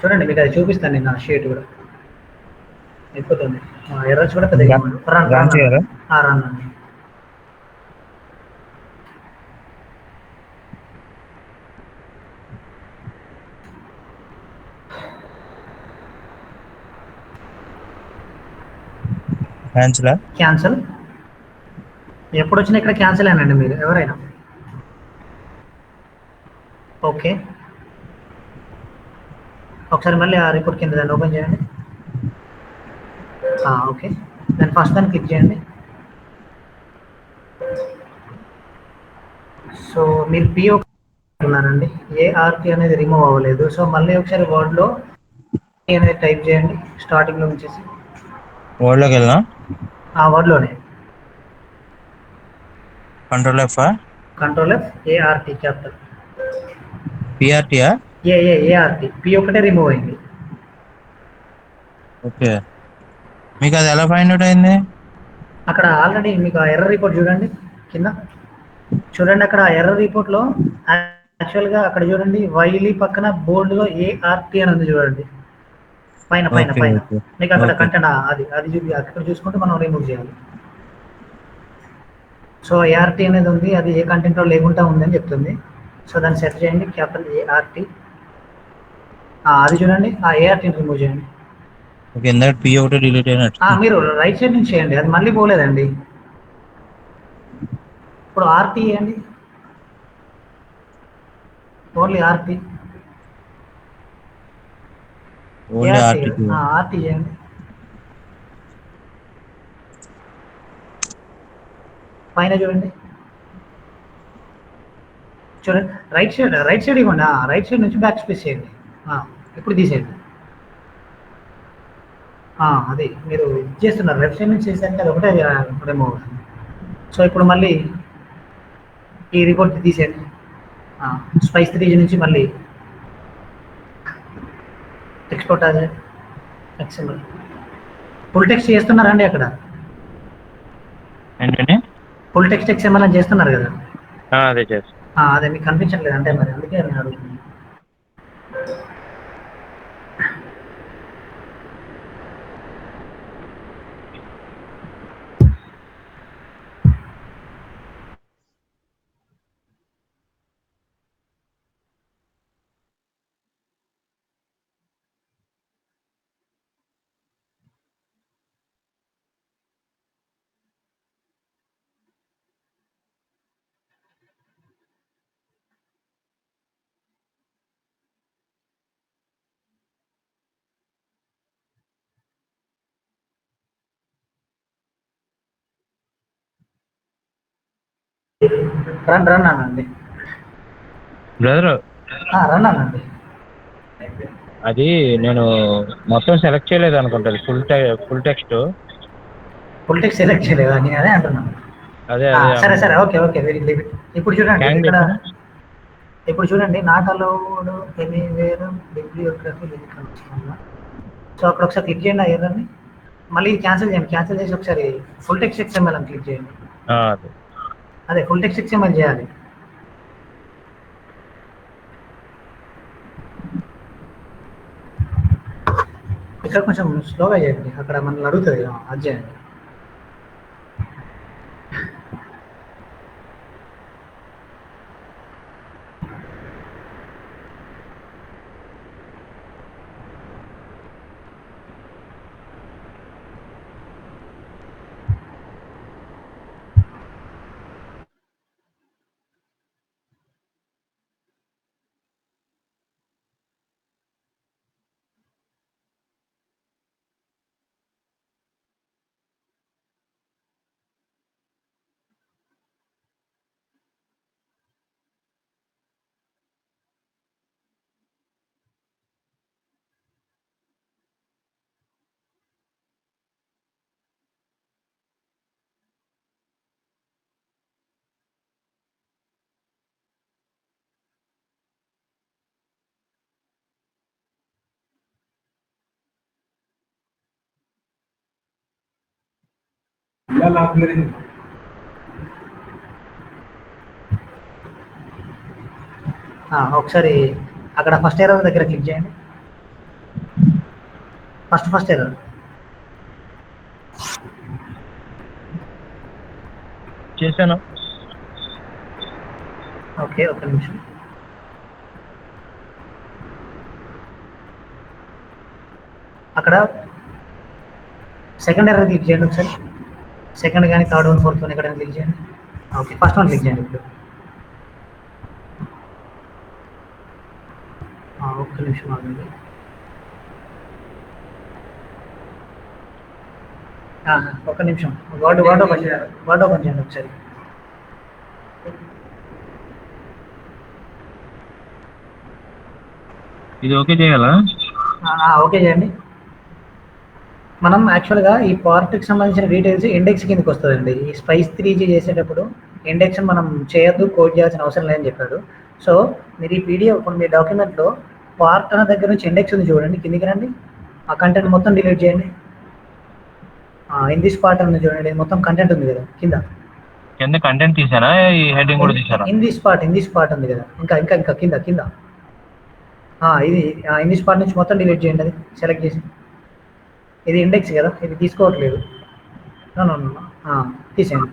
చూడండి, మీకు అది చూపిస్తాను నేను. ఆ షీట్ కూడా అయిపోతుంది. ఎర్రర్స్ కూడా పెద్దగా రన్ చేయాలా? రన్ అండి. క్యాన్సల్. ఎప్పుడు వచ్చినా ఇక్కడ క్యాన్సిల్ అయినండి మీరు ఎవరైనా. ఓకే, ఒకసారి మళ్ళీ ఆ రిపోర్ట్ కింద దాన్ని ఓపెన్ చేయండి. ఓకే, దాన్ని ఫస్ట్ దాన్ని క్లిక్ చేయండి. సో మీరు పిఓ ఉన్నారండి, ఏఆర్టీ అనేది రిమూవ్ అవ్వలేదు. సో మళ్ళీ ఒకసారి వర్డ్లో అనేది టైప్ చేయండి స్టార్టింగ్లో ఉంచేసి. వర్డ్లోకి వెళ్ళినా ఆ వర్డ్లోనే control F control F ART capital పిఆర్టీయా. ఏఆర్టీ పి ఒకటే రిమూవ్ అయింది. ఓకే, మీకు అది ఎలా ఫైండ్ అవుట్ అయింది? అక్కడ ఆల్రెడీ మీకు ఆ ఎర్రర్ రిపోర్ట్ చూడండి కింద. చూడండి అక్కడ ఎర్రర్ రిపోర్ట్లో యాక్చువల్గా అక్కడ చూడండి వైలీ పక్కన బోర్డులో ఏఆర్టీ అని ఉంది చూడండి, పైన పైన ఓకే పైన. ఓకే మీకు అక్కడ ఓకే కంటెంట్ అది అది చూపి అక్కడ చూసుకుంటే మనం రిమూవ్ చేయాలి. సో ఏఆర్టీ అనేది ఉంది, అది ఏ కంటెంట్లో లేకుండా ఉందని చెప్తుంది. సో దాన్ని సెర్చ్ చేయండి క్యాపిటల్ ఏఆర్టీ. అది చూడండి, ఆ ఏఆర్టీని రిమూవ్ చేయండి. ఓకే, ఇందాక పి ఒకటి డిలీట్ అయినట్టు. మీరు రైట్ సైడ్ నుంచి చేయండి, అది మళ్ళీ పోలేదండి. ఇప్పుడు ఆర్టీ చేయండి, only RT. Only RT. RT చేయండి. పైన చూడండి, చూడండి రైట్ సైడ్ ఇవ్వండి. రైట్ సైడ్ నుంచి బ్యాక్ స్పేస్ చేయండి. ఇప్పుడు తీసేయండి. అది మీరు చేస్తున్నారు లెఫ్ట్ సైడ్ నుంచి చేసాక అది ఒకటే రిమూవ్ అవుతుంది. సో ఇప్పుడు మళ్ళీ ఈ రిపోర్ట్ తీసేయండి. స్పైస్ 3 నుంచి మళ్ళీ ఎక్స్పోర్ట్ అదే ఎక్స్ఎంఎల్ ఫుల్ టెక్స్ట్ చేస్తున్నారండి అక్కడ. ఏంటండి? ఫుల్ టెక్స్ట్ ఎక్స్ఎంఎల్ అని చేస్తున్నారు కదా. అదే చేస్తాను. అదే మీకు కనిపించట్లేదు అంటే మరి అందుకే నేను అడుగుతున్నాను. రన్ అనండి బ్రదర్. రన్ అనండి. అది నేను మొత్తం సెలెక్ట్ చేయలేదు అనుకుంటాను. ఫుల్ టెక్స్ట్ సెలెక్ట్ చేయలేదా? నేను అదే అంటున్నాను. అదే సరే సరే, ఓకే వెరీ లీవ్ ఇట్. ఇప్పుడు చూడండి ఇక్కడ, ఇప్పుడు చూడండి not allowed anywhere bibliography link అని. సో అక్కడ ఒకసారి క్లిక్ చేయండి ఆ ఎర్రర్ని. మళ్ళీ క్యాన్సిల్ చేయండి. క్యాన్సిల్ చేసి ఒకసారి ఫుల్ టెక్స్ట్ ఎక్స్ఎంఎల్ అని క్లిక్ చేయండి. అదే ఫుల్ టెక్స్ట్ ఎక్స్ఎంఎల్ చేయాలి. ఇక్కడ కొంచెం స్లోగా చేయండి, అక్కడ మనల్ని అడుగుతుంది అది చేయండి. ఒకసారి అక్కడ ఫస్ట్ ఎర్రర్ దగ్గర క్లిక్ చేయండి. ఫస్ట్ ఎర్రర్ చేశాను. ఓకే, ఒక నిమిషం. అక్కడ సెకండ్ ఎర్రర్ క్లిక్ చేయండి ఒకసారి. సెకండ్ కానీ థర్డ్ వన్ ఫోర్త్ వన్ ఎక్కడైనా క్లిక్ చేయండి. ఓకే, ఫస్ట్ వన్ క్లిక్ చేయండి ఇప్పుడు. ఒక్క నిమిషం ఆగండి. ఒక్క నిమిషం, వర్డ్ ఓపెన్ చేయండి ఒకసారి. ఇది ఓకే చేయాలా? ఓకే చేయండి. మనం యాక్చువల్గా ఈ పార్ట్కి సంబంధించిన డీటెయిల్స్ ఇండెక్స్ కిందకి వస్తుందండి. ఈ స్పైస్ 3G చేసేటప్పుడు ఇండెక్స్ మనం చేయొద్దు, కోడ్ చేయాల్సిన అవసరం లేదని చెప్పాడు. సో మీరు ఈ పీడిఎఫ్ మీ డాక్యుమెంట్లో పార్ట్ అన్న దగ్గర నుంచి ఇండెక్స్ ఉంది చూడండి, కిందికి రండి. ఆ కంటెంట్ మొత్తం డిలీట్ చేయండి. ఇన్ దిస్ పార్ట్ ఉంది చూడండి, మొత్తం కంటెంట్ ఉంది కదా కింద. కింద కంటెంట్ తీసారా? ఈ హెడ్డింగ్ కూడా తీసారా? ఇన్ దిస్ పార్ట్ ఉంది కదా, ఇంకా ఇంకా ఇంకా కింద కింద ఇది ఇన్ దిస్ పార్ట్ నుంచి మొత్తం డిలీట్ చేయండి. అది సెలెక్ట్ చేసి, ఇది ఇండెక్స్ కదా, ఇది తీసుకోవట్లేదు. తీసేయండి.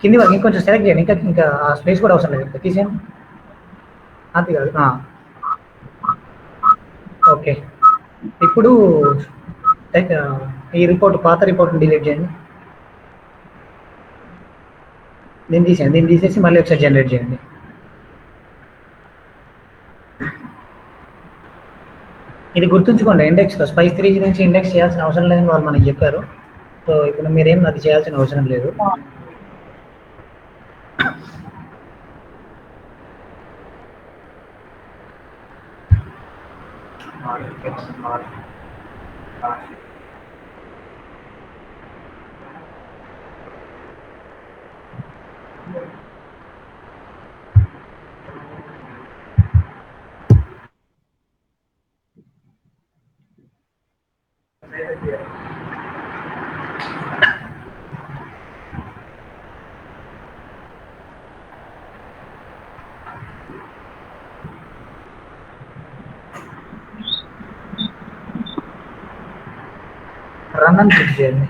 కింది వరకు ఇంకొంచెం సెలెక్ట్ చేయండి, ఇంకా ఇంకా ఆ స్పేస్ కూడా అవసరం లేదు, ఇంకా తీసేయండి. అంతే కాదు. ఓకే, ఇప్పుడు ఈ పాత రిపోర్ట్ని డిలీట్ చేయండి. దీన్ని తీసేసి మళ్ళీ ఒకసారి జనరేట్ చేయండి. ఇది గుర్తుంచుకోండి, ఇండెక్స్లో స్పైస్ 3G నుంచి ఇండెక్స్ చేయాల్సిన అవసరం లేదని వాళ్ళు మనకి చెప్పారు. సో ఇప్పుడు మీరేం అది చేయాల్సిన అవసరం లేదు. రన్ అని క్లిక్ చేయండి.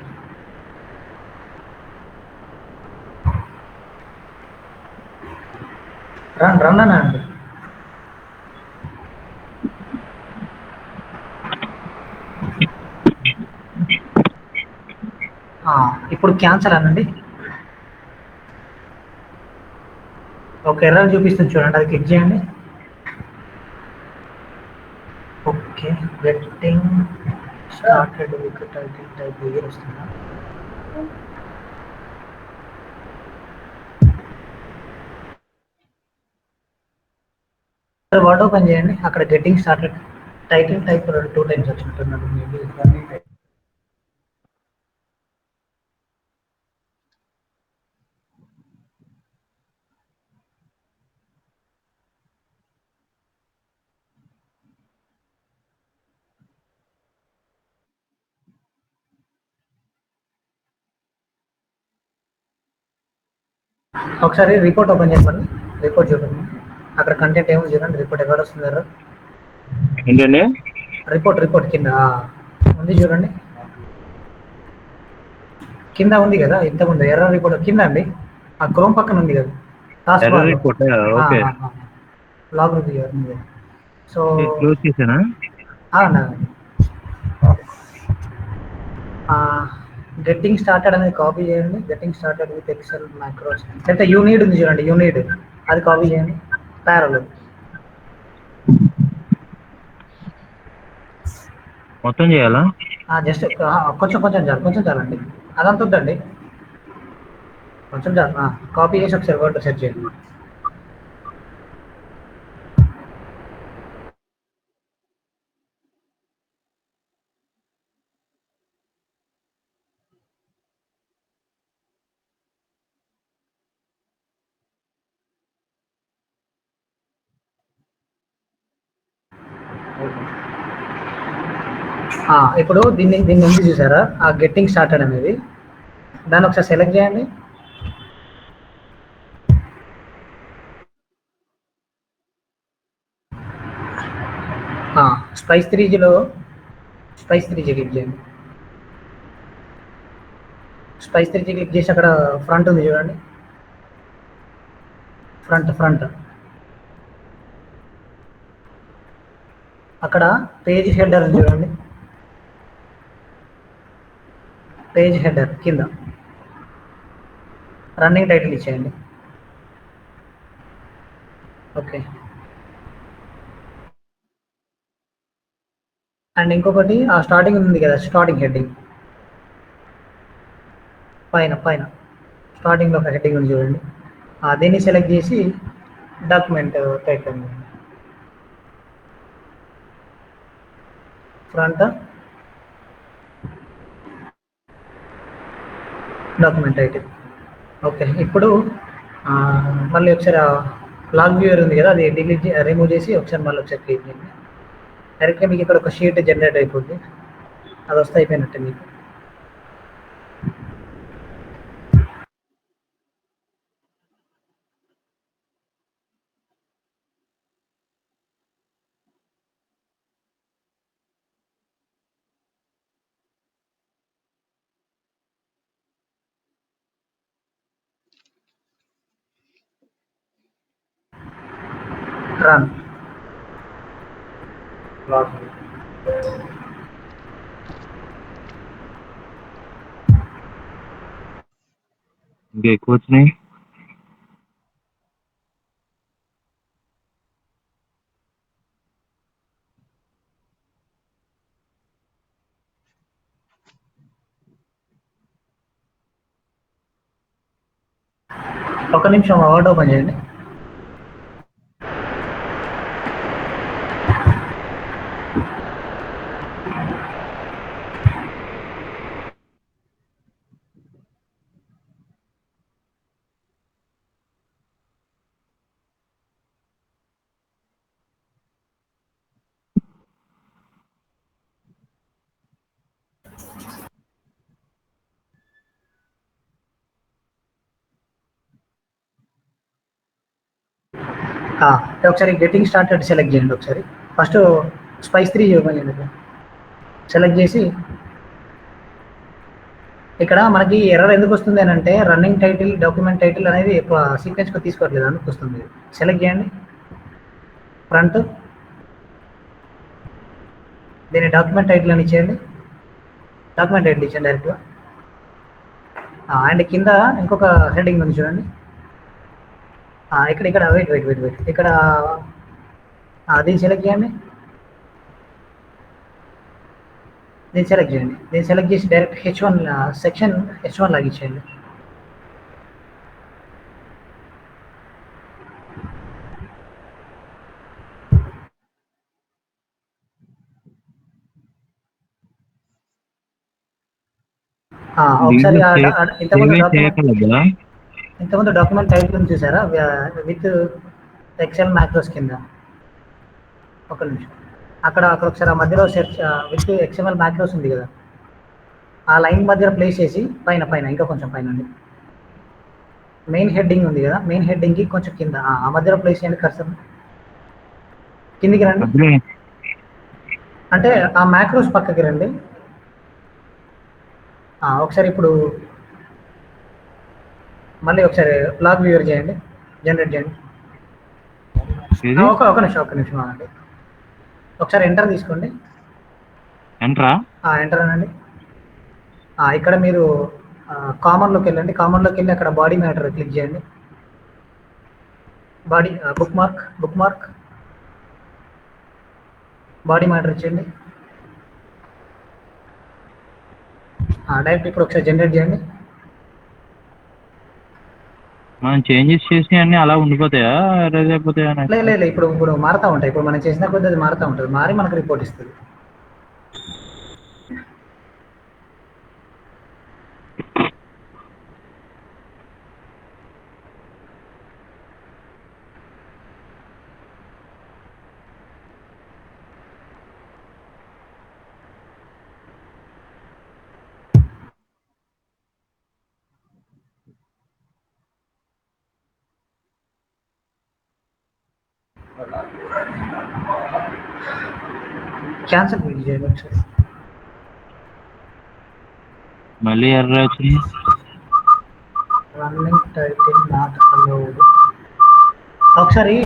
రన్ అని అండి. ఇప్పుడు క్యాన్సల్ అనండి. ఒక ఎర్రర్ చూపిస్తుంది చూడండి, అది క్లిక్ చేయండి. Okay, getting started with title type వస్తుందా? వర్డ్ ఓపెన్ చేయండి, అక్కడ getting started title type 2 times వచ్చినట్టున్నాడు. మేబీ ఒకసారి రిపోర్ట్ ఓపెన్ చేయండి. రిపోర్ట్ చూడండి, అక్కడ కంటెంట్ ఏమో చూడండి. రిపోర్ట్ ఎవరు వస్తున్నారు? ఏంటండి? రిపోర్ట్ కింద ఉంది చూడండి, కింద ఉంది కదా, ఇంతకుముందు ఎర్రర్ రిపోర్ట్ కింద అండి, ఆ క్రోమ్ పక్కన ఉంది కదా, లాగ్ ఉంది. సో క్లోజ్ చేశానా? గెట్టింగ్ స్టార్టెడ్ అనేది కాపీ చేయండి. Getting started with Excel macros లేకపోతే యూనిట్ ఉంది చూడండి, యూనిట్ అది కాపీ చేయండి. ప్యారల్ మొత్తం చేయాలా? జస్ట్ కొంచెం చాలండి, అదంతా వద్దండి, కొంచెం చాలు. కాపీ చేసి ఒకసారి వర్డ్ సెర్చ్ చేయండి. ఇప్పుడు దీన్ని ఉంది చూసారా, ఆ గెట్టింగ్ స్టార్టెడ్ అనేది, దాన్ని ఒకసారి సెలెక్ట్ చేయండి. స్పైస్ 3G క్లిక్ చేయండి. స్పైస్ 3G క్లిక్ చేసి అక్కడ ఫ్రంట్ ఉంది చూడండి, ఫ్రంట్ అక్కడ పేజ్ హెడర్ ఉంది చూడండి, పేజ్ హెడర్ కింద రన్నింగ్ టైటిల్ ఇచ్చేయండి. ఓకే. అండ్ ఇంకొకటి ఆ స్టార్టింగ్ ఉంది కదా, స్టార్టింగ్ హెడ్డింగ్ పైన పైన స్టార్టింగ్లో ఒక హెడ్డింగ్ ఉంది చూడండి, దీన్ని సెలెక్ట్ చేసి document title front document title. Okay. ఇప్పుడు మళ్ళీ ఒకసారి లాగ్ వ్యూవర్ ఉంది కదా, అది రిమూవ్ చేసి ఒకసారి మళ్ళీ ఒకసారి క్లిక్ చేయండి. డైరెక్ట్గా మీకు ఇక్కడ ఒక షీట్ జనరేట్ అయిపోద్ది, అది వస్తే అయిపోయినట్టే మీకు. రన్ లాగ్ ఇంకా ఎక్కువ వచ్చినాయి. ఒక నిమిషం వర్డ్ ఓపెన్ చేయండి. ఒకసారి గెటింగ్ స్టార్టెడ్ సెలెక్ట్ చేయండి. ఒకసారి ఫస్ట్ స్పైస్ 3 ఓపెన్ చేయండి. సెలెక్ట్ చేసి ఇక్కడ మనకి ఎర్రర్ ఎందుకు వస్తుంది అని అంటే, రన్నింగ్ టైటిల్ డాక్యుమెంట్ టైటిల్ అనేది ఎక్కువ సీక్వెన్స్గా తీసుకోవట్లేదు అందుకు వస్తుంది. సెలెక్ట్ చేయండి ఫ్రంట్, దీన్ని డాక్యుమెంట్ టైటిల్ అని ఇచ్చేయండి. డాక్యుమెంట్ టైటిల్ ఇచ్చేయండి డైరెక్ట్గా. అండ్ కింద ఇంకొక హెడ్డింగ్ ఉంది చూడండి, ఇక్కడ ఇక్కడ వెయిట్ వెయిట్ వెయిట్ వెయిట్ ఇక్కడ దీన్ని సెలెక్ట్ చేయండి. దీన్ని సెలెక్ట్ చేయండి. దీన్ని సెలెక్ట్ చేసి డైరెక్ట్ H1 సెక్షన్ H1 లాగా ఇచ్చేయండి. ఒకసారి ఇంతకుముందు డాక్యుమెంట్ టైటిల్ ఉంది చూసారా, విత్ ఎక్సెల్ మ్యాక్రోస్ కింద. ఒక నిమిషం, అక్కడ ఒకసారి ఆ మధ్యలో సెర్చ్ విత్ ఎక్స్ఎంఎల్ మ్యాక్రోస్ ఉంది కదా, ఆ లైన్ మధ్యలో ప్లేస్ చేసి పైన పైన ఇంకా కొంచెం పైన అండి, మెయిన్ హెడ్డింగ్ ఉంది కదా, మెయిన్ హెడ్డింగ్కి కొంచెం కింద ఆ మధ్యలో ప్లేస్ చేయండి కర్సర్. కిందికి రండి, అంటే ఆ మ్యాక్రోస్ పక్కకి రండి. ఒకసారి ఇప్పుడు మళ్ళీ ఒకసారి లాగ్ వ్యూవర్ చేయండి, జనరేట్ చేయండి. ఒక నిమిషం అండి, ఒకసారి ఎంటర్ తీసుకోండి. ఎంటర్ అనండి. ఇక్కడ మీరు కామన్లోకి వెళ్ళండి. కామన్లోకి వెళ్ళి అక్కడ బాడీ మ్యాటర్ క్లిక్ చేయండి. Body book mark body matter ఇచ్చేయండి. డైరెక్ట్ ఇప్పుడు ఒకసారి జనరేట్ చేయండి. మనం చేంజెస్ చేసి అన్నీ అలా ఉండిపోతాయా, అయిపోతాయా? లేదు, ఇప్పుడు మారుతూ ఉంటాయి. ఇప్పుడు మనం చేసిన కొద్ది అది మారుతూ ఉంటుంది, మారి మనకు రిపోర్ట్ ఇస్తుంది. క్యాన్సిల్ చేయండి ఒకసారి. మళ్ళీ ఎర్రర్ వచ్చింది. Running title not allowed. ఒకసారి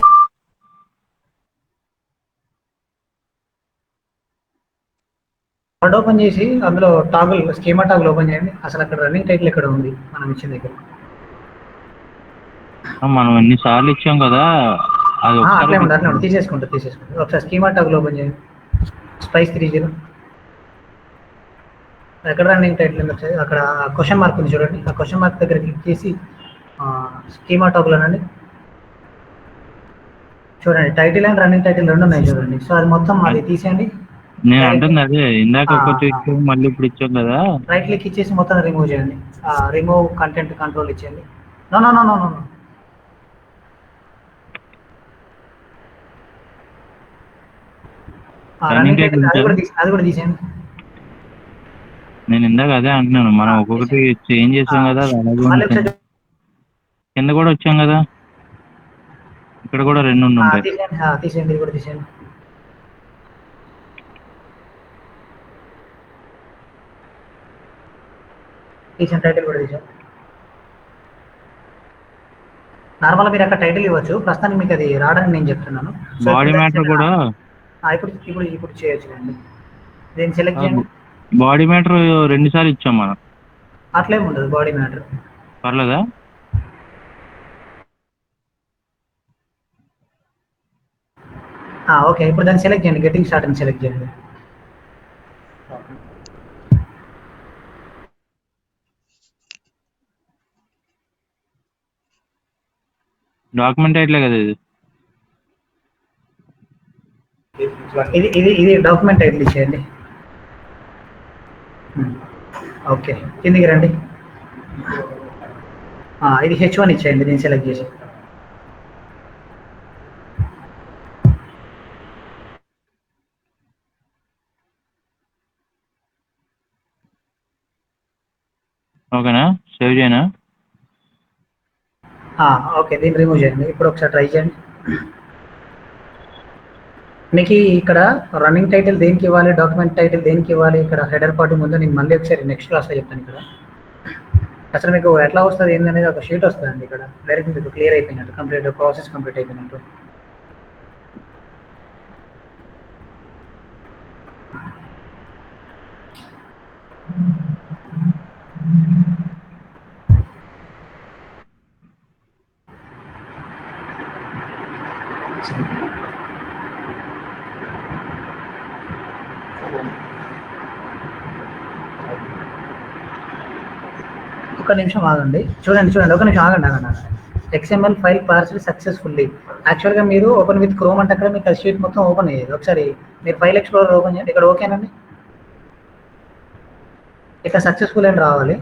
వర్డ్ ఓపెన్ చేసి అందులో టాగుల్ స్కీమా టాగుల్ ఓపెన్ చేయండి. అసలు అక్కడ రన్నింగ్ టైటిల్ ఎక్కడ ఉంది మనం ఇచ్చిన దగ్గర. మనం ఎన్నిసార్లు ఇచ్చాం కదా, అది ఒకసారి అట్లే ఉండి తీసేసుకుంటా. ఒకసారి స్కీమా టాగ్లో ఓపెన్ చేయండి. స్పైస్ 30 ఎక్కడ రన్నింగ్ టైటిల్ ఉంది ఒకసారి, అక్కడ క్వశ్చన్ మార్క్ ఉంది చూడండి, ఆ క్వశ్చన్ మార్క్ దగ్గర క్లిక్ చేసి స్కీమా టాగ్లోనండి చూడండి, టైటిల్ అండ్ రన్నింగ్ టైటిల్ రెండు ఉన్నాయి చూడండి. సో అది మొత్తం అది తీసేయండి. నేను అంటుంది అదే, ఇందాక ఒకటి ఇచ్చాం మళ్ళీ ఇప్పుడు ఇచ్చాం కదా. రైట్ క్లిక్ ఇచ్చేసి మొత్తం రిమూవ్ చేయండి. రిమూవ్ కంటెంట్ కంట్రోల్ ఇచ్చేయండి. No no no no no running title అది కూడా తీసేయండి. నేను ఇందాక అదే అంటున్నాను, మనం ఒక్కొక్కటి చేంజ్ చేసాం కదా, అది అలాగే మళ్ళీ ఉంటుంది. కింద కూడా వచ్చాం కదా, ఇక్కడ కూడా రెండు ఉంటాయి. తీసేయండి, ఇది కూడా తీసేయండి. టైటిల్ కూడా తీసాం. నార్మల్గా మీరు అక్కడ టైటిల్ ఇవ్వచ్చు, ప్రస్తుతానికి మీకు అది రావడానికి నేను చెప్తున్నాను. బాడీ మ్యాటర్ కూడా ఇప్పుడు చేయొచ్చు అండి. దీన్ని సెలెక్ట్ చేయండి. బాడీ మ్యాటర్ 2 సార్లు ఇచ్చాం మనం. అట్లేం ఉండదు బాడీ మ్యాటర్. పర్లేదా? ఓకే, ఇప్పుడు దాన్ని సెలెక్ట్ చేయండి. గెటింగ్ స్టార్ట్ అని సెలెక్ట్ చేయండి. డాక్యుమెంట్ టైటిలే కదా ఇది. ఇది డాక్యుమెంట్ టైటిల్ ఇచ్చేయండి. ఓకే, కిందికి రండి. ఇది H1 ఇచ్చేయండి, దీన్ని సెలెక్ట్ చేసి. ఓకేనా? సేవ్ చేయనా? ఓకే, దీన్ని రిమూవ్ చేయండి. ఇప్పుడు ఒకసారి ట్రై చేయండి. మీకు ఇక్కడ రన్నింగ్ టైటిల్ దేనికి ఇవ్వాలి, డాక్యుమెంట్ టైటిల్ దేనికి ఇవ్వాలి, ఇక్కడ హెడర్ పార్ట్ ముందు నేను మళ్ళీ ఒకసారి నెక్స్ట్ క్లాస్లో చెప్తాను. ఇక్కడ అసలు మీకు ఎట్లా వస్తుంది ఏంటనేది ఒక షీట్ వస్తుందండి. ఇక్కడ డైరెక్ట్ మీకు క్లియర్ అయిపోయినట్టు, కంప్లీట్ ప్రాసెస్ కంప్లీట్ అయిపోయినట్టు. ఒక నిమిషం ఆగండి, చూడండి ఒక నిమిషం ఆగండి. XML file parcel successfully. యాక్చువల్గా మీరు ఓపెన్ విత్ క్రోమ్ అంటే అక్కడ మీకు షీట్ మొత్తం ఓపెన్ అయ్యేది. ఒకసారి మీరు ఫైల్ ఎక్స్ప్లోరర్ ఓపెన్ చేయండి. ఇక్కడ ఓకేనండి, ఇక్కడ సక్సెస్ఫుల్ అని రావాలి.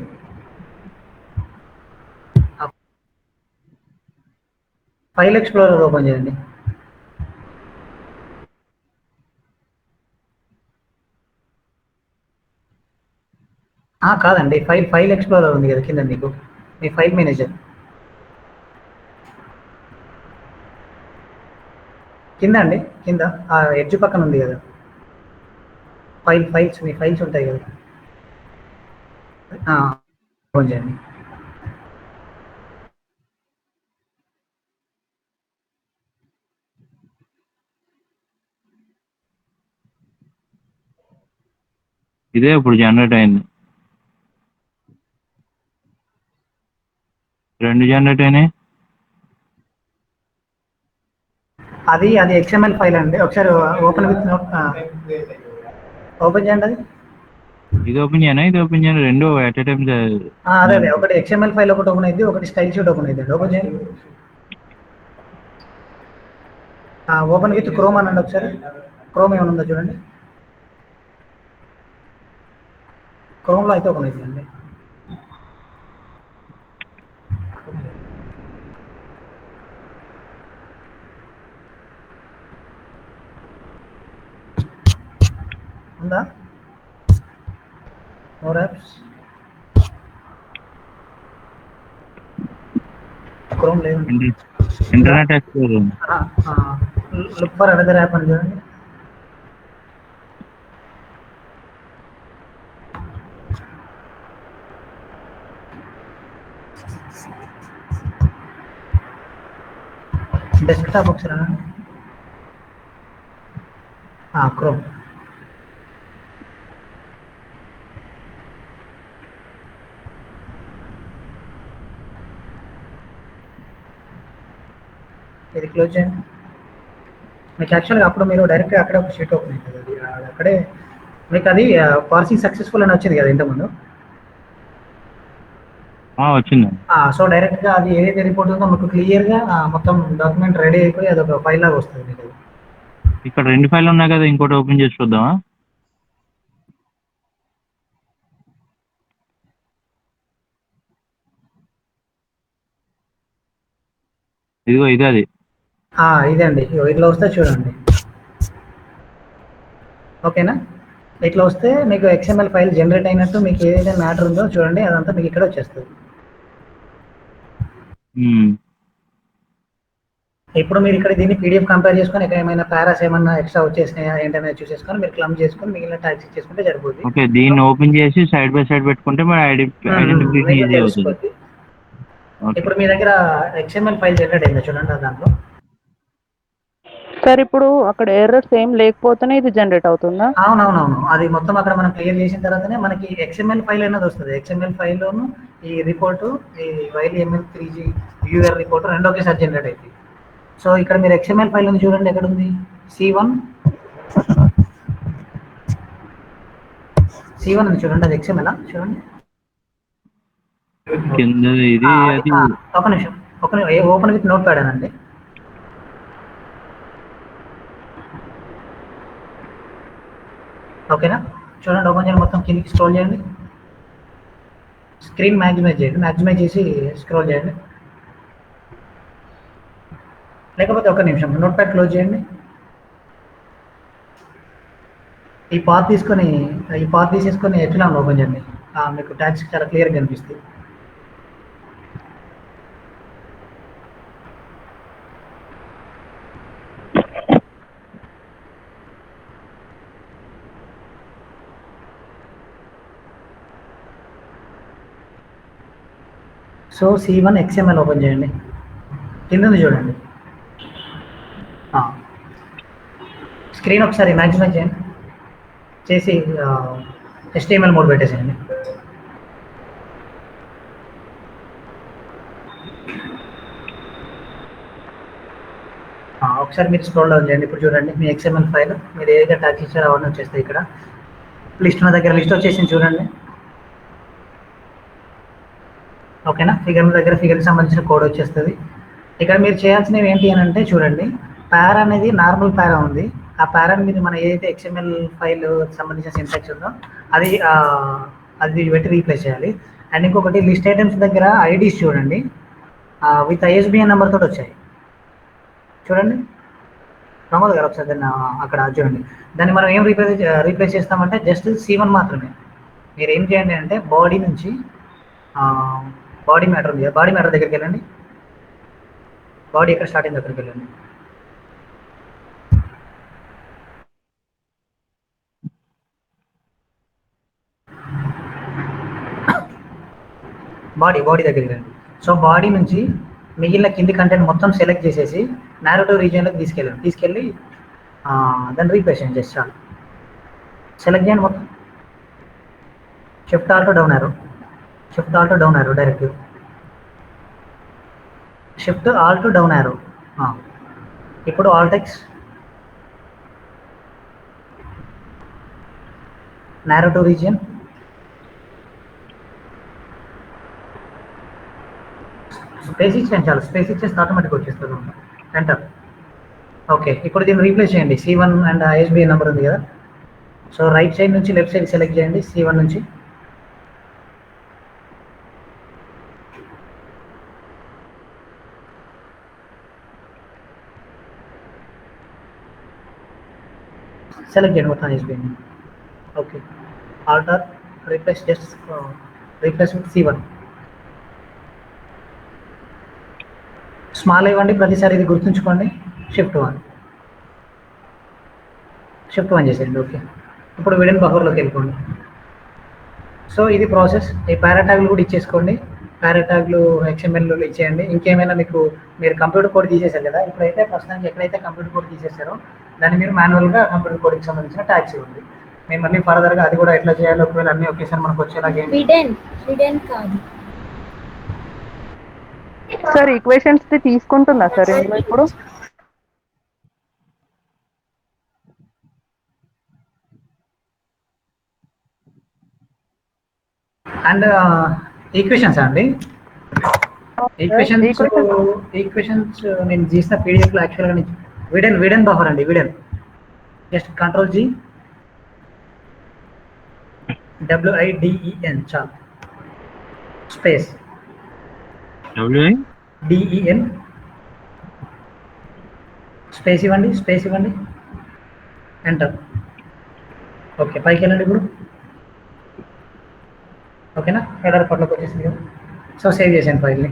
ఫైల్ ఎక్స్ప్లోరర్ ఓపెన్ చేయండి. కాదండి, ఫైల్ ఎక్స్ప్లోరర్ ఉంది కదా కింద, మీకు మీ ఫైల్ మేనేజర్ కింద అండి, కింద ఎడ్జ్ పక్కన ఉంది కదా ఫైల్స్, మీ ఫైల్స్ ఉంటాయి కదా, ఓపెన్ చేయండి. ఇదే ఇప్పుడు జనరేట్ అయింది. 2 జనరేట్ అయినాయి. అది XML ఫైల్ అండి. ఒకసారి ఓపెన్ విత్ ఓపెన్ చేయండి. అది ఇది ఓపెన్ చేయనా, ఇది ఓపెన్ చేయనా, రెండు ఎట్ ఏ టైం. అదే ఒకటి XML ఫైల్ ఒకటి ఓపెన్ అయింది, ఒకటి స్టైల్ షీట్ ఓపెన్ అయింది. ఓపెన్ చేయండి. ఓపెన్ విత్ క్రోమ్ అనండి. ఒకసారి క్రోమ్ ఏమైనా ఉందో చూడండి. క్రోమ్లో అయితే ఓపెన్ అవుతుందండి. ఉందా? మోర్ యాప్స్, క్రోమ్ లేదు. Internet explorer. Look for another app అని చూడండి. డెస్క్టాప్ ఒకసారి క్రోమ్. ఇది క్లోజ్ చేయండి. మీకు యాక్చువల్గా అప్పుడు మీరు డైరెక్ట్గా అక్కడే ఒక షీట్ ఓపెన్ అవుతుంది, అది అక్కడే మీకు అది పార్సింగ్ సక్సెస్ఫుల్ అని వచ్చింది కదా ఇంతకుముందు. వచ్చింది. సో డైరెక్ట్గా అది ఏదైతే రిపోర్ట్ ఉందో మీకు క్లియర్గా మొత్తం డాక్యుమెంట్ రెడీ అయిపోయి అదొక ఫైల్ లాగా వస్తుంది మీకు. ఇక్కడ 2 ఫైల్ ఉన్నాయి కదా, ఇంకోటి ఓపెన్ చేసి చూద్దామా? ఇదిగో ఇదే అది. ఇదే అండి, ఇట్లా వస్తే చూడండి. ఓకేనా? ఇట్లా వస్తే మీకు XML ఫైల్ జనరేట్ అయినట్టు మీకు ఏదైతే మ్యాటర్ ఉందో చూడండి, అదంతా మీకు ఇక్కడ వచ్చేస్తుంది. ఇప్పుడు మీరు ఇక్కడ దీన్ని PDF కంపేర్ చేసుకొని ఇక్కడ ఏమైనా పారాస్ ఏమైనా ఎక్స్ట్రా వచ్చేసినాయా ఏంటనేది చూసేసుకొని మీరు క్లమ్ చేసుకొని మిగిలిన ట్యాక్స్ ఇచ్చేసుకుంటే సరిపోతుంది. ఓకే, దీన్ని ఓపెన్ చేసి సైడ్ బై సైడ్ పెట్టుకుంటే మన ఐడెంటిఫికేషన్ ఈజీ అవుతుంది. ఇప్పుడు మీ దగ్గర XML ఫైల్ జనరేట్ అయిందా చూడండి దాంట్లో. సార్ ఇప్పుడు అక్కడ ఎర్రర్స్ ఏం లేకపోతేనే ఇది జనరేట్ అవుతుందా? అవునవునవును, అది మొత్తం అక్కడ మనం క్లియర్ చేసిన తర్వాతనే మనకి XML ఫైల్ అనేది వస్తుంది. XML ఫైల్లోను ఈ రిపోర్టు, ఈ YLML3G వ్యూయర్ రిపోర్ట్ రెండు ఒకేసారి జనరేట్ అవుతాయి. సో ఇక్కడ మీరు XML ఫైల్ ఉంది చూడండి, ఎక్కడ ఉంది? C1 ఉంది చూడండి, అది XML చూడండి. ఒక నిమిషం ఓపెన్ విత్ నోట్ ప్యాడ్ అనండి. ఓకేనా? చూడండి, ఓపెన్ చేయండి, మొత్తం కిందికి స్క్రోల్ చేయండి, స్క్రీన్ మ్యాక్సిమైజ్ చేయండి, మ్యాక్సిమైజ్ చేసి స్క్రోల్ చేయండి. లేకపోతే ఒక నిమిషం నోట్ ప్యాడ్ క్లోజ్ చేయండి. ఈ పాత్ తీసేసుకొని ఎట్లా ఓపెన్ చేయండి, మీకు ట్యాక్స్ చాలా క్లియర్గా కనిపిస్తుంది. సో C1 XML ఓపెన్ చేయండి, కింద చూడండి. స్క్రీన్ ఒకసారి మ్యాక్సిమైజ్ చేయండి చేసి HTML మోడ్ పెట్టేసేయండి. ఒకసారి మీరు స్క్రోల్ డౌన్ చేయండి. ఇప్పుడు చూడండి మీ XML ఫైల్ మీరు ఏదైతే ట్యాక్స్ ఇచ్చారో అవన్నీ వచ్చేస్తాయి. ఇక్కడ లిస్ట్ ఉన్న దగ్గర లిస్ట్ వచ్చేసింది చూడండి. ఓకేనా? ఫిగర్ దగ్గర ఫిగర్కి సంబంధించిన కోడ్ వచ్చేస్తుంది. ఇక్కడ మీరు చేయాల్సినవి ఏంటి అని అంటే చూడండి, పారా అనేది నార్మల్ పారా ఉంది. ఆ పారాని మీద మన ఏదైతే XML ఫైల్ సంబంధించిన సింటాక్స్ ఉందో అది పెట్టి రీప్లేస్ చేయాలి. అండ్ ఇంకొకటి లిస్ట్ ఐటమ్స్ దగ్గర ఐడీస్ చూడండి, విత్ ISBN నెంబర్ తోటి వచ్చాయి చూడండి. ప్రమోద్ గారు ఒకసారి దాన్ని అక్కడ చూడండి. దాన్ని మనం ఏం రీప్లేస్ చేస్తామంటే జస్ట్ C1 మాత్రమే. మీరు ఏం చేయండి అంటే బాడీ నుంచి బాడీ మ్యాటర్ ఉంది, బాడీ మ్యాటర్ దగ్గరికి వెళ్ళండి. బాడీ ఎక్కడ స్టార్ట్ అయింది దగ్గరికి వెళ్ళండి. బాడీ దగ్గరికి వెళ్ళండి. సో బాడీ నుంచి మిగిలిన కింది కంటెంట్ మొత్తం సెలెక్ట్ చేసేసి నారేటివ్ రీజియన్లోకి తీసుకెళ్ళి దాన్ని రీప్లేస్ చేయండి. జస్ట్ చాలు, సెలెక్ట్ చేయండి మొత్తం. Shift alt down arrow direct shift alt down arrow. ఇప్పుడు alt X narrative region, space ఇచ్చేయండి చాలు, స్పేస్ ఇచ్చేసి ఆటోమేటిక్గా వచ్చేస్తుంది. ఎంటర్. ఓకే, ఇప్పుడు దీన్ని రీప్లేస్ చేయండి. C1 అండ్ ISBN నెంబర్ ఉంది కదా, సో రైట్ సైడ్ నుంచి లెఫ్ట్ సైడ్ సెలెక్ట్ చేయండి. C1 నుంచి సెలెక్ట్ చేయండి మొత్తం ISBN. Okay, alter replace just replace with C1. Small ఇవ్వండి ప్రతిసారి, ఇది గుర్తుంచుకోండి. షిఫ్ట్ 1 చేసేయండి. ఓకే, ఇప్పుడు విడన్ బఫర్లోకి వెళ్ళిపోండి. సో ఇది ప్రాసెస్. ఈ పారాటాగ్లు కూడా ఇచ్చేసుకోండి, పారాటాగ్లు XMLలో ఇచ్చేయండి. ఇంకేమైనా మీరు కంప్యూటర్ కోడ్ తీసేశారు కదా, ఇప్పుడైతే ప్రస్తుతానికి ఎక్కడైతే కంప్యూటర్ కోడ్ తీసేశారో దాన్ని మీరు మాన్యువల్గా కంప్యూటర్ కోడ్కి సంబంధించిన ట్యాగ్స్ ఇవ్వండి. మేము మళ్ళీ ఫర్దర్గా అది కూడా ఎట్లా చేయాలో ఒకవేళ అన్నీ ఒకేసారి మనకు వచ్చేలాగే సార్ ఈక్వేషన్స్ తీసుకుంటుందా సార్ ఇందులో ఇప్పుడు? అండ్ ఈక్వేషన్స్ అండి, ఈక్వేషన్స్ నేను చేసిన పీడిఎఫ్లో యాక్చువల్గా విడెన్ బఫర్ అండి, విడెన్ జస్ట్ కంట్రోల్ జీ WIDEN చాలు, స్పేస్ DEN స్పేస్ ఇవ్వండి ఎంటర్. ఓకే, పైకి వెళ్ళండి ఇప్పుడు. ఓకేనా, హెడర్ పట్లోకి వచ్చేసింది కదా. సో సేవ్ చేసాను ఫైల్ని.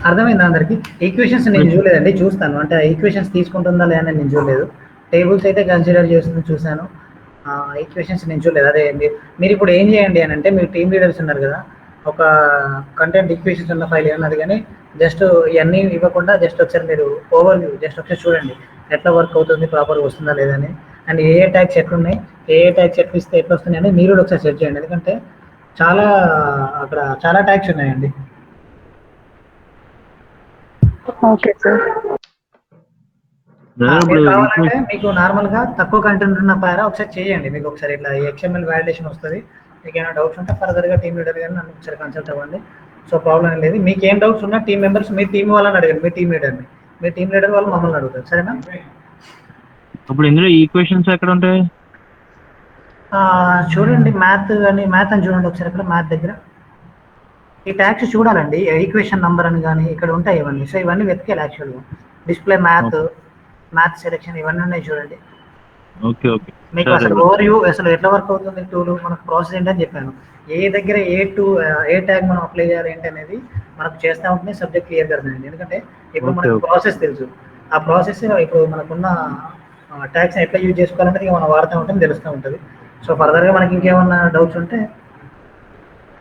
అర్థమైందా అందరికి? ఈక్వేషన్స్ నేను చూడలేదండి, చూస్తాను అంటే ఈక్వేషన్స్ తీసుకుంటుందా లేదా నేను చూడలేదు. టేబుల్స్ అయితే కన్సిడర్ చేస్తుంది చూశాను, ఈక్వేషన్స్ నేను చూడలేదు. అదే మీరు ఇప్పుడు ఏం చేయండి అని అంటే, మీరు టీమ్ లీడర్స్ ఉన్నారు కదా, ఒక కంటెంట్ ఈక్వేషన్స్ ఉన్న ఫైల్ ఏమన్నది కానీ జస్ట్ ఇవన్నీ ఇవ్వకుండా జస్ట్ ఒకసారి మీరు ఓవర్వ్యూ జస్ట్ ఒకసారి చూడండి ఎట్లా వర్క్ అవుతుంది, ప్రాపర్గా వస్తుందా లేదని, అండ్ ఏ ట్యాగ్స్ ఎట్లున్నాయి, ఏ ట్యాగ్స్ ఎట్లు ఇస్తే ఎట్లా వస్తున్నాయి అని మీరు ఒకసారి సెర్చ్ చేయండి. ఎందుకంటే అక్కడ చాలా ట్యాగ్స్ ఉన్నాయండి. Okay sir. కావాలంటే మీకు నార్మల్గా తక్కువ కంటెంట్ ఉన్న పారా ఒకసారి చేయండి, మీకు ఒకసారి ఇట్లా XML వ్యాలిడేషన్ వస్తుంది. మీకు ఏమైనా డౌట్స్ ఉంటే ఫర్దర్గా టీమ్ లీడర్ కానీ నన్ను ఒకసారి కన్సల్ట్ అవ్వండి. సో ప్రాబ్లం ఏం లేదు. మీకు ఏం డౌట్స్ ఉన్నా టీమ్ మెంబర్స్ మీ టీం వాళ్ళని అడగండి, మీ టీమ్ లీడర్ వాళ్ళు మమ్మల్ని అడుగుతారు, సరేనా? ఇప్పుడు ఇందులో ఈక్వేషన్స్ ఎక్కడ ఉంటాయి? చూడండి మ్యాథ్ అని చూడండి ఒకసారి, ఇక్కడ మ్యాథ్ దగ్గర ఈ ట్యాగ్స్ చూడాలండి, ఈక్వేషన్ నంబర్ అని కానీ ఇక్కడ ఉంటాయి ఇవన్నీ. సో ఇవన్నీ వెతికేయాలి యాక్చువల్గా. డిస్ప్లే మ్యాథ్ సెలెక్షన్ ఇవన్నీ ఉన్నాయి చూడండి. ఓకే మీకు అసలు ఓవర్వ్యూ అసలు ఎట్లా వర్క్ అవుతుంది టూల్, మనకు ప్రాసెస్ ఏంటని చెప్పాను. ఏ దగ్గర ఏ ట్యాగ్ మనం అప్లై చేయాలి ఏంటి అనేది మనకు చేస్తూ ఉంటుంది, సబ్జెక్ట్ క్లియర్గా అర్థమైంది. ఎందుకంటే ఇప్పుడు మనకు ప్రాసెస్ తెలుసు, ఆ ప్రాసెస్ ఇప్పుడు మనకున్న ట్యాగ్స్ ఎట్లా యూజ్ చేసుకోవాలంటే మనం వాడుతూ ఉంటుంది, తెలుస్తూ ఉంటుంది. సో ఫర్దర్గా మనకి ఇంకేమన్నా డౌట్స్ ఉంటే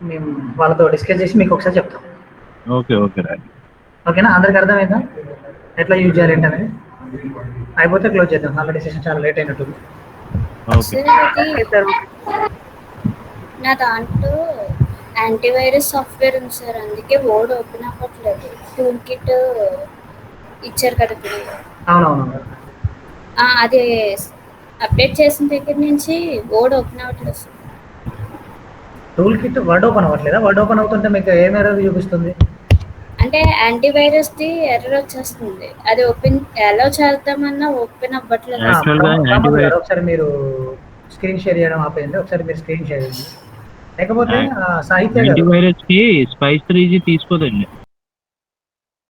మేము వాళ్ళతో డిస్కస్ చేసి మీకు ఒకసారి చెప్తాం. ఓకేనా, అందరికి అర్థమైందా ఎట్లా యూజ్ చేయాలి ఏంటి అనేది? అయిపోతే క్లోజ్ చేద్దాం, ఆల్రెడీ సెషన్ చాలా లేట్ అయినట్టుంది. నా దాంట్లో యాంటీవైరస్ సాఫ్ట్వేర్ ఉంది సార్, అందుకే వర్డ్ ఓపెన్ అవ్వట్లేదు. టూల్ కిట్ ఇచ్చారు కదా ఇప్పుడు. అవునవును, అది అప్డేట్ చేసిన దగ్గర నుంచి వర్డ్ ఓపెన్ అవ్వట్లేదు sir. Tool kit word open అవ్వట్లేదా? వర్డ్ ఓపెన్ అవుతుంటే మీకు ఏం ఎర్రర్ చూపిస్తుంది? అంటే యాంటీవైరస్ ది ఎర్రర్ వచ్చేస్తుంది, అది ఓపెన్ ఎలా చేద్దామన్నా ఓపెన్ అవ్వట్లేదు. ఒకసారి మీరు స్క్రీన్ షేర్ చేయడం ఆపేయండి, ఒకసారి మీరు స్క్రీన్ షేర్ చేయండి. లేకపోతే సాహిత్య యాంటీవైరస్ కి స్పైస్ 3G తీసుకోదండి.